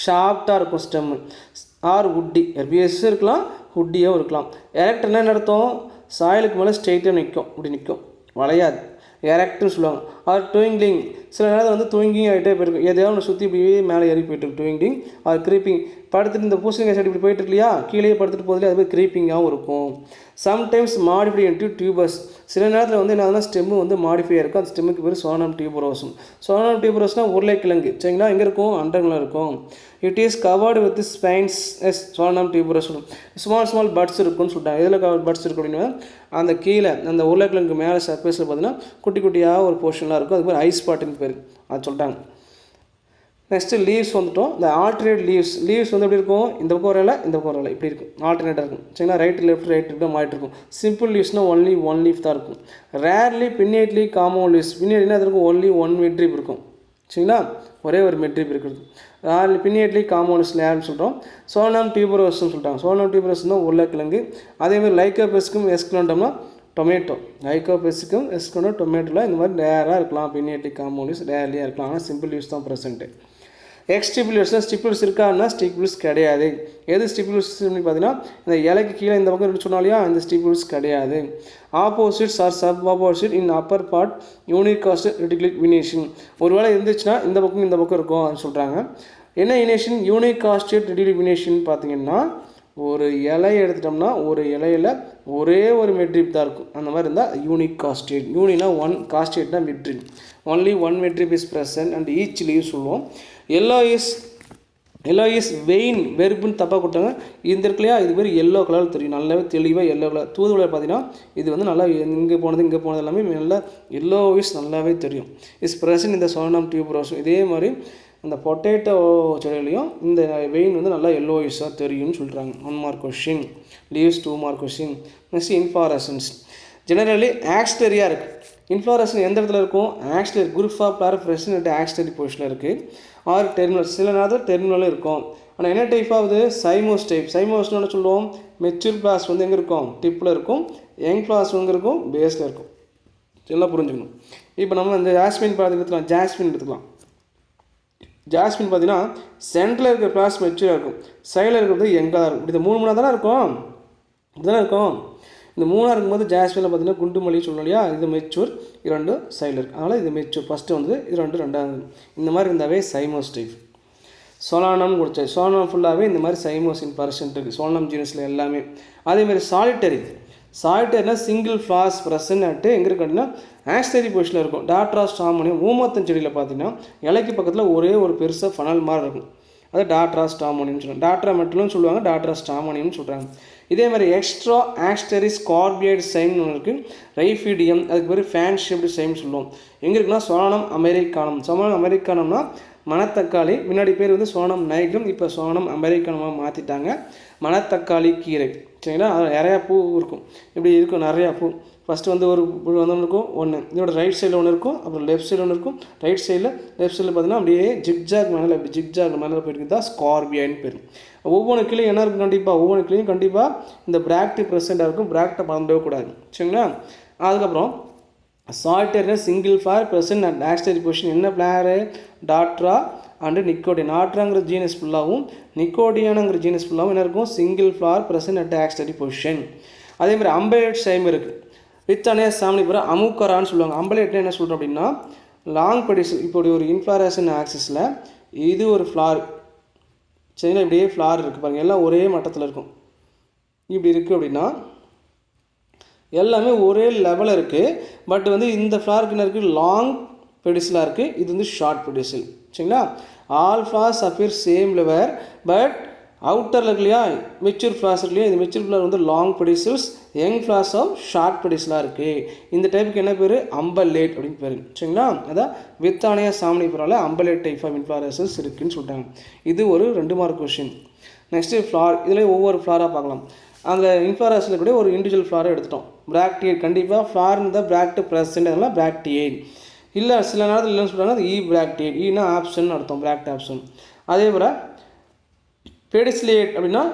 ஷார்ப்டாக இருக்கும் ஸ்டெம்மு. ஆர் உட்டி, ஹெர்பேஷியஸும் இருக்கலாம், உட்டியும் இருக்கலாம். எரெக்ட்னா என்ன அர்த்தம்? சாயலுக்கு மேலே ஸ்ட்ரெயிட்டாக நிற்கும், இப்படி நிற்கும், வளையாது, எரெக்ட்னு சொல்லுவாங்க. ஆர் ட்விங்கிங், சில நேரத்தில் வந்து ட்விங்கிங் ஆகிட்டே போயிருக்கும், எதையாவது ஒன்று சுற்றி இப்படியே மேலே ஏறி போய்ட்டு ட்விங்கிங். ஆர் க்ரீப்பிங், படுத்துட்டு இந்த பூசணிக்காய் சைடு இப்படி போயிட்டு இல்லையா, கீழே படுத்துட்டு போதிலே அது மாதிரி க்ரீப்பிங்காகவும் இருக்கும். சம்டைம்ஸ் மாடிஃபை இன்டு டியூபர்ஸ், சில நேரத்தில் வந்து என்ன ஸ்டெம்மு வந்து மாடிஃபை இருக்கும். அந்த ஸ்டெம்முக்கு பேர் சோனம் டியூபரோசம். சோனம் டியூபரோஸ்னால் உருளைக்கிழங்கு. சரிங்களா? எங்கே இருக்கும்? அண்டர்ல இருக்கும். It is covered with spines. Solanum tuberosum. Small buds இருக்குன்னு சொல்லிட்டாங்க. எதில் பட்ஸ் இருக்கும் அப்படின்னா அந்த கீழே அந்த உருளைக்கிழங்கு மேலே சர்ஃபேஸில் பார்த்தீங்கன்னா குட்டி குட்டியாக ஒரு போர்ஷன்லாம் இருக்கும். அது மாதிரி ஐஸ் பாட்டுன்னு பேர், அது சொல்லிட்டாங்க. நெக்ஸ்ட்டு லீவ்ஸ் வந்துட்டோம். இந்த ஆல்டர்னேட் லீவ்ஸ் வந்து எப்படி இருக்கும்? இந்த பக்கம் ஒரு இலை, இந்த பக்கம் ஒரு இலை, இப்படி இருக்கும், ஆல்டர்னேட்டாக இருக்கும். சரிங்களா? ரைட் லெஃப்ட் மாறிட்டு இருக்கும். சிம்பிள் லீவ்ஸ்னால் ஒன்லி ஒன் லீஃப் தான் இருக்கும். Rarely pinnately compound leaves. பின்னேட்லினா அது இருக்கும் ஒன்லி ஒன் மிட்ரிப் இருக்கும். சரிங்களா? ஒரே ஒரு மிட்ரிப் இருக்குது. ரேர்லி பின்னேட்லி காம்பவுண்ட் ஸ்லேப்னு சொல்கிறோம். சோனம் டியூபரோஸ்னு சொல்லிட்டாங்க. சோனம் டியூபரோஸ்னா உருளைக்கிழங்கு. அதேமாதிரி லைக்கோபெஸ்க்கும் எஸ்குலண்டம்னா டொமேட்டோ. லைக்கோபெஸ்க்கும் எஸ்குலண்டோ டொமேட்டோலாம் இந்த மாதிரி ரேராக இருக்கலாம். பின்னேட்லி காம்பவுண்ட் லீவ்ஸ் ரேர்லியாக இருக்கலாம். ஆனால் சிம்பிள் லீவ்ஸ் தான் ப்ரெசென்ட்டு. எக்ஸ்டிபியூல்ஸ்னால் ஸ்டிபியூல்ஸ் இருக்கான்னா ஸ்டிபியூல்ஸ் கிடையாது. எது ஸ்டிபியூல்ஸ் பார்த்தீங்கன்னா இந்த இலைக்கு கீழே இந்த பக்கம் சொன்னாலையா, இந்த ஸ்டிபியூல்ஸ் கிடையாது. Opposites are sub opposite in upper part unicostate reticulate venation. ஒரு வேளை இருந்துச்சுன்னா இந்த பக்கம் இருக்கும் அப்படின்னு சொல்கிறாங்க. என்ன இனேஷன்? யூனிகாஸ்டேட் ரெட்டிகுலர் இனேஷன் பார்த்தீங்கன்னா ஒரு இலையை எடுத்துட்டோம்னா ஒரு இலையில் ஒரே ஒரு மெட்ரிப் தான் இருக்கும். அந்த மாதிரி இருந்தால் யூனிக் காஸ்டேட். யூனினா ஒன், காஸ்டேட்னா midrib. Only one midrib is present and each leaf சொல்லுவோம். எல்லோ இஸ் வெயின், வெறுப்புன்னு தப்பாக கொடுத்தாங்க. இந்த இருக்குல்லையா, இது பேர் எல்லோ கலர் தெரியும், நல்லாவே தெளிவாக எல்லோ கலர். தூதுவளை பார்த்தீங்கன்னா இது வந்து நல்லா இங்கே போனது எல்லாமே நல்லா எல்லோ இஸ் நல்லாவே தெரியும். இஸ் ப்ரெசன்ட் இந்த சோனம் டியூபரோஸ். இதே மாதிரி அந்த பொட்டேட்டோ செடியிலையும் இந்த வெயின் வந்து நல்லா எல்லோயிஸாக தெரியும்னு சொல்கிறாங்க. 1 mark question. Leaves 2 mark question. Next inflorescence. Generally ஆக்ஸ்டரியாக இருக்குது. இன்ஃப்ளாரசன் எந்த இடத்துல இருக்கும்? Axillary, group of flower present axillary பொசிஷனில் இருக்குது. ஆர் டெர்மினல், சில நேரத்தில் டெர்மினலும் இருக்கும். ஆனால் என்ன டைப் ஆகுது? Cymose type. சைமோஸ்னு என்ன சொல்லுவோம்? மெச்சூர் ஃப்ளார்ஸ் வந்து எங்கே இருக்கும்? டிப்பில் இருக்கும். யங் ஃப்ளார்ஸ் எங்கே இருக்கும்? பேஸில் இருக்கும். எல்லாம் புரிஞ்சுக்கணும். இப்போ நம்ம இந்த ஜாஸ்மின் எடுத்துக்கலாம். ஜாஸ்மின் பார்த்தீங்கன்னா சென்டரில் இருக்கிற ஃப்ளார்ஸ் மெச்சூராக இருக்கும், சைடில் இருக்கிறது யங்காக இருக்கும். இப்படி இந்த 3 தானே இருக்கும், இப்படி இருக்கும். இந்த 3 இருக்கும்போது ஜாஸ்மினில் பார்த்தீங்கன்னா குண்டு மல்லி சொல்லணும் இல்லையா, இது மெச்சூர், 2 சைடில் இருக்குது. அதனால் இது மெச்சூர் ஃபஸ்ட்டு வந்து, இது 2 ரெண்டாவது. இந்த மாதிரி இருந்தாவே சைமோஸ் டைப். சோலானம் கொடுத்தது. சோலானம் ஃபுல்லாகவே இந்த மாதிரி சைமோஸ் இன்ஃப்ளாரசன்ட் இருக்குது. சோலானம் ஜீனஸில் எல்லாமே. அதேமாதிரி சாலிட்டரினா சிங்கிள் ஃப்ளார்ஸ் ப்ரெசன்ட் ஆகிட்டு எங்கே இருக்கு அப்படின்னா ஆக்ஸ்டரி பொசிஷனில் இருக்கும். டாட்ரா ஸ்டாமோனியம். ஊமத்தன் செடியில் பார்த்தீங்கன்னா இலைக்கு பக்கத்தில் ஒரே ஒரு பெருசாக ஃபனல் மாதிரி இருக்கும். அது டாட்ரா ஸ்டாமோனியம்னு சொல்லுவாங்க. டாட்ரா மெட்டலும் சொல்லுவாங்க, டாட்ரா ஸ்டாமோனியம்னு சொல்கிறாங்க. இதே மாதிரி எக்ஸ்ட்ரா ஆக்ஸ்டரி ஸ்கார்பியட் சைன் ஒன்று இருக்குது. ரைஃபீடியம், அதுக்கு பேர் ஃபேன் ஷேப்டு சைன் சொல்லுவோம். எங்கே இருக்குன்னா சோலானம் அமெரிக்கானம். சோலானம் அமெரிக்கானம்னா மணத்தக்காளி. முன்னாடி பேர் வந்து சோனம் நைக்ரம், இப்போ சோனம் அமெரிக்கானமாக மாற்றிட்டாங்க. மணத்தக்காளி கீரை. சரிங்களா? அதில் நிறையா பூ இருக்கும். இப்படி இருக்கும் நிறையா பூ. ஃபஸ்ட்டு வந்து ஒரு ஒன்று இருக்கும், ஒன்று இதோட ரைட் சைடில் ஒன்று இருக்கும், அப்புறம் லெஃப்ட் சைடில் ஒன்று இருக்கும். லெஃப்ட் சைடில் பார்த்தீங்கன்னா அப்படியே ஜிக்ஜாக் மேலே, அப்படி ஜிக்ஜாக் மேலே போயிருக்கு தான் ஸ்கார்பியன்னு பேர். ஒவ்வொரு கிளையும் என்ன இருக்கும்? ஒவ்வொரு கிளையும் கண்டிப்பாக இந்த பிராக்ட் ப்ரெசென்ட்டாக இருக்கும். பிராக்டை மறந்துடவே கூடாது. சரிங்களா? அதுக்கப்புறம் சால்டர்னா single flower present and axillary position. என்ன ஃப்ளாரு? Datura and Nicotiana. டாட்ராங்கிற ஜீனஸ் ஃபுல்லாகவும் நிக்கோடியானுங்கிற ஜீனஸ் ஃபுல்லாகவும் என்ன இருக்கும்? Single flower present at axillary position. அதேமாதிரி அம்பலேட் சைம் இருக்குது. வித் அனே சாமிலி பேர் அமுக்கரான்னு சொல்லுவாங்க. அம்பலேட்னா என்ன சொல்கிறோம் அப்படின்னா லாங் பெடிசல். இப்படி ஒரு இன்ஃப்ளாரேஷன் ஆக்சிஸில் இது ஒரு ஃப்ளார். சரிங்களா? இப்படியே ஃப்ளார் இருக்குது பாருங்கள், எல்லாம் ஒரே மட்டத்தில் இருக்கும். இப்படி இருக்குது அப்படின்னா எல்லாமே ஒரே லெவலில் இருக்குது. பட் வந்து இந்த ஃப்ளாருக்கு என்ன இருக்குது? லாங் பெடிசலாக இருக்குது. இது வந்து ஷார்ட் பெடிசல். சரிங்களா? All flowers appear same level but அவுட்டரில் இருக்கு இல்லையா மெச்சூர் ஃப்ளார்ஸ் இருக்கு இல்லையா, இந்த மெச்சூர் ஃப்ளார் வந்து long pedicels, young flowers of short பெடிசிலாக இருக்குது. இந்த டைப்புக்கு என்ன பேர்? அம்பலேட் அப்படின்னு பேர். சரிங்களா? அதான் வித்தானியா சாமனிபுராவில் அம்பலேட் டைப் ஆஃப் இன்ஃப்ளாரசன்ஸ் இருக்குதுன்னு சொல்லிட்டாங்க. இது ஒரு 2 மார்க் கொஷின். நெக்ஸ்ட்டு ஃப்ளார், இதில் ஒவ்வொரு ஃப்ளாராக பார்க்கலாம். அந்த இன்ஃப்ளாரஸில் கூட ஒரு இண்டிவிஜுவல் ஃப்ளாரை எடுத்துட்டோம். பிராக்டியேட், கண்டிப்பாக ஃப்ளார் இந்த பிராக்ட் ப்ரெசென்ட், அதனால் பிராக்டியேட். இல்லை சில நேரத்தில் இல்லைன்னு சொல்கிறாங்க, அது பிராக்டியேட். ஈனா ஆப்ஷன் அர்த்தம், பிராக்ட் ஆப்ஷன். அதே போல் பெடிசிலேட் அப்படின்னா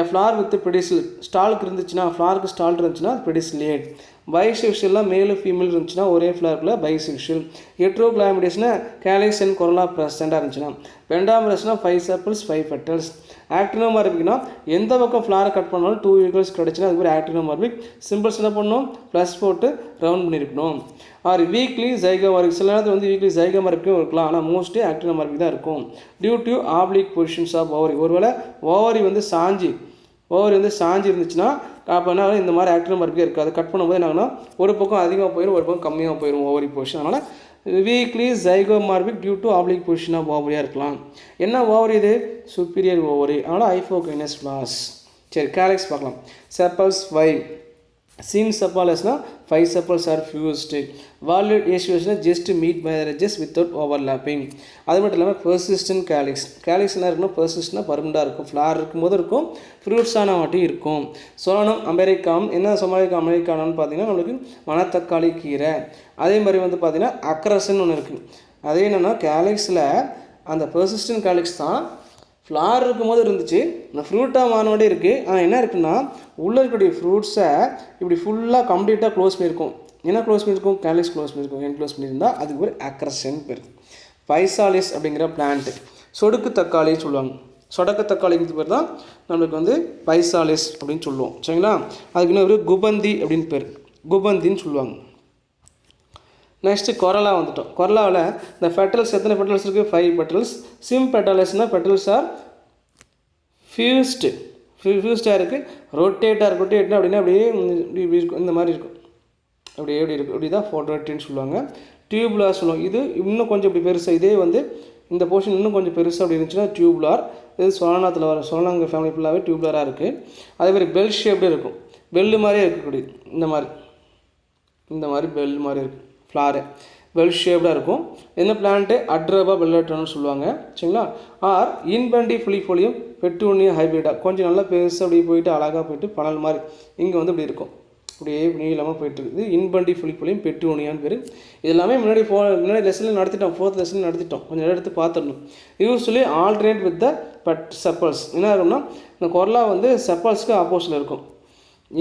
ஃப்ளார் வித் பெடிசில், ஸ்டாலுக்கு இருந்துச்சுன்னா, ஃப்ளாருக்கு ஸ்டால் இருந்துச்சுன்னா பெடிசிலேட். பைசெக்ஷுவல்லாம் மேலு ஃபீமேல் இருந்துச்சுன்னா ஒரே ஃப்ளாருக்குள்ள பைசெக்ஷுவல். ஹெட்ரோகிளாமிடேஸ்னா கேலிக்ஸ் அண்ட் கொரோலா ப்ரெசென்ட்டாக இருந்துச்சுன்னா. பெண்டாமரஸ்னா 5 செப்பல்ஸ் 5 பெட்டல்ஸ். ஆக்டினோமார்பிக்னா எந்த பக்கம் ஃப்ளாரை கட் பண்ணாலும் 2 ஈக்குவல்ஸ் கிடச்சுன்னா அது மாதிரி ஆக்டினோமார்பிக். சிம்பிள்ஸ் என்ன பண்ணணும்? ப்ளஸ் போட்டு ரவுண்ட் பண்ணியிருக்கணும். ஆர் வீக்லி ஜைகோமார்பிக், சில நேரத்தில் வந்து வீக்லி ஜைகோமார்பிக்கும் இருக்கலாம், ஆனால் மோஸ்ட்லி ஆக்டினோமார்பிக் தான் இருக்கும். Due to oblique positions of ovary, ஒருவேளை ஓவரி வந்து சாஞ்சி இருந்துச்சுன்னா அப்போ என்ன இந்த மாதிரி ஆக்டினோமார்பிக்கே இருக்காது. கட் பண்ணும்போது என்ன ஆகுனா ஒரு பக்கம் அதிகமாக போயிடும், ஒரு பக்கம் கம்மியாக போயிடும் ஓவரி பொசிஷன். அதனால் weakly zygomorphic due to oblique position of ஓவரியாக இருக்கலாம். என்ன ஓவரி இது? Superior ovary. அதனால் ஐஃபோகைனஸ் ஃப்ளார்ஸ். சரி, கேலக்ஸ் பார்க்கலாம். Chappals 5. Sin sepals 5 sepals are fused. Valid association just meet marriages without overlapping. அது மட்டும் இல்லாமல் persistent calyx. calyx என்ன இருக்குன்னா persistent பர்மனண்டாக இருக்கும். ஃப்ளார் இருக்கும்போது இருக்கும், ஃப்ரூட்ஸான வாட்டி இருக்கும். சோளனம் அமெரிக்காம், என்ன சோமாலிக்கா அமெரிக்கானு பார்த்தீங்கன்னா நம்மளுக்கு மணத்தக்காளி கீரை. அதே மாதிரி வந்து பார்த்தீங்கன்னா அக்ரஸன் ஒன்று இருக்குது. அதே என்னென்னா கேலிக்ஸில் அந்த persistent calyx தான் ஃப்ளார் இருக்கும்போது இருந்துச்சு, இந்த ஃப்ரூட்டாக மாறினோடே இருக்குது. ஆனால் என்ன இருக்குன்னா உள்ளே இருக்கக்கூடிய ஃப்ரூட்ஸை இப்படி ஃபுல்லாக கம்ப்ளீட்டாக க்ளோஸ் பண்ணியிருக்கும். என்ன க்ளோஸ் பண்ணியிருக்கும்? கேலிக்ஸ் க்ளோஸ் பண்ணியிருக்கும். என் க்ளோஸ் பண்ணியிருந்தால் அதுக்கு ஒரு அக்ரஸன் பேர். பைசாலிஸ் அப்படிங்கிற பிளான்ட்டு சொடுக்கு தக்காளின்னு சொல்லுவாங்க. சொடக்கு தக்காளிங்கிறது பேர் தான் நம்மளுக்கு வந்து பைசாலிஸ் அப்படின்னு சொல்லுவோம். சரிங்களா? அதுக்கு இன்னொரு குபந்தி அப்படின்னு பேர், குபந்தின்னு சொல்லுவாங்க. நெக்ஸ்ட்டு கொரலா வந்துட்டோம். கொரலாவில் இந்த பெட்டல்ஸ் எத்தனை பெட்டல்ஸ் இருக்குது? 5 பெட்டல்ஸ். சிம் பெட்டல்ஸ்னால் பெட்டல்ஸ் ஆர் ஃபியூஸ்டாக இருக்குது. ரொட்டேட்டாக இருக்குது. ரொட்டேட்னா அப்படின்னா அப்படியே இப்படி இருக்கும், இந்த மாதிரி இருக்கும், அப்படியே எப்படி இருக்கும், இப்படி தான் ஃபோட்டோட்டின்னு சொல்லுவாங்க. டியூப்லார் சொல்லுவாங்க. இது இன்னும் கொஞ்சம் இப்படி பெருசாக, இதே வந்து இந்த போர்ஷன் இன்னும் கொஞ்சம் பெருசாக அப்படி இருந்துச்சுன்னா டியூப்லார். இது சோழநாத்தில் வர சோழனாங்க ஃபேமிலி ஃபுல்லாகவே டியூப்லாராக இருக்குது. அதே மாதிரி பெல் ஷேப்டு இருக்கும், பெல்லு மாதிரியே இருக்கக்கூடியது. இந்த மாதிரி பெல் மாதிரி இருக்குது ஃப்ளாரு, வெல் ஷேப்டாக இருக்கும். என்ன பிளான்ட்டு? அட்ரபா பெல்லட்ரான்னு சொல்லுவாங்க. சரிங்களா? ஆர் இன்பண்டி ஃபிலிஃபோலியம் பெட்டூனியா ஹைப்ரிட்டாக, கொஞ்சம் நல்லா பெருசாக அப்படி போயிட்டு அழகாக போயிட்டு பனல் மாதிரி இங்கே வந்து இப்படி இருக்கும், அப்படியே நீளமாக போயிட்டுருக்குது. இன்பண்டி ஃபிலிஃபோலியம் பெட்டூனியான்னு பேர். இது எல்லாமே முன்னாடி லெசனில் நடத்திட்டோம், 4th லெசனில் நடத்திட்டோம். கொஞ்சம் எடுத்து பார்த்துடணும். Usually alternate with the sepals. என்ன ஆகும்னா இந்த கொரலா வந்து செப்பல்ஸ்க்கு ஆப்போசிட்டில் இருக்கும்.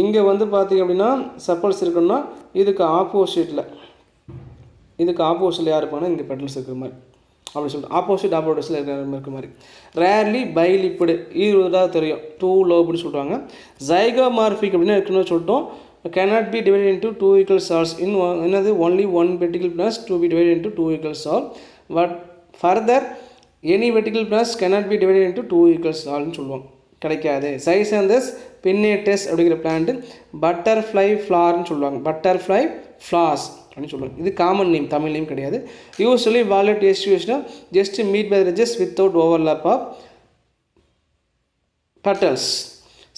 இங்கே வந்து பார்த்திங்க அப்படின்னா செப்பல்ஸ் இருக்குன்னா இதுக்கு ஆப்போசிட்டில் யார் இருப்பாங்கன்னா இங்கே பெட்டல்ஸ் இருக்கிற மாதிரி அப்படி சொல்லிட்டு ஆப்போசிட்டில் இருக்கிற மாதிரி. ரேர்லி பைலிப்பிடு, இதுதான் தெரியும், 2 லோப்னு சொல்கிறாங்க. ஜைகோமார்பிக் அப்படின்னா இருக்குன்னு சொல்லிட்டோம். cannot be divided into 2 equal cells in another only one vertical plus to be divided into 2 equal cells. But further any vertical plus cannot be divided into 2 equal cells னு சொல்லுவோம். கிடைக்காது. சைசந்தஸ் பின்னேட்டஸ் அப்படிங்கிற பிளான்ட் பட்டர்ஃப்ளை ஃப்ளார்னு சொல்லுவாங்க. Butterfly flowers அப்படின்னு சொல்லுவாங்க. இது common name, Tamil name கிடையாது. Usually valvate எஸ்டியூஷனா just meet by edges without overlap of petals.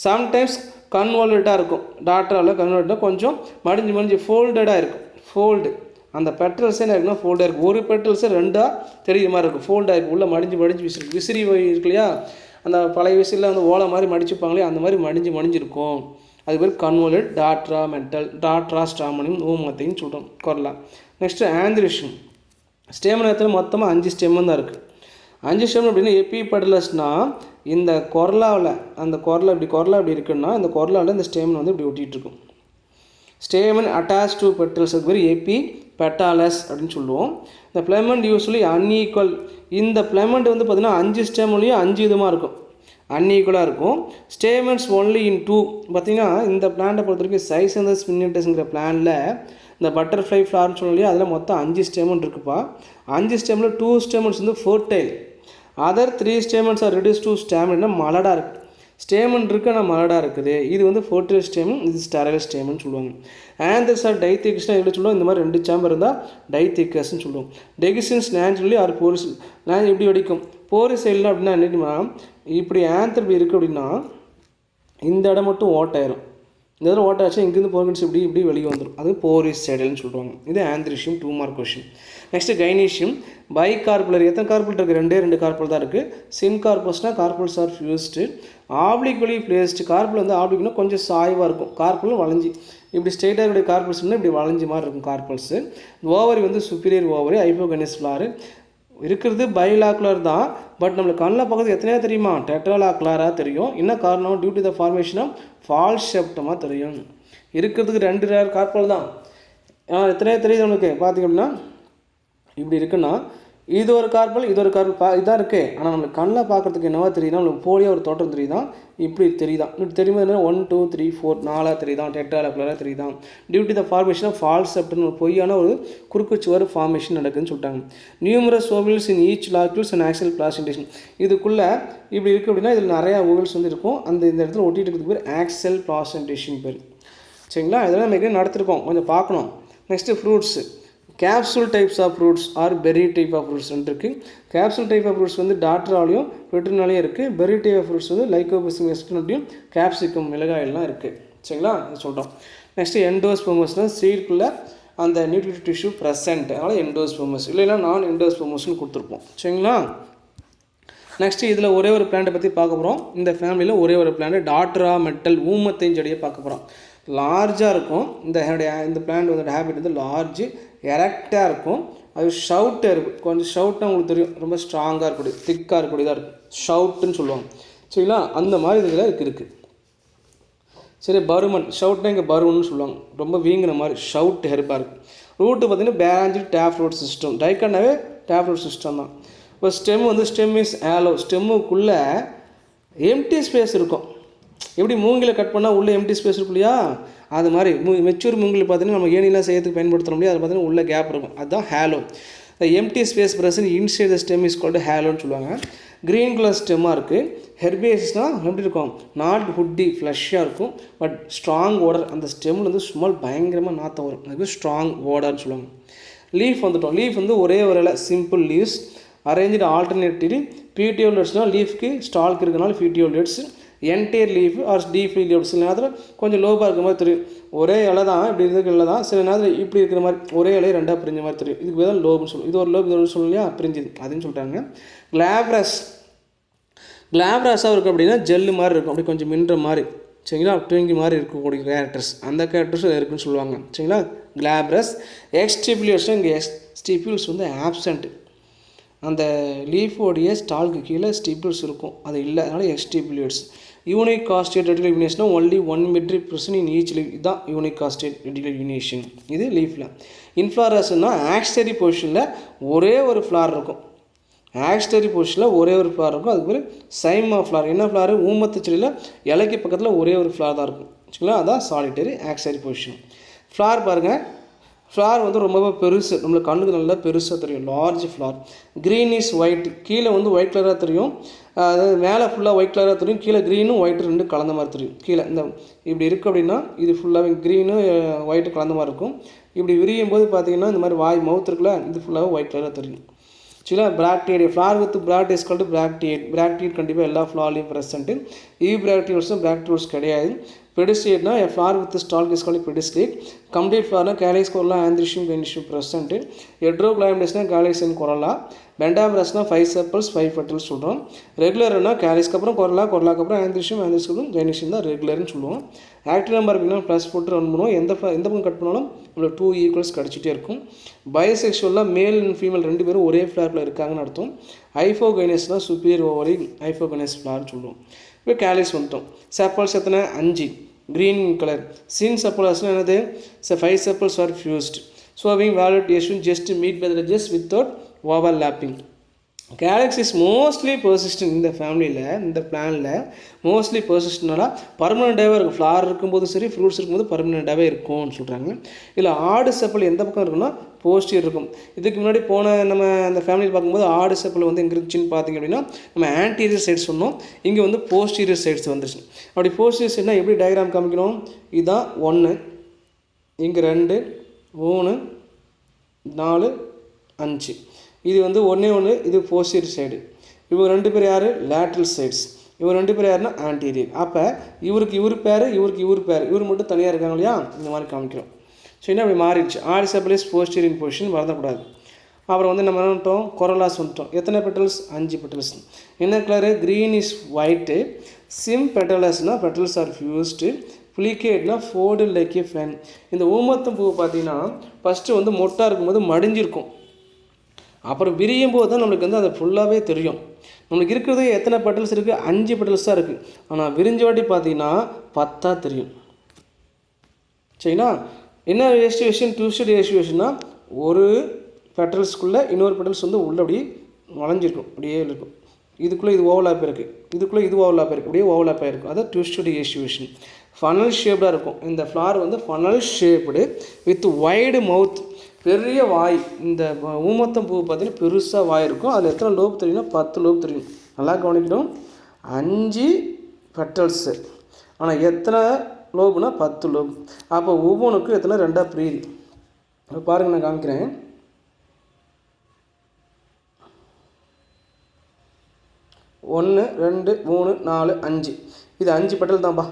Sometimes கன்வால்வேட்டாக இருக்கும். டாட்டராவில் கன்வெர்ட்டாக கொஞ்சம் மடிஞ்சு ஃபோல்டடாக இருக்கும். ஃபோல்டு அந்த பெட்டல்ஸே என்ன இருக்குன்னா ஃபோல்டாக இருக்கும். ஒரு பெட்டல்ஸை 2ஆக தெரியுற மாதிரி இருக்கும், ஃபோல்டாக இருக்கும். உள்ளே மடிஞ்சு விசிறி இருக்கு இல்லையா, அந்த பழைய விசிறியில் வந்து ஓலை மாதிரி மடிச்சுப்பாங்களே, அந்த மாதிரி மடிஞ்சிருக்கும். அது பேர் கன்வல்ட் டாட்ரா ஸ்டாமனியும் ஊமத்தையும் சொல்கிறோம் கொரலா. நெக்ஸ்ட்டு ஆந்திரிஷன். ஸ்டேமனத்தில் மொத்தமாக 5 ஸ்டெம்மன் தான் இருக்குது. 5 ஸ்டெம் அப்படின்னா எப்பி பெட்டலஸ்னால் இந்த கொரலாவில் இப்படி இருக்குன்னா இந்த கொரலாவில் இந்த ஸ்டேமன் வந்து இப்படி ஒட்டிகிட்ருக்கும். ஸ்டேமன் அட்டாச் டு பெட்டல்ஸ், அது பேர் எப்பி பெட்டாலஸ் அப்படின்னு சொல்லுவோம். இந்த பிளமெண்ட் யூஸ்வலி அன்ஈக்குவல். இந்த பிளமெண்ட் வந்து பார்த்திங்கன்னா 5 ஸ்டேம்லேயும் 5 விதமாக இருக்கும், அன்ஈக்குவலாக இருக்கும். Stamens only in 2. பார்த்திங்கன்னா இந்த பிளான்ட்டை பொறுத்த வரைக்கும் சைசந்தஸ் ஸ்பின்னேட்டஸ்ங்கிற பிளானில் இந்த பட்டர்ஃப்ளை ஃப்ளார்னு சொல்லலையே, அதில் மொத்தம் 5 ஸ்டேமன் இருக்குப்பா. 5 ஸ்டேமில் 2 ஸ்டேமன்ஸ் வந்து fertile, other 3 stamens are reduce to ஸ்டேமன்னா மலடாக இருக்குது. ஸ்டேமன் இருக்குது ஆனால் மலடாக இருக்குது. இது வந்து ஃபோர்டைல் ஸ்டேமன், இது ஸ்டெரைல் ஸ்டேமன் சொல்லுவாங்க. ஆந்தர்ஸ் ஆர் டைத்திகஸ்னால் எப்படி சொல்லுவோம்? இந்த மாதிரி 2 சேம்பர் இருந்தால் டைத்திகஸ்ன்னு சொல்லுவோம். Dehiscence naturally are porous. எப்படி வெடிக்கும்? போரிஸ் சைடில் அப்படின்னா என்னன்னா இப்படி ஆந்த் இப்படி இருக்குது அப்படின்னா இந்த இடம் மட்டும் ஓட்டாயிரும். இந்த இதில் ஓட்டாச்சு இங்கேருந்து போர்கன்ஸ் இப்படி வெளியே வந்துடும். அது போரிஸ் சைடல்னு சொல்லுவாங்க. இது androecium 2 mark question. Next gynoecium bicarpellary. எத்தனை கார்பல் இருக்குது? 2 கார்பல் தான் இருக்குது. சின் கார்பல்ஸ்னால் carpels are fused. Obliquely placed. Carpel வந்து ஆப்ளிக்னா கொஞ்சம் சாய்வாக இருக்கும். கார்பலும் வளைஞ்சி இப்படி ஸ்ட்ரெயிட்டாக இருக்கிற கார்பல்ஸ்னால் இப்படி வளைஞ்சி மாதிரி இருக்கும் கார்பல்ஸு. ஓவரி வந்து சுப்பீரியர் ஓவரி ஹைப்போகனஸ் ஃப்ளாரு இருக்கிறது பைலாக்குலர் தான். பட் நம்மளுக்கு கண்ணில் பார்க்குறது எத்தனையா தெரியுமா? டெட்ராலாக்குலராக தெரியும். என்ன காரணம்? Due to the formation of false செப்டமாக தெரியும். இருக்கிறதுக்கு 2 ரேர் கார்பல் தான். எத்தனையா தெரியுது நம்மளுக்கு? பார்த்திங்க அப்படின்னா இப்படி இருக்குன்னா இது ஒரு கார்பல் இது ஒரு கார்பல் இதான் இருக்குது. ஆனால் நம்மளுக்கு கண்ணில் பார்க்குறதுக்கு என்னவா தெரியுதா? நம்மளுக்கு போலியாக ஒரு தோட்டம் தெரியுதான். இப்படி தெரியுதான். இப்படி தெரியுமா? 1 2 3 4 4 தெரியுதான். டெட்ராலாக்குலராக தெரியுதான். Due to the formation of false செப்டம்னு ஒரு பொய்யான ஒரு குறுக்குச்சுவர் ஃபார்மேஷன் நடக்குதுன்னு சொல்லிட்டாங்க. Numerous ovules in each locules and axile placentation. இதுக்குள்ளே இப்படி இருக்குது அப்படின்னா இதில் நிறையா ஓவல்ஸ் வந்து இருக்கும். இந்த இடத்துல ஒட்டிகிட்டு இருக்கிறது பேர் ஆக்சல் பிளாசன்டேஷன் பேர். சரிங்களா? இதெல்லாம் நம்ம எங்கேயும் நடத்திருக்கோம், கொஞ்சம் பார்க்கணும். Next fruits. Capsule types of fruits are berry type of fruits இருக்குது. கேப்சூல் டைப் ஆஃப் ஃப்ரூட்ஸ் வந்து டாக்டராலையும் பெட்ரினாலையும் இருக்குது. பெரி டைப் ஆஃப் ஃப்ரூட்ஸ் வந்து லைக்கோபசியம் எஸ்டினோட்டையும் கேப்சிகம் மிளகாயெல்லாம் இருக்குது. சரிங்களா? சொல்கிறோம். நெக்ஸ்ட்டு எண்டோஸ்போமஸ்னால் சீட்குள்ளே அந்த நியூட்ரிட்டிவ் டிஷ்யூ ப்ரெசென்ட், அதனால் எண்டோஸ்போமஸ், இல்லைன்னா நான் எண்டோஸ்போமஸ்னு கொடுத்துருப்போம். சரிங்களா? நெக்ஸ்ட்டு இதில் ஒரே ஒரு பிளான்ட்டை பற்றி பார்க்க போகிறோம். இந்த ஃபேமிலியில் ஒரே ஒரு பிளான்ட் டாட்ரா மெட்டல் ஊமத்தையும் செடியை பார்க்க போகிறோம். லார்ஜாக இருக்கும். இந்த பிளான்ட் வந்து ஹேபிட் வந்து லார்ஜு எரெக்டாக இருக்கும். அது ஷவுட்டாக இருக்கும். கொஞ்சம் ஷவுட்டாக உங்களுக்கு தெரியும், ரொம்ப ஸ்ட்ராங்காக இருக்கக்கூடிய திக்காக இருக்கக்கூடியதாக இருக்கும். ஷவுட்டுன்னு சொல்லுவாங்க. சரிங்களா? அந்த மாதிரி இதில் இருக்குது. சரி, பருமன். ஷவுட்னா இங்கே பருமன்னு சொல்லுவாங்க. ரொம்ப வீங்கின மாதிரி ஷவுட் ஹெர்பாக இருக்குது. ரூட்டு பார்த்திங்கன்னா பேராஞ்சு டேப் ரூட் சிஸ்டம். டைக்கன்னாவே டேப் ரூட் சிஸ்டம் தான். இப்போ ஸ்டெம் வந்து ஸ்டெம் இஸ் ஆலோ. ஸ்டெம்முக்குள்ளே எம்டி ஸ்பேஸ் இருக்கும். எப்படி மூங்கில் கட் பண்ணால் உள்ளே எம்டி ஸ்பேஸ் இருக்கும் இல்லையா? அது மாதிரி மெச்சூர் மூங்கில் பார்த்தீங்கன்னா நம்ம ஏணிலாம் செய்யறதுக்கு பயன்படுத்த முடியாது. அது பார்த்தீங்கன்னா உள்ள கேப் இருக்கும். அதுதான் hollow. Empty space present inside the stem is called ஹேலோன்னு சொல்லுவாங்க. க்ரீன் கலர் ஸ்டெம்மாக இருக்குது. ஹெர்பேஸ்னால் எப்படி இருக்கும்? நாட் ஹுட்டி ஃப்ளஷ்ஷாக இருக்கும். But strong odour. அந்த ஸ்டெம்மில் வந்து ஸ்மால் பயங்கரமாக நாற்றம் வரும். அதுக்கு ஸ்ட்ராங் ஓடர்னு சொல்லுவாங்க. லீஃப் வந்துட்டோம். லீஃப் வந்து ஒரே ஒரு இலை, சிம்பிள் லீவ்ஸ் அரேஞ்சு ஆல்டர்னேட்டிவ்லி. பியூட்டியோலெட்ஸ்னால் லீஃப்க்கு ஸ்டால்க்கு இருக்கனால petiolates. Entire leaf or deep leaves. சில நேரத்தில் கொஞ்சம் லோபாக இருக்கிற மாதிரி தெரியும். ஒரே இலை தான், இப்படி இருக்கிற இலை தான். சில நேரத்தில் இப்படி இருக்கிற மாதிரி ஒரே இலையை 2ஆக பிரிஞ்ச மாதிரி தெரியும். இதுக்கு தான் லோப்னு சொல்லுவோம். இது ஒரு லோப், இது ஒரு சொல்லணும் இல்லையா? பிரிஞ்சுது அதுன்னு சொல்லிட்டாங்க. கிளாப்ரஸாக இருக்கும். அப்படின்னா ஜெல்லு மாதிரி இருக்கும். அப்படி கொஞ்சம் மின்ற மாதிரி. சரிங்களா? ட்விங்கி மாதிரி இருக்கக்கூடிய கேரக்டர்ஸ், அந்த கேரக்டர்ஸ் இருக்குன்னு சொல்லுவாங்க. சரிங்களா? கிளாப்ரஸ். எக்ஸ்டிபியூல்ஸ். இங்கே எக்ஸ்டிபியூல்ஸ் வந்து ஆப்சண்ட். அந்த லீஃபோடைய ஸ்டால்க்கு கீழே ஸ்டிபியூல்ஸ் இருக்கும், அது இல்லை, அதனால் exstipulate. Unicostate reticulate venation only 1 midrib present in each leaf. இதுதான் யூனிக் காஸ்டேட் ரெட்டிகுலர் யூனியேஷன். இது லீஃபில். இன்ஃப்ளாரஸ்னால் ஆக்ஸ்டரி பொசிஷனில் ஒரே ஒரு ஃப்ளார் இருக்கும். ஆக்ஸ்டரி பொசிஷனில் ஒரே ஒரு ஃப்ளார் இருக்கும். அதுக்கு பேர் சைமா ஃப்ளார். என்ன ஃப்ளார்? ஊமத்து செடியில் இலைக்கு பக்கத்தில் ஒரே ஒரு ஃப்ளார் தான் இருக்கும். சரிங்களா? அதான் சாலிட்டரி ஆக்ஸ்டரி பொசிஷன். ஃப்ளார் பாருங்கள். ஃப்ளார் வந்து ரொம்ப பெருசு, நம்மளுக்கு கண்ணுக்கு நல்லா பெருசாக தெரியும். Large flower. Green is white. கீழே வந்து ஒயிட் கலராக தெரியும். அதாவது மேலே ஃபுல்லாக ஒயிட் கலராக தெரியும். கீழே க்ரீனும் ஒயிட்டு 2 கலந்த மாதிரி தெரியும். கீழே இந்த இப்படி இருக்குது அப்படின்னா இது ஃபுல்லாகவே க்ரீனும் ஒயிட்டு கலந்த மாதிரி இருக்கும். இப்படி விரியும் போது பார்த்தீங்கன்னா இந்த மாதிரி மவுத் இருக்குல்ல, இது ஃபுல்லாகவே ஒயிட் கலராக தெரியும். சரிங்களா? Bracteate. Flower with bract is called bracteate. Bracteate கண்டிப்பாக எல்லா ஃப்ளார்லையும் ப்ரெசென்ட்டு. பிராக்டியோல்ஸும் பிராக்டியோல்ஸ் கிடையாது. பெடிஸ்ட்ரேட்னா a flower with the stalk is called pedicellate. Complete flower calyx corolla anthricium venetium present. Heteroclymnus calyx and corolla. Bentamerous 5 sepals 5 petals சொல்றோம். Regular னா calyx க்கு அப்புறம் corolla, corolla க்கு அப்புறம் anthricium, anthricium க்கு venetium தான் regular னு சொல்லுவோம். ஆக்டிவ் நம்பர் அப்படினா ப்ளஸ் போட்டு ரன் பண்ணுவோம். எந்த பக்கம் கட் பண்ணாலும் உங்களுக்கு 2 ஈக்குவல்ஸ் கிடைச்சிட்டே இருக்கும். பைசெக்சுவலா மேல் அண்ட் ஃபீமேல் ரெண்டு பேரும் ஒரே ஃப்ளார்ல இருக்காங்கன்னு அர்த்தம். ஹைபோகைனஸ்னா சுப்பீரியர் ஓவரி ஹைபோகைனஸ் ஃப்ளார் சொல்லுவோம். இப்போ calyx வந்துட்டோம். செப்பல்ஸ் எத்தனை? 5. green color. Sin sepals என்னது? 5 sepals are fused. Showing validation just meet by the edges without overlapping. Calyx is mostly persistent in the family இந்த பிளான்ல மோஸ்ட்லி பர்சிஸ்டன்ட்னால பர்மனெண்ட்டாகவே இருக்கும். ஃப்ளார் இருக்கும்போது சரி, ஃப்ரூட்ஸ் இருக்கும்போது பர்மனெண்ட்டாகவே இருக்கும்னு சொல்கிறாங்க. இதில் ஆடு செப்பல் எந்த பக்கம் இருக்குன்னா போஸ்டியர் இருக்கும். இதுக்கு முன்னாடி போன நம்ம அந்த ஃபேமிலியில் பார்க்கும்போது ஆடு செப்பல் வந்து எங்கே இருந்துச்சுன்னு பார்த்தீங்க அப்படின்னா நம்ம ஆன்டீரியர் சைட்ஸ் சொன்னோம். இங்கே வந்து போஸ்டீரியர் சைட்ஸ் வந்துருச்சு. அப்படி போஸ்டீரியர் சைட்னா எப்படி டயக்ராம் காமிக்கணும்? இதுதான் 1, இங்கே 2, 3, 4, 5. இது வந்து 1 இது போஸ்டீரியர் சைடு. இவங்க 2 பேர் யார்? Lateral sides. இவங்க 2 பேர் யாருன்னா ஆன்டீரியர். அப்போ இவருக்கு இவர் பேர், இவர் பேர், இவர் மட்டும் தனியாக இருக்காங்க இல்லையா, இந்த மாதிரி காமிக்கிறோம். சரிங்களா? அப்படி மாறிடுச்சு. ஆரிசபிளிஸ் போஸ்டீரியர் பொசிஷன் மறந்துடக்கூடாது. அப்புறம் வந்து நம்ம என்ன பண்ணிட்டோம்? கொரலாஸ் வந்துட்டோம். எத்தனை பெட்டல்ஸ்? 5 பெட்டல்ஸ். என்ன கலரு? Green is white. சிம் பெட்டலஸ்னால் பெட்டல்ஸ் ஆர் ஃபியூஸ்டு. ஃப்ளிகேட்னா ஃபோல்டு லைக் ஏ ஃபேன். இந்த ஊமத்தம் பூ பார்த்தீங்கன்னா ஃபஸ்ட்டு வந்து மொட்டாக இருக்கும்போது மடிஞ்சிருக்கும். அப்புறம் விரியும் போது தான் நம்மளுக்கு வந்து அது ஃபுல்லாகவே தெரியும். நம்மளுக்கு இருக்கிறது எத்தனை பெட்டல்ஸ் இருக்குது? 5 பெட்டல்ஸ் தான் இருக்குது. ஆனால் விரிஞ்ச வாட்டி பார்த்தீங்கன்னா 10 தெரியும். சரிங்களா? என்ன ரேஷியோஷன்? டியூஸ்ட் ரேஷியோஷன்னா ஒரு பெட்டல்ஸ்க்குள்ளே இன்னொரு பெட்டல்ஸ் வந்து உள்ளே அப்படியே வளைஞ்சிருக்கும், அப்படியே இருக்கும். இதுக்குள்ளே இது ஓவர்லாப் இருக்குது, இதுக்குள்ளே இது ஓவர்லாப் இருக்குது, அப்படியே ஓவர்லாப் ஆகிருக்கும். அதான் டியூஸ்ட் ரேஷியோஷன். ஃபனல் ஷேப்டாக இருக்கும். இந்த ஃப்ளார் வந்து ஃபனல் ஷேப்டு வித் வைடு மவுத், பெரிய வாய். இந்த ஊமத்தம் பூ பார்த்தீங்கன்னா பெருசாக வாய் இருக்கும். அதில் எத்தனை லோப் தெரியும்னா 10 லோப் தெரியும். நல்லா கவனிக்கணும். 5 பெட்டல்ஸு, ஆனால் எத்தனை லோப்னா 10 லோப். அப்போ ஒவ்வொன்றுக்கும் எத்தனை? 2 பிரியுது. இப்போ பாருங்கள், நான் காமிக்கிறேன். ஒன்று, 2, 3, 4, 5. இது 5 பெட்டல் தான்ப்பா.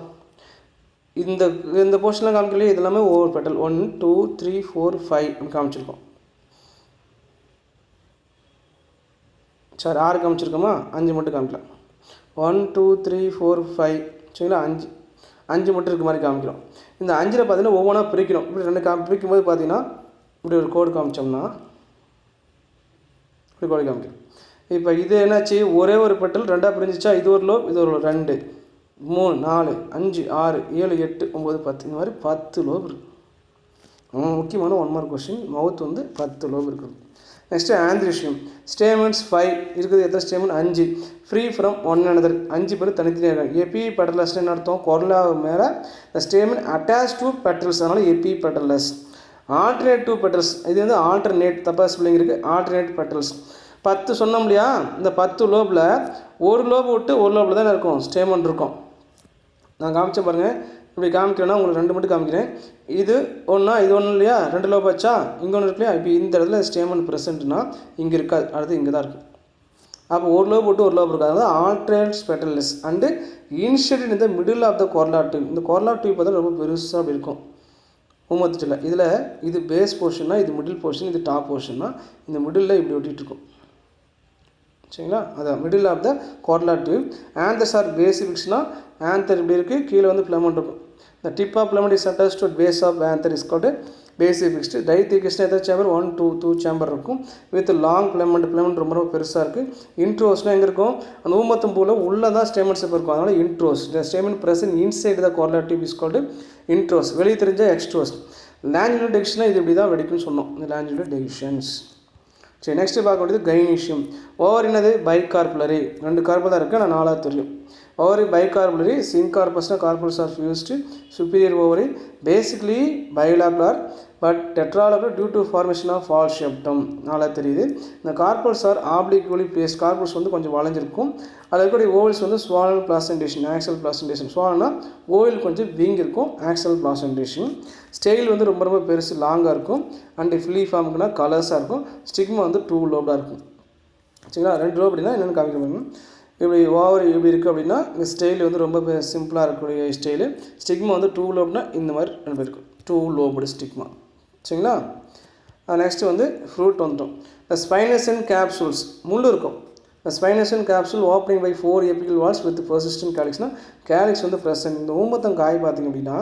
இந்த போர்ஷன்லாம் காமிக்கலையே, இது எல்லாமே ஒவ்வொரு பெட்டல். 1, 2, 3, 4, 5 அப்படி காமிச்சிருக்கோம். சரி, 6 காமிச்சிருக்கோமா? 5 மட்டும் காமிக்கலாம். 1, 2, 3, 4, 5. சரிங்களா? 5 மட்டும் இருக்க மாதிரி காமிக்கிறோம். இந்த 5ல் பார்த்தீங்கன்னா ஒவ்வொன்றா பிரிக்கணும். இப்படி 2 பிரிக்கும்போது பார்த்தீங்கன்னா இப்படி ஒரு கோடு காமிச்சோம்னா இப்படி கோடு காமிக்கிறோம். இப்போ இது என்னாச்சு? ஒரே ஒரு பெட்டல் 2ஆக பிரிஞ்சிச்சா? இது ஒரு லோப், இது ஒரு 2, 3, 4, 5, 6, 7, 8, 9, 10. இந்த மாதிரி 10 லோப் இருக்குது. முக்கியமான 1 மார்க் கொஸ்டின். மவுத் வந்து 10 லோப் இருக்குது. நெக்ஸ்ட்டு ஆந்திரிஷியம். ஸ்டேமன்ஸ் 5 இருக்குது. எத்தனை stamen? 5. Free from one another. 5 பேர் தனித்தனியாக இருக்காங்க. எபி பெட்டலஸ்ன்னு அர்த்தம். கொரலா மேலே த ஸ்டேமன் அட்டாச் டு பெட்டல்ஸ், அதனால் எபி பெட்டலஸ். ஆல்டர்னேட் டு பெட்டல்ஸ், இது வந்து ஆல்டர்னேட், தப்பாக ஸ்பெல்லிங் இருக்குது. Alternate petals. 10 சொன்னோம் இல்லையா? இந்த 10 லோபில் ஒரு லோப் விட்டு ஒரு லோபில் தான் இருக்கும் ஸ்டேமன் இருக்கும். நான் காமிச்சேன் பாருங்கள். இப்படி காமிக்கிறேன்னா உங்களுக்கு 2 மட்டும் காமிக்கிறேன். இது ஒன்றா, இது ஒன்று இல்லையா? 2 லோப் ஆச்சா? இங்கே ஒன்று இருக்கு இல்லையா? இப்போ இந்த இடத்துல ஸ்டேமன் ப்ரெசென்ட்னா இங்கே இருக்காது, அடுத்து இங்கே தான் இருக்குது. அப்போ ஒரு லோப் விட்டு ஒரு லோப் இருக்காது. அதாவது ஆல்டர்னேட் பெட்டல்ஸ் அண்டு இன்ஷியேட்டட் இந்த middle of the corolla tube. இந்த கொரலா டியூப் பார்த்தா ரொம்ப பெருசாக அப்படி இருக்கும் ஊமத்தில். இதில் இது பேஸ் போர்ஷன்னா, இது மிடில் போர்ஷன், இது டாப் போர்ஷன்னா, இந்த மிடில் இப்படி ஒட்டிகிட்ருக்கும். சரிங்களா? அதான் middle of the corolla tube. Anthers are பேசிஃபிக்ஸ்னால் ஆந்தர் இப்படி இருக்குது, கீழே வந்து பிளமண்ட் இருக்கும். இந்த tip of filament is attached to base of anther is called basifixed. டைத்திகிஸ்னா எதாவது சேம்பர் 1, 2, 2 சேம்பர் இருக்கும் வித் லாங் பிளமண்ட். பிளமண்ட் ரொம்ப ரொம்ப பெருசாக இருக்குது. இன்ட்ரோஸ்னால் எங்கே இருக்கும்? அந்த ஊமத்தம் பூவில் உள்ளே தான் ஸ்டேமன்ஸ் இருக்கும். அதனால் intros. The stamen present inside the corolla tube is called intros. வெளியே தெரிஞ்சால் எக்ஸ்ட்ரோஸ். லாங்குலர் டெக்ஷனாக இது இப்படி தான் வெடிக்கும்னு சொன்னோம். இந்த லாங்குலர் டெக்ஷன்ஸ். சரி, நெக்ஸ்ட்டு பார்க்க வேண்டியது கைனீஷியம். ஓவர் என்னது? பைகார்புலரி. 2 கார்பல் தான் இருக்குது, ஆனால் 4 தெரியும். Ovary bicarpellary. சின்கார்பஸ்னால் carpels are fused. Superior ovary. Basically bilocular but tetralocular due to formation of false septum. 4 தெரியுது. இந்த carpels are obliquely placed. Carpels வந்து கொஞ்சம் வளைஞ்சிருக்கும். அதில் இருக்கக்கூடிய ஓவல்ஸ் வந்து ஸ்வாலன் பிளாசன்டேஷன், ஆக்சல் பிளாசன்டேஷன். ஸ்வாலனா ஓவில் கொஞ்சம் வீங்கி இருக்கும், ஆக்சல் பிளாசன்டேஷன். ஸ்டெயில் வந்து ரொம்ப ரொம்ப பெருசு, லாங்காக இருக்கும். அண்டு ஃபிலி ஃபார்முக்குனா கலர்ஸாக இருக்கும். ஸ்டிக்மா வந்து 2 லோப்டாக இருக்கும். சரிங்களா? 2 லோப் அப்படின்னா என்னென்னு காமிக்க முடியும்? இப்படி ஓவர் இப்படி இருக்குது அப்படின்னா இந்த ஸ்டைல் வந்து ரொம்ப சிம்பிளாக இருக்கக்கூடிய ஸ்டைலு. ஸ்டிக்மா வந்து 2 லோப்னா இந்த மாதிரி 2 பேர் இருக்கும். 2 லோப்டு ஸ்டிக்மா. சரிங்களா? நெக்ஸ்ட்டு வந்து ஃப்ரூட் வந்துட்டோம். இந்த ஸ்பைனஸ் அண்ட் கேப்சூல்ஸ். முள் இருக்கும். இந்த spinous and capsule opening by 4 apical valves with persistent கேலிக்ஸ்னால் கேலிக்ஸ் வந்து ப்ரெசன்ட். இந்த ஊமத்தம் காய் பார்த்திங்க அப்படின்னா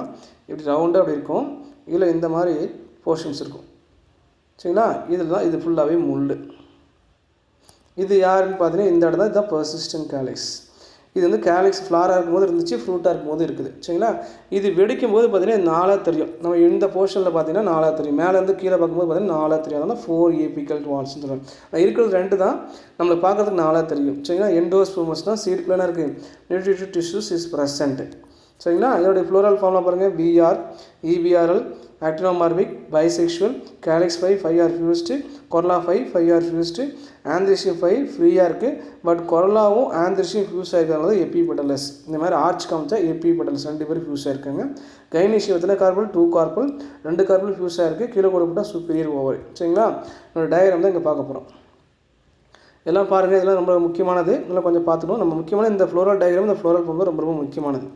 இப்படி ரவுண்டாக அப்படி இருக்கும். இதில் இந்த மாதிரி போர்ஷன்ஸ் இருக்கும். சரிங்களா? இதில் தான் இது ஃபுல்லாகவே முள். இது யாருன்னு பார்த்தீங்கன்னா இந்த இடம் தான், இதுதான் பெர்சிஸ்டன்ட் கேலிக்ஸ். இது வந்து கேலிக்ஸ் ஃப்ளாராக இருக்கும்போது இருந்துச்சு, ஃப்ரூட்டாக இருக்கும்போது இருக்குது. சரிங்களா? இது வெடிக்கும் போது பார்த்தீங்கன்னா 4 தெரியும். நம்ம இந்த போர்ஷனில் பார்த்தீங்கன்னா 4 தெரியும். மேலேருந்து கீழே பார்க்கும்போது பார்த்தீங்கன்னா 4 தெரியும். அதனால் 4 எபிக்கல் வால்ஸ்ன்னு சொல்லுவாங்க. இருக்கிறது 2 தான், நம்மளுக்கு பார்க்குறதுக்கு 4 தெரியும். சரிங்களா? எண்டோஸ்போமஸ்னால் சீடுக்குள்ளே இருக்குது. Nutritive tissues is present. சரிங்களா? இதோடைய ஃப்ளோரல் ஃபார்மில் பாருங்கள். BR, EBRL, actinomorphic, bisexual, calyx 5 are fused, corolla 5 are fused, anthracium 5 ஃப்ரீயாக இருக்குது. பட் கொரலாவும் ஆந்திரிஷியம் ஃபியூஸ் ஆகிருக்கிறதுனால எபிபெட்டலஸ். இந்த மாதிரி ஆர்ச் காமிச்சா எபிபெட்டலஸ் 2 பேர் ஃபியூஸ் ஆகிருக்காங்க. கைனீஷியம் எத்தனை கார்பல்? 2 கார்பல். 2 கார்பல் ஃபியூஸ் ஆகிருக்கு. கீழே கொடுப்பட்டா சுப்பீரியர் ஓவர். சரிங்களா? என்னோட டயக்ராம் தான் இங்கே பார்க்க போகிறோம். இதெல்லாம் பாருங்கள், இதெல்லாம் ரொம்ப முக்கியமானது. இதெல்லாம் கொஞ்சம் பார்த்துக்கணும். நம்ம முக்கியமான இந்த ஃப்ளோரல் டயக்ராம், இந்த ஃப்ளோரல் ஃபார்ம் ரொம்ப ரொம்ப முக்கியமானது.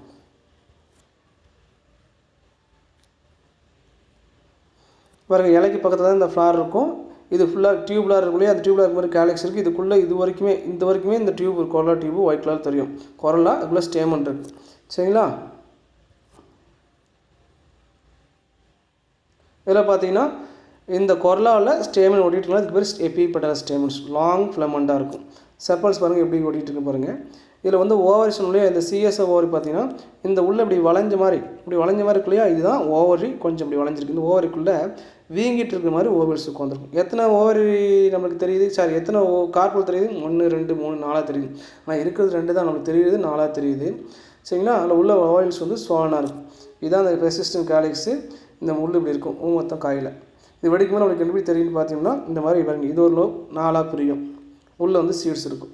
பாருங்கள், இலைக்கு பக்கத்தில் தான் இந்த ஃப்ளார் இருக்கும். இது ஃபுல்லாக டியூப்லாக இருக்குள்ளே, அந்த டியூப்லாக இருக்க மாதிரி கேலக்ஸ் இருக்குது. இதுக்குள்ளே இது வரைக்குமே இந்த tube corolla tube white colour தெரியும். கொரோலா அதுக்குள்ளே ஸ்டேமன் இருக்குது. சரிங்களா? இதில் பார்த்தீங்கன்னா இந்த கொரோலாவில் ஸ்டேமன் ஓடிட்டுருக்கலாம். இதுக்கு பேர் எபிபெட்டல் ஸ்டேமன்ஸ், லாங் ஃபிலமெண்ட்டாக இருக்கும். செப்பல்ஸ் பாருங்கள் எப்படி ஓடிட்டு இருக்கு பாருங்கள். இதில் வந்து ஓவரி சொன்னாலே இந்த சிஎஸ்ஓ ஓவரி பார்த்தீங்கன்னா இந்த உள்ள இப்படி வளைஞ்ச மாதிரி இருக்கு இல்லையா, இதுதான் ஓவரி. கொஞ்சம் இப்படி வளைஞ்சிருக்கு. இந்த ஓவரிக்குள்ளே வீங்கிட்டு இருக்கிற மாதிரி ஓவல்ஸ் உட்காந்துருக்கும். எத்தனை ஓவரி நம்மளுக்கு தெரியுது, எத்தனை கார்பல் தெரியுது? 1 2 3 4 தெரியுது. ஆனால் இருக்கிறது 2 தான் நமக்கு தெரியுது, 4 தெரியுது. சரிங்களா? அதில் உள்ள ஓவல்ஸ் வந்து சோழனாக இருக்கும். இதுதான் அந்த பெர்சிஸ்டன்ட் கேலக்ஸு. இந்த முள் இப்படி இருக்கும் மொத்தம் காயில். இது வெடிக்கும்போது நம்மளுக்கு எப்படி தெரியும்னு பார்த்தீங்கன்னா இந்த மாதிரி பாருங்கள், இது ஒரு 4 பிரியும். உள்ளே வந்து சீட்ஸ் இருக்கும்.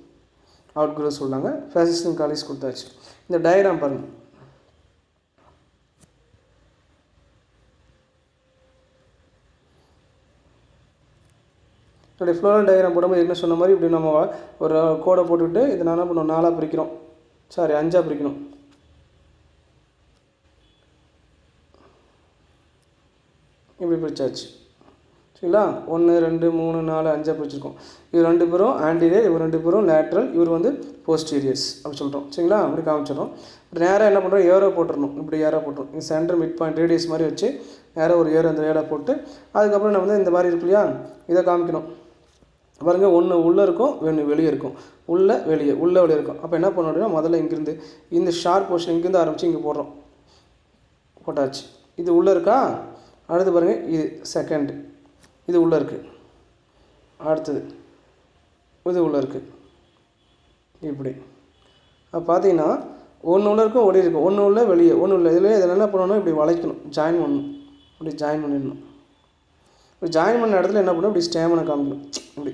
அவுட் க்ரோத் சொல்கிறாங்க. பெர்சிஸ்டன்ட் கேலக்ஸ் கொடுத்தாச்சு. இந்த டயக்ராம் பாருங்கள். என்னுடைய ஃப்ளோரல் டயக்ராம் போடும்போது என்ன சொன்ன மாதிரி இப்படி நம்ம ஒரு கோடை போட்டுவிட்டு இதை நான் என்ன பண்ணுவோம், 4 பிரிக்கிறோம். 5 பிரிக்கணும். இப்படி பிரிச்சாச்சு. சரிங்களா? 1 2 3 4 5 பிரிச்சிருக்கோம். இவர் 2 பேரும் ஆன்டீரியர், இவர் 2 பேரும் லேட்ரல், இவர் வந்து போஸ்டீரியர்ஸ் அப்படி சொல்கிறோம். சரிங்களா? அப்படி காமிச்சிடறோம். நேராக என்ன பண்ணுறோம், ஏரோ போட்டுடணும். இப்படி ஏரோ போட்டுரும். இந்த சென்டர் மிட் பாயிண்ட் ரேடியஸ் மாதிரி வச்சு நேராக ஒரு ஏரோ, அந்த ஏரோ போட்டு அதுக்கப்புறம் நம்ம வந்து இந்த மாதிரி இருக்கு இல்லையா, இதை காமிக்கணும். பாருங்கள், ஒன்று உள்ளே இருக்கும், ஒன்று வெளியே இருக்கும். உள்ளே வெளியே இருக்கும். அப்போ என்ன பண்ணணும் அப்படின்னா முதல்ல இங்கேருந்து இந்த ஷார்ப் போர்ஷன் இங்கேருந்து ஆரம்பித்து இங்கே போடுறோம். போட்டாச்சு. இது உள்ளே இருக்கா? அடுத்து பாருங்கள், இது செகண்ட், இது உள்ளே இருக்குது. அடுத்தது இது உள்ளே இருக்குது. இப்படி அப்போ பார்த்தீங்கன்னா ஒன்று உள்ளே இருக்கும், ஒடி இருக்கும். ஒன்று உள்ள வெளியே, ஒன்று உள்ள இதில் இதில் என்ன பண்ணணும், இப்படி வளைக்கணும், ஜாயின் பண்ணணும். இப்படி ஜாயின் பண்ணிடணும். இப்படி ஜாயின் பண்ண இடத்துல என்ன பண்ணணும், இப்படி ஸ்டேமனை காமிக்கணும். இப்படி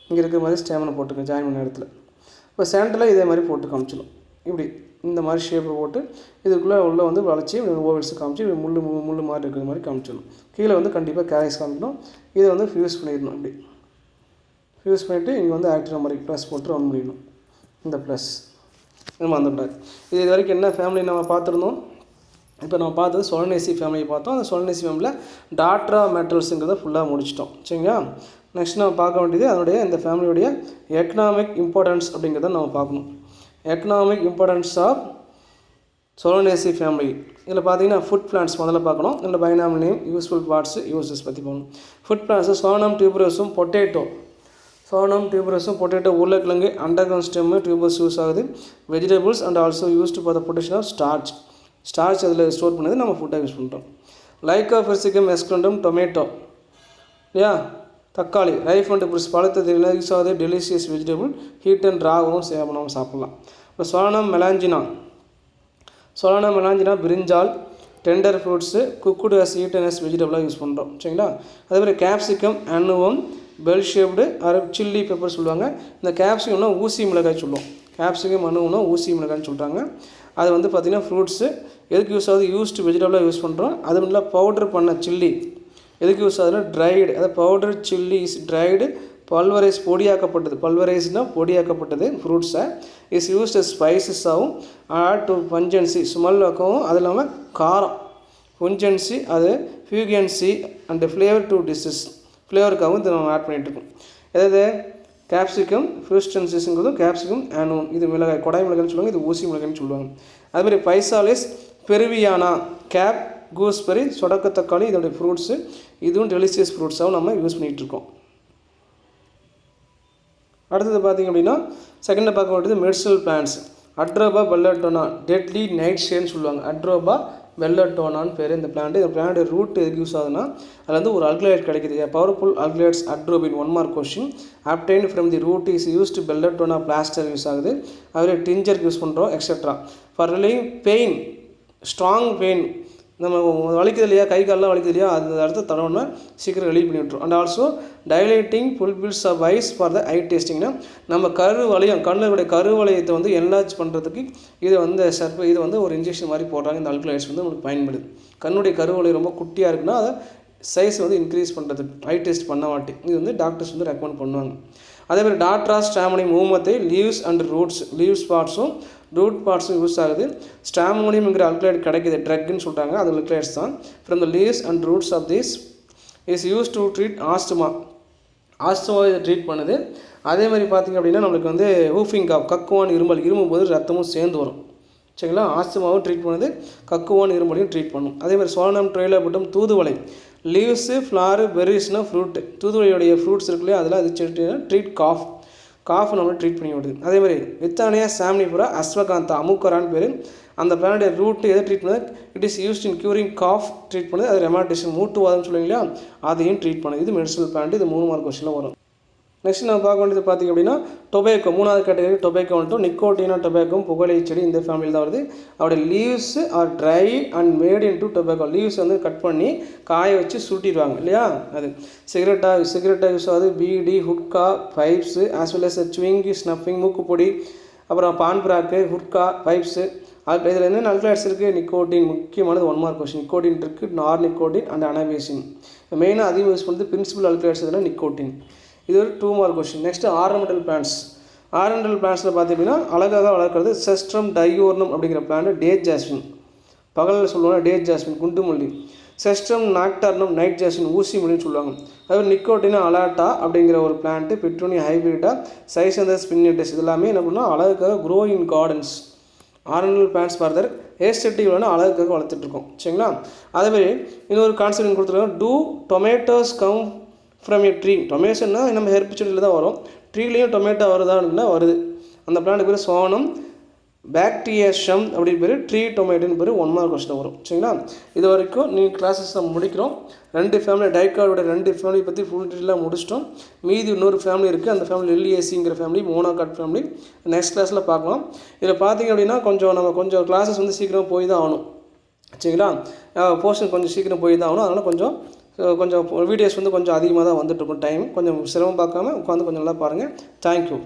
இங்கே இருக்கிற மாதிரி ஸ்டேமனை போட்டுக்கணும் ஜாயின் பண்ண இடத்துல. இப்போ சென்டரில் இதே மாதிரி போட்டு காமிச்சிடும். இப்படி இந்த மாதிரி ஷேப்பை போட்டு இதுக்குள்ளே உள்ளே வந்து வளைச்சி ஓவல்ஸ் காமிச்சு முள் மாதிரி இருக்கிற மாதிரி காமிச்சிடணும். கீழே வந்து கண்டிப்பாக கேலக்ஸ் காமிக்கணும். இதை வந்து ஃபியூஸ் பண்ணிடணும். இப்படி ஃபியூஸ் பண்ணிவிட்டு இங்கே வந்து ஆக்டிவ் மாதிரி ப்ளஸ் போட்டு ரன் பண்ணிடணும். இந்த ப்ளஸ் நம்ம வந்துவிட்டாரு. இது வரைக்கும் என்ன ஃபேமிலி நம்ம பார்த்துருந்தோம். இப்போ நம்ம பார்த்தது சோலனேசி ஃபேமிலியை பார்த்தோம். அந்த சோலனேசி ஃபேமிலியில் டாட்ரா மெட்டல்ஸுங்கிறத ஃபுல்லாக முடிச்சிட்டோம். சரிங்களா? நெக்ஸ்ட் நம்ம பார்க்க வேண்டியது அதனுடைய இந்த ஃபேமிலியுடைய எக்கனாமிக் இம்பார்ட்டன்ஸ் அப்படிங்கிறத நம்ம பார்க்கணும். Economic importance of Solanaceae family. இதில் பார்த்தீங்கன்னா ஃபுட் பிளான்ட்ஸ் முதல்ல பார்க்கணும். இதில் binomial name, useful parts, uses பற்றி பார்க்கணும். Food plants Solanum tuberosum potato. உருளைக்கிழங்கு, அண்டர்கிரவுண்ட் ஸ்டெம்மு, டியூபர்ஸ் யூஸ் ஆகுது. Vegetables and also used for the production of starch அதில் ஸ்டோர் பண்ணது நம்ம ஃபுட்டாக யூஸ் பண்ணுறோம். லைக்கா பெர்சிகம் எஸ்குலண்டம் டொமேட்டோ இல்லையா, தக்காளி, ரைஃப் அண்ட் புரிஸ் பழத்தை யூஸ் ஆகுது. டெலிஷியஸ் வெஜிடபிள், ஹீட் அண்ட் ராகவும் நம்ம சாப்பிட்லாம். இப்போ Solanum melongena brinjal, tender fruits, cooked as eaten as வெஜிடபிளாக யூஸ் பண்ணுறோம். சரிங்களா? அதேமாதிரி Capsicum, annuum, bell shaped chilli pepper சொல்லுவாங்க. இந்த கேப்சிகம்னா ஊசி மிளகாய் சொல்லுவோம். கேப்சிகம் அனுவம்னா ஊசி மிளகாய்னு சொல்கிறாங்க. அது வந்து பார்த்திங்கன்னா ஃப்ரூட்ஸு எதுக்கு யூஸ் ஆகுது, யூஸ்டு வெஜிடபிளாக யூஸ் பண்ணுறோம். அது இல்லை பவுட்ரு பண்ண சில்லி எதுக்கு யூஸ் ஆகுதுன்னா ட்ரைடு, அதாவது powder chilli is dried, pulverise பொடியாக்கப்பட்டது ஃப்ரூட்ஸை இஸ் யூஸ்ட் ஸ்பைசஸாகவும் ஆட் டு பஞ்சன்சி ஸ்மெல்லாகவும், அது இல்லாமல் காரம் புஞ்சன்சி, அது pungency and flavour to dishes ஃப்ளேவருக்காகவும் இதை நம்ம ஆட் பண்ணிகிட்ருக்கோம். அதாவது கேப்சிகம் ஃப்யூஸ்டன்சிஸுங்கிறதும் கேப்சிகம் ஆனும், இது மிளகாய் கொடை மிளகாய்னு சொல்லுவாங்க, இது ஊசி மிளகாய்னு சொல்லுவாங்க. அதுமாதிரி பைசாலிஸ், பெருவியானா, கேப், கூஸ்பெரி, சொடக்க தக்காளி இதோடைய ஃப்ரூட்ஸு, இதுவும் டெலிஷியஸ் ஃப்ரூட்ஸாகவும் நம்ம யூஸ் பண்ணிகிட்ருக்கோம். அடுத்தது பார்த்திங்க அப்படின்னா செகண்டில் பார்க்க வேண்டியது medicinal plants. Atropa belladonna, deadly night ஷேன்னு சொல்லுவாங்க. அட்ரோபா பெல்லட்டோனான்னு பேர் இந்த பிளான்ட். இந்த பிளான்ட் ரூட் எதுக்கு யூஸ் ஆகுதுன்னா அதில் வந்து ஒரு அல்கலைட் கிடைக்குது. Powerful alkaloids atropine 1 mark question obtained from the root is used belladonna plaster use ஆகுது. அதில் டிஞ்சருக்கு யூஸ் பண்ணுறோம் etcetera. For relieving pain, strong pain, நம்ம வலிக்குது இல்லையா, கை காலெலாம் வலிக்குது இல்லையா, அது அடுத்து தடவைனா சீக்கிரம் ரிலீவ் பண்ணி விட்டுரும். And also dilating pupils of eyes for the eye டெஸ்டிங்னா நம்ம கண்ணுடைய கருவளையத்தை வந்து என்லார்ஜ் பண்ணுறதுக்கு இது வந்து ஒரு இன்ஜெக்ஷன் மாதிரி போடுறாங்க. இந்த அல்கலைட்ஸ் வந்து நம்மளுக்கு பயன்படுது. கண்ணுடைய கருவளையம் ரொம்ப குட்டியாக இருக்குன்னா அதை சைஸ் வந்து இன்க்ரீஸ் பண்ணுறதுக்கு ஐ டெஸ்ட் பண்ண மாட்டேன். இது வந்து டாக்டர்ஸ் வந்து ரெக்கமெண்ட் பண்ணுவாங்க. அதே மாதிரி டாட்ரா ஸ்ட்ராமோனியம் ஊமத்தை லீவ்ஸ் அண்ட் ரூட்ஸ் லீவ்ஸ் பார்ட்ஸும் ரூட் பார்ட்ஸும் யூஸ் ஆகுது. ஸ்ட்ராமோனியம்ங்கிற அல்கலைட் கிடைக்கிது ட்ரக்னு சொல்கிறாங்க, அது அல்கலைட்ஸ் தான். From the leaves and roots of this is use to treat asthma இதை ட்ரீட் பண்ணுது. அதே மாதிரி பார்த்திங்க அப்படின்னா நம்மளுக்கு வந்து ஹூஃபிங் காஃப் கக்குவான் இருமும் போது ரத்தமும் சேர்ந்து வரும். சரிங்களா, ஆஸ்துமாவும் ட்ரீட் பண்ணுது, கக்குவான் இருமலையும் ட்ரீட் பண்ணும். அதே மாதிரி சோளம் ட்ரெயிலப்பட்டும் தூதுவளை லீவ்ஸு ஃப்ளாரு பெர்ரிஸ்னால் ஃப்ரூட்டு தூதுவளையுடைய ஃப்ரூட்ஸ் இருக்குல்லையா அதெல்லாம் அது ட்ரீட் காஃப் நம்மளை ட்ரீட் பண்ணி விடுது. அதே மாதிரி வித்தானியா சாம்னிபுரா அஸ்வகாந்தா அமுக்கரான்னு பேர். அந்த பிளானுடைய ரூட்டு எதை ட்ரீட் பண்ணுது, it is used in curing cough treat பண்ணுது. அது ரெமாட்டிசம் மூட்டுவாதம்னு சொல்லுவீங்களா அதையும் ட்ரீட் பண்ணுது. இது மெடிசனல் பிளான்ட். இது 3 மார்க் கொஸ்டினில் வரும். நெக்ஸ்ட் நம்ம பார்க்க வேண்டியது பார்த்திங்க அப்படின்னா டொபேக்கோ. 3வது கேட்டகரி டொபேக்கோ வந்துட்டு நிக்கோட்டினா டொபேக்கோ புகழை செடி இந்த ஃபேமிலியில் தான் வருது. அவருடைய leaves are dry and made in to tobacco. Leaves வந்து கட் பண்ணி காய வச்சு சுட்டிடுவாங்க இல்லையா. அது சிகரெட்டாக யூஸ் ஆகுது. Beedi, gutka, pipes as well as chewing, snuffing, மூக்குப்பொடி, அப்புறம் பான்பராக்கு, ஹுட்கா, பைப்ஸு. அது இதில் என்னென்ன அல்கலைட்ஸ் இருக்குது, நிக்கோட்டின் முக்கியமானது 1 மார்க் கொஸ்டின். நிக்கோட்டின் இருக்குது, நார் நிக்கோட்டின் அண்ட் அனபேசின். மெயினாக அதிகம் யூஸ் பண்ணுறது பிரின்சிபல் அல்கலைட்ஸ் எதுனா நிக்கோட்டின். இது ஒரு 2 mark question. Next ornamental plants. Ornamental பிளான்ட்ஸில் பார்த்தீங்கன்னா அழகாக வளர்க்குறது செஸ்ட்ரம் டையோர்னம் அப்படிங்கிற பிளான்ட். டேட் ஜாஸ்மின் பகலில் சொல்லுவாங்க, டேட் ஜாஸ்மின் குண்டுமல்லி. செஸ்ட்ரம் நாக்டார்னம் நைட் ஜாஸ்மின் ஊசி மல்லின்னு சொல்லுவாங்க. அதாவது நிக்கோட்டினா அலாட்டா அப்படிங்கிற ஒரு பிளான்ட்டு, பெட்ரோனியா ஹைபிரிட்டா, சைசந்தர் ஸ்பின்னேட்டஸ் இதெல்லாமே என்ன பண்ணால் அழகுக்காக grow in gardens. Ornamental plants for their aesthetic அழகுக்காக வளர்த்துட்ருக்கோம். சரிங்களா, அதேமாதிரி இன்னொரு கான்செப்ட் கொடுத்துருக்காங்க. Do tomatoes come from a tree. டொமேட்டோன்னா நம்ம ஹெர்ப் செடியில் தான் வரும். ட்ரீலேயும் டொமேட்டோ வருதான்னா வருது. அந்த பிளான்ட் பேர் சோனம் பாக்டீரியாஷம் அப்படின்னு பேர். ட்ரீ டொமேட்டோன்னு பேர். 1 மார்க் கொஸ்டின் வரும். சரிங்களா, இது வரைக்கும் நீங்கள் கிளாஸஸ் நம்ம முடிக்கிறோம். 2 ஃபேமிலி டைகார்டோட 2 ஃபேமிலி பற்றி ஃபுல் டீட்டெயிலாக முடிச்சிட்டோம். மீதி இன்னொரு ஃபேமிலி இருக்குது. அந்த ஃபேமிலி எல்ஏசிங்கிற ஃபேமிலி, மோனோகாட் ஃபேமிலி. நெக்ஸ்ட் கிளாஸில் பார்க்கலாம். இதில் பார்த்திங்க அப்படின்னா கொஞ்சம் கிளாஸஸ் வந்து சீக்கிரம் போய் தான் ஆகணும். சரிங்களா, போர்ஷன் கொஞ்சம் சீக்கிரம் போய் தான் ஆகணும். அதனால் கொஞ்சம் வீடியோஸ் வந்து கொஞ்சம் அதிகமாக தான் வந்துட்டுருக்கும். டைம் கொஞ்சம் சிரமம் பார்க்காம உட்காந்து கொஞ்சம் நல்லா பாருங்கள். தேங்க்யூ.